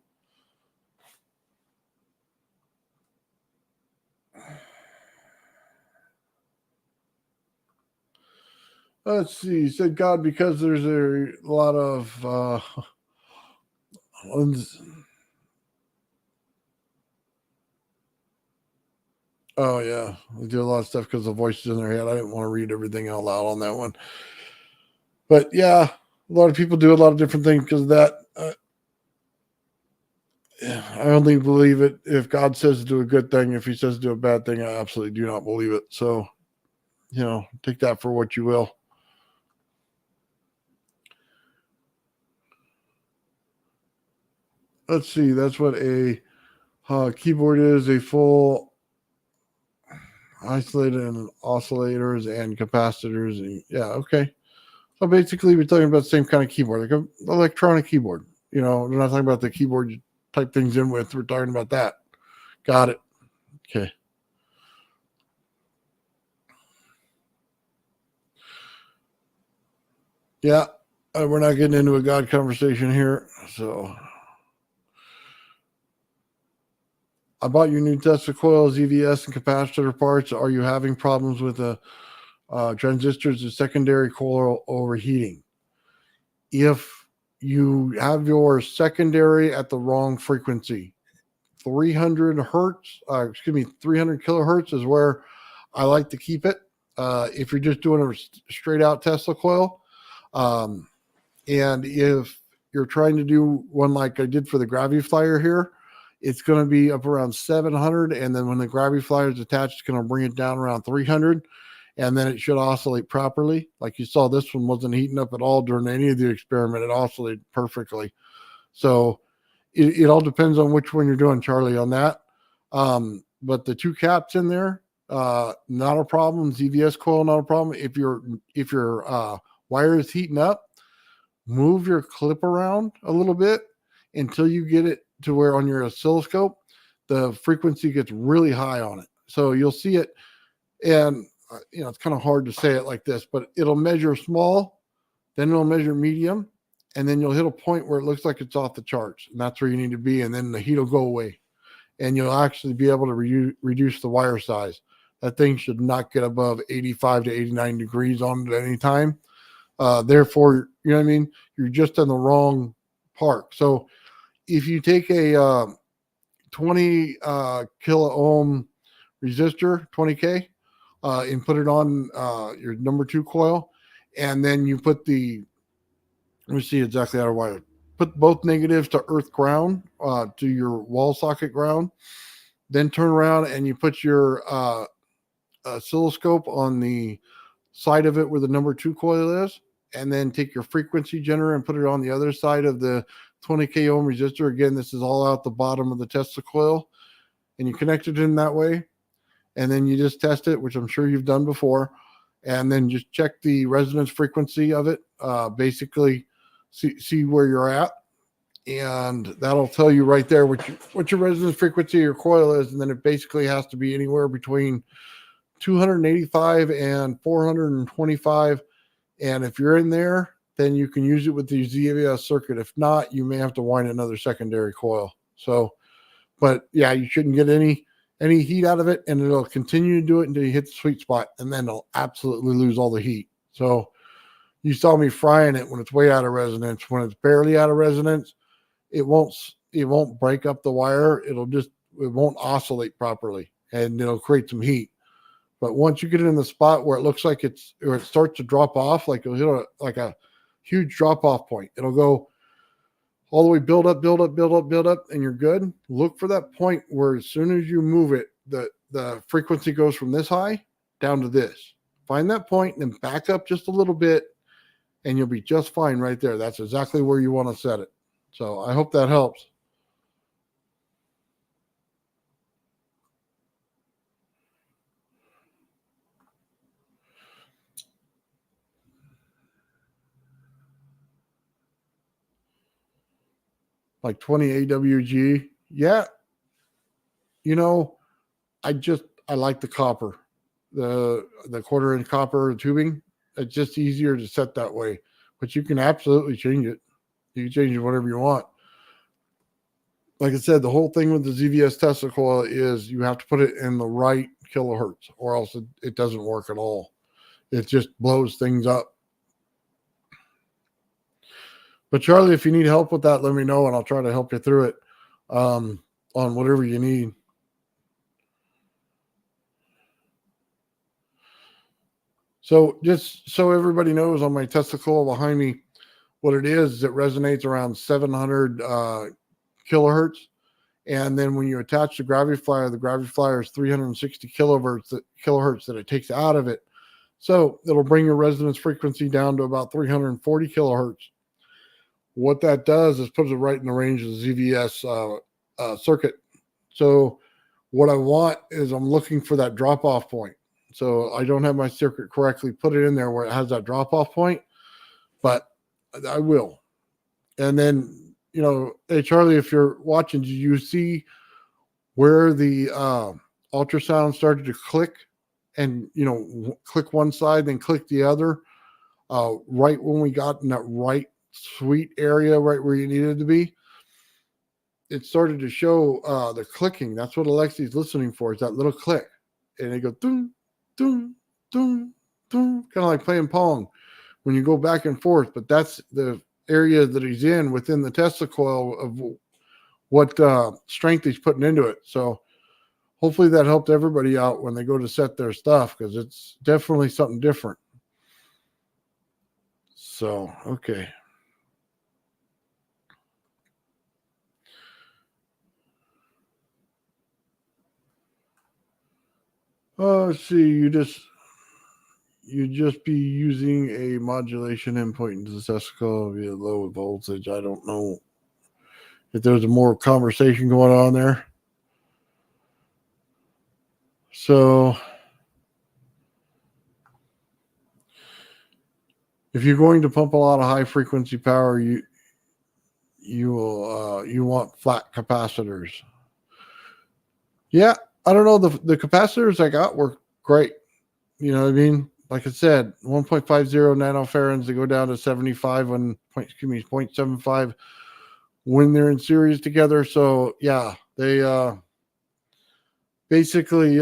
[SPEAKER 1] Let's see. He said, God, because there's a lot of oh yeah, they do a lot of stuff because the voices in their head. I didn't want to read everything out loud on that one, but yeah, a lot of people do a lot of different things because of that. I only believe it if God says to do a good thing. If he says to do a bad thing, I absolutely do not believe it. So, take that for what you will. Let's see. That's what a keyboard is, a full isolated and oscillators and capacitors. And yeah, okay. So basically, we're talking about the same kind of keyboard, like an electronic keyboard. We're not talking about the keyboard you type things in with. We're talking about that. Got it. Okay. Yeah, we're not getting into a God conversation here. So I bought your new Tesla coils, EVS, and capacitor parts. Are you having problems with the transistors and secondary coil overheating? If you have your secondary at the wrong frequency, 300 hertz, 300 kilohertz is where I like to keep it. If you're just doing a straight out Tesla coil, and if you're trying to do one like I did for the Graviflyer here, it's going to be up around 700. And then when the Graviflyer is attached, it's going to bring it down around 300. And then it should oscillate properly. Like you saw, this one wasn't heating up at all during any of the experiment. It oscillated perfectly. So it all depends on which one you're doing, Charlie, on that. But the two caps in there, not a problem. ZVS coil, not a problem. If your wire is heating up, move your clip around a little bit until you get it to where on your oscilloscope, the frequency gets really high on it. So you'll see it, and it's kind of hard to say it like this, but it'll measure small, then it'll measure medium, and then you'll hit a point where it looks like it's off the charts, and that's where you need to be, and then the heat will go away, and you'll actually be able to reduce the wire size. That thing should not get above 85 to 89 degrees on it at any time. Therefore, you know what I mean? You're just in the wrong park. So if you take a 20 kilo ohm resistor, 20K, and put it on your number 2 coil, and then you put let me see exactly how to wire it. Put both negatives to earth ground, to your wall socket ground, then turn around and you put your oscilloscope on the side of it where the number 2 coil is, and then take your frequency generator and put it on the other side of the 20K ohm resistor. Again, this is all out the bottom of the Tesla coil, and you connect it in that way, and then you just test it, which I'm sure you've done before, and then just check the resonance frequency of it. Basically, see where you're at, and that'll tell you right there what your resonance frequency of your coil is, and then it basically has to be anywhere between 285 and 425. And if you're in there, then you can use it with the ZVS circuit. If not, you may have to wind another secondary coil. So, but yeah, you shouldn't get any heat out of it, and it'll continue to do it until you hit the sweet spot, and then it'll absolutely lose all the heat. So you saw me frying it when it's way out of resonance. When it's barely out of resonance, it won't break up the wire. It won't oscillate properly, and it'll create some heat. But once you get it in the spot where it looks like it starts to drop off, like it'll hit a huge drop off point. It'll go all the way, build up, and you're good. Look for that point where as soon as you move it, the frequency goes from this high down to this. Find that point and then back up just a little bit, and you'll be just fine right there. That's exactly where you want to set it. So I hope that helps. Like 20 AWG. Yeah. I like the copper, the 1/4-inch copper tubing. It's just easier to set that way, but you can absolutely change it. You can change it whatever you want. Like I said, the whole thing with the ZVS Tesla coil is you have to put it in the right kilohertz, or else it doesn't work at all. It just blows things up. But Charlie, if you need help with that, let me know, and I'll try to help you through it on whatever you need. So just so everybody knows, on my Tesla coil behind me, what it is, it resonates around 700 kilohertz. And then when you attach the Graviflyer is 360 kilohertz that it takes out of it. So it'll bring your resonance frequency down to about 340 kilohertz. What that does is puts it right in the range of the ZVS circuit. So what I want is I'm looking for that drop-off point. So I don't have my circuit correctly put it in there where it has that drop-off point, but I will. And then, you know, hey, Charlie, if you're watching, do you see where the ultrasound started to click and, you know, click one side, then click the other, right when we got in that right sweet area, right where you needed to be? It started to show the clicking. That's what Alexi's listening for, is that little click. And it goes, doom, doom, doom, doom, kind of like playing Pong when you go back and forth. But that's the area that he's in within the Tesla coil of what strength he's putting into it. So hopefully that helped everybody out when they go to set their stuff, because it's definitely something different. So, okay. Let's see, you just be using a modulation input into the Tesla coil via low voltage. I don't know if there's a more conversation going on there. So if you're going to pump a lot of high frequency power, you want flat capacitors. Yeah, I don't know, the capacitors I got work great. You know what I mean? Like I said, 1.50 nanofarads, they go down to 75 when 0.75 when they're in series together. So yeah, they basically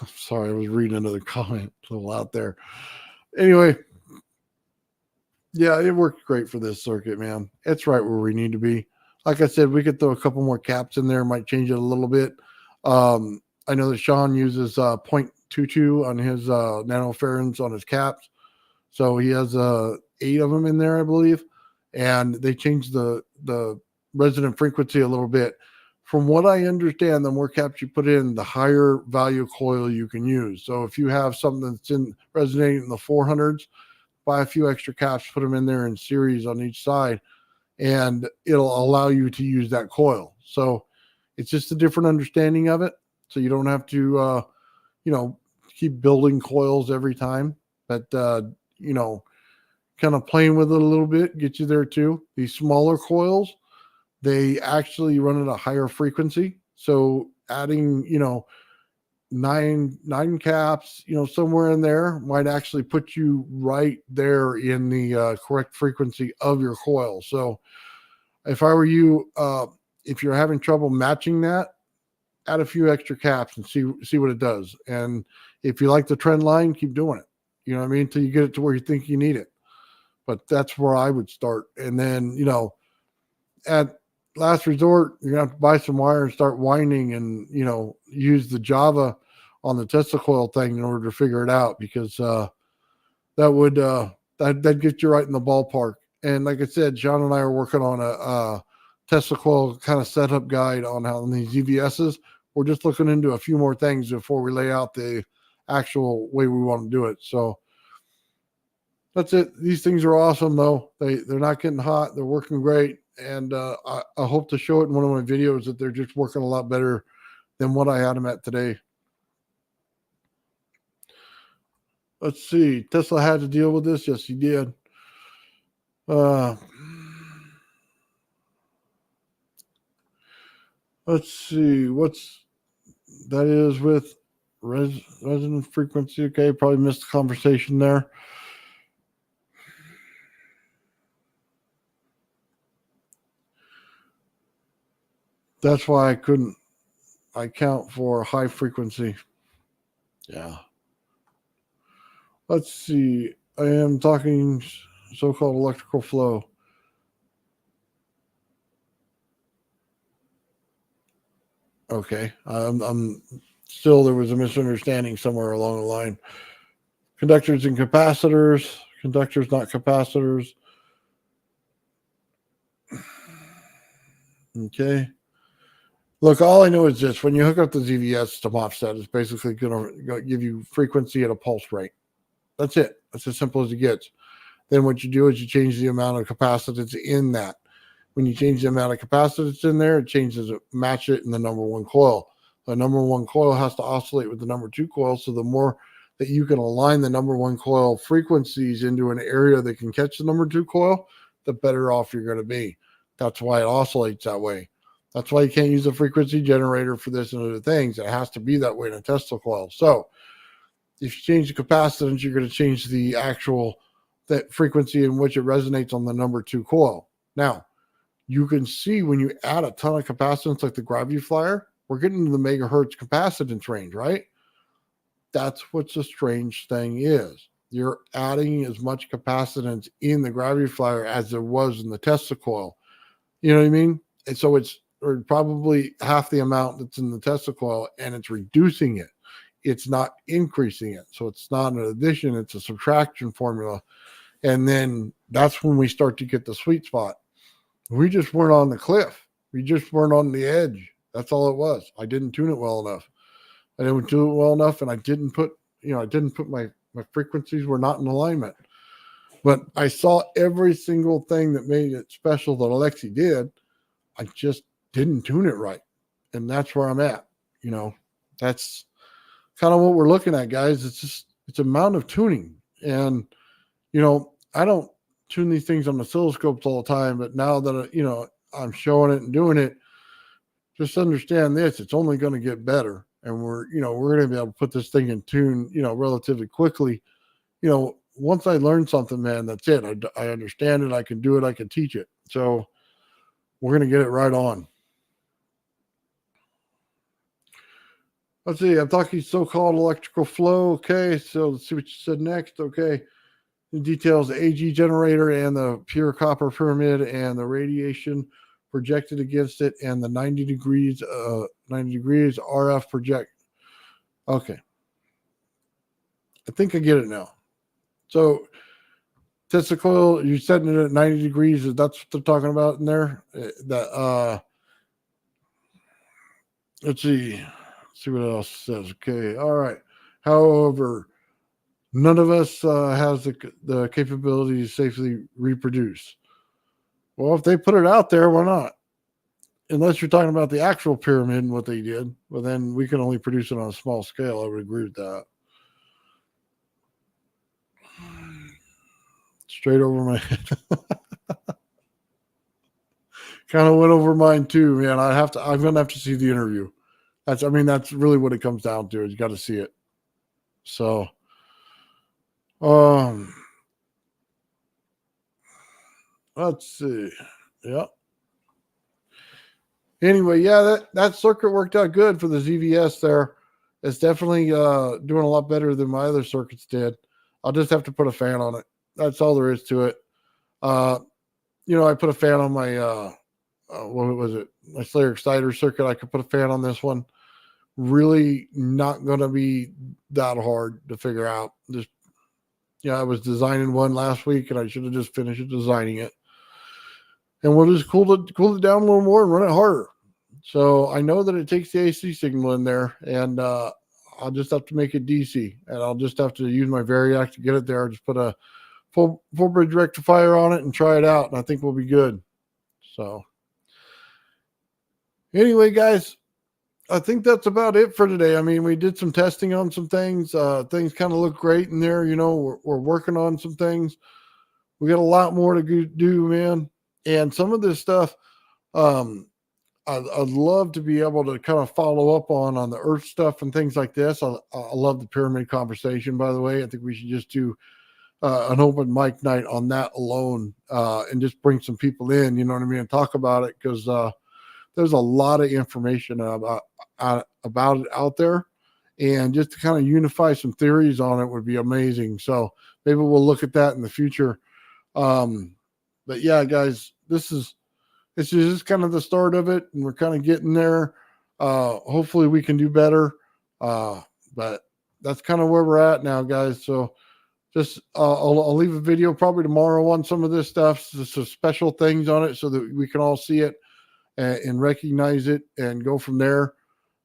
[SPEAKER 1] sorry, I was reading another comment a little out there. Anyway, yeah, it worked great for this circuit, man. It's right where we need to be. Like I said, we could throw a couple more caps in there, might change it a little bit. I know that Sean uses 0.22 on his nanofarads on his caps. So he has 8 of them in there, I believe. And they changed the resonant frequency a little bit. From what I understand, the more caps you put in, the higher value coil you can use. So if you have something that's resonating in the 400s, buy a few extra caps, put them in there in series on each side, and it'll allow you to use that coil. So it's just a different understanding of it. So you don't have to, keep building coils every time. But, kind of playing with it a little bit, get you there too. These smaller coils, they actually run at a higher frequency. So adding, 9 caps, somewhere in there might actually put you right there in the correct frequency of your coil. So if I were you, if you're having trouble matching that, add a few extra caps and see what it does. And if you like the trend line, keep doing it. You know what I mean? Until you get it to where you think you need it. But that's where I would start. And then, at last resort, you're going to have to buy some wire and start winding and, use the Java on the Tesla coil thing in order to figure it out, because that would that gets you right in the ballpark. And like I said, John and I are working on a Tesla coil kind of setup guide on how these EVSs. We're just looking into a few more things before we lay out the actual way we want to do it. So that's it. These things are awesome, though. They're not getting hot. They're working great. And I hope to show it in one of my videos that they're just working a lot better than what I had them at today. Let's see. Tesla had to deal with this. Yes, he did. Let's see. That is with resonance frequency. Okay, probably missed the conversation there. That's why I couldn't account for high frequency. Yeah. Let's see. I am talking so-called electrical flow. Okay. I'm still, there was a misunderstanding somewhere along the line. Conductors and capacitors. Conductors, not capacitors. Okay. Look, all I know is this: when you hook up the ZVS to MOSFET, it's basically going to give you frequency at a pulse rate. That's it. That's as simple as it gets. Then what you do is you change the amount of capacitance in that. When you change the amount of capacitance in there, it changes it, match it in the number one coil. The number one coil has to oscillate with the number two coil. So the more that you can align the number one coil frequencies into an area that can catch the number two coil, the better off you're going to be. That's why it oscillates that way. That's why you can't use a frequency generator for this and other things. It has to be that way in a Tesla coil. So if you change the capacitance, you're going to change the actual that frequency in which it resonates on the number two coil. Now, you can see when you add a ton of capacitance like the Graviflyer, we're getting into the megahertz capacitance range, right? That's what the strange thing is. You're adding as much capacitance in the Graviflyer as there was in the Tesla coil. You know what I mean? And so it's probably half the amount that's in the Tesla coil, and it's reducing it. It's not increasing it. So it's not an addition, it's a subtraction formula. And then that's when we start to get the sweet spot. We just weren't on the cliff. We just weren't on the edge. That's all it was. I didn't tune it well enough. I didn't tune it well enough, and I didn't put my frequencies were not in alignment. But I saw every single thing that made it special that Alexi did. I just didn't tune it right. And that's where I'm at. That's kind of what we're looking at, guys. It's amount of tuning. And, I don't tune these things on oscilloscopes all the time, but now that, I'm showing it and doing it, just understand this, it's only going to get better. And we're going to be able to put this thing in tune, relatively quickly. Once I learn something, man, that's it. I understand it. I can do it. I can teach it. So we're going to get it right on. Let's see. I'm talking so-called electrical flow. Okay. So let's see what you said next. Okay. It details the AG generator and the pure copper pyramid and the radiation projected against it and the 90 degrees RF project. Okay. I think I get it now. So Tesla coil, you're setting it at 90 degrees. That's what they're talking about in there. Let's see what else it says. Okay. All right. However, none of us has the capability to safely reproduce. Well, if they put it out there, why not? Unless you're talking about the actual pyramid and what they did, well, then we can only produce it on a small scale. I would agree with that. Straight over my head. Kind of went over mine too, man. I'm gonna have to see the interview. That's really what it comes down to. You got to see it. So, let's see. Yep. Anyway, yeah, that circuit worked out good for the ZVS there. It's definitely doing a lot better than my other circuits did. I'll just have to put a fan on it. That's all there is to it. I put a fan on my what was it? My Slayer Exciter circuit. I could put a fan on this one. Really not going to be that hard to figure out. I was designing one last week, and I should have just finished designing it. And we'll just cool it down a little more and run it harder. So I know that it takes the AC signal in there, and I'll just have to make it DC, and I'll just have to use my Variac to get it there. I'll just put a full bridge rectifier on it and try it out, and I think we'll be good. So anyway, guys, I think that's about it for today. I mean, we did some testing on some things. Things kind of look great in there. We're working on some things. We got a lot more to do, man. And some of this stuff, I'd love to be able to kind of follow up on the Earth stuff and things like this. I love the pyramid conversation, by the way. I think we should just do an open mic night on that alone and just bring some people in, you know what I mean, and talk about it, because there's a lot of information about it out there. And just to kind of unify some theories on it would be amazing. So maybe we'll look at that in the future. But yeah, guys, this is just kind of the start of it, and we're kind of getting there. Hopefully we can do better. But that's kind of where we're at now, guys. So just I'll leave a video probably tomorrow on some of this stuff, some special things on it, so that we can all see it. and recognize it and go from there.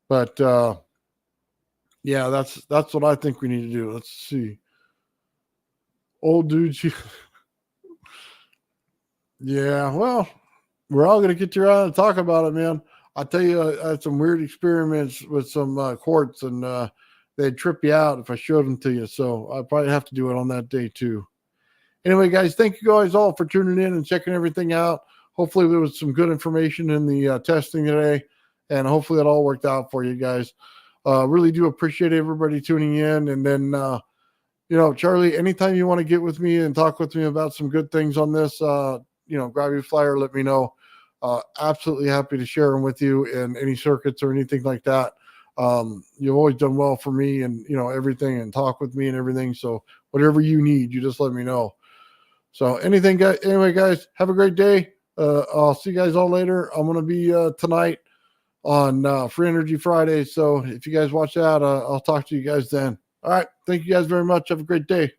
[SPEAKER 1] But yeah, that's what I think we need to do. Let's see. Old dudes. Yeah, well, we're all going to get you around and talk about it, man. I tell you, I had some weird experiments with some quartz, and they'd trip you out if I showed them to you. So I probably have to do it on that day too. Anyway, guys, thank you guys all for tuning in and checking everything out. Hopefully there was some good information in the testing today, and hopefully it all worked out for you guys. Really do appreciate everybody tuning in. And then, Charlie, anytime you want to get with me and talk with me about some good things on this, Graviflyer, let me know. Absolutely happy to share them with you in any circuits or anything like that. You've always done well for me and, everything, and talk with me and everything. So whatever you need, you just let me know. So anyway, guys, have a great day. I'll see you guys all later. I'm going to be tonight on Free Energy Friday. So if you guys watch that, I'll talk to you guys then. All right. Thank you guys very much. Have a great day.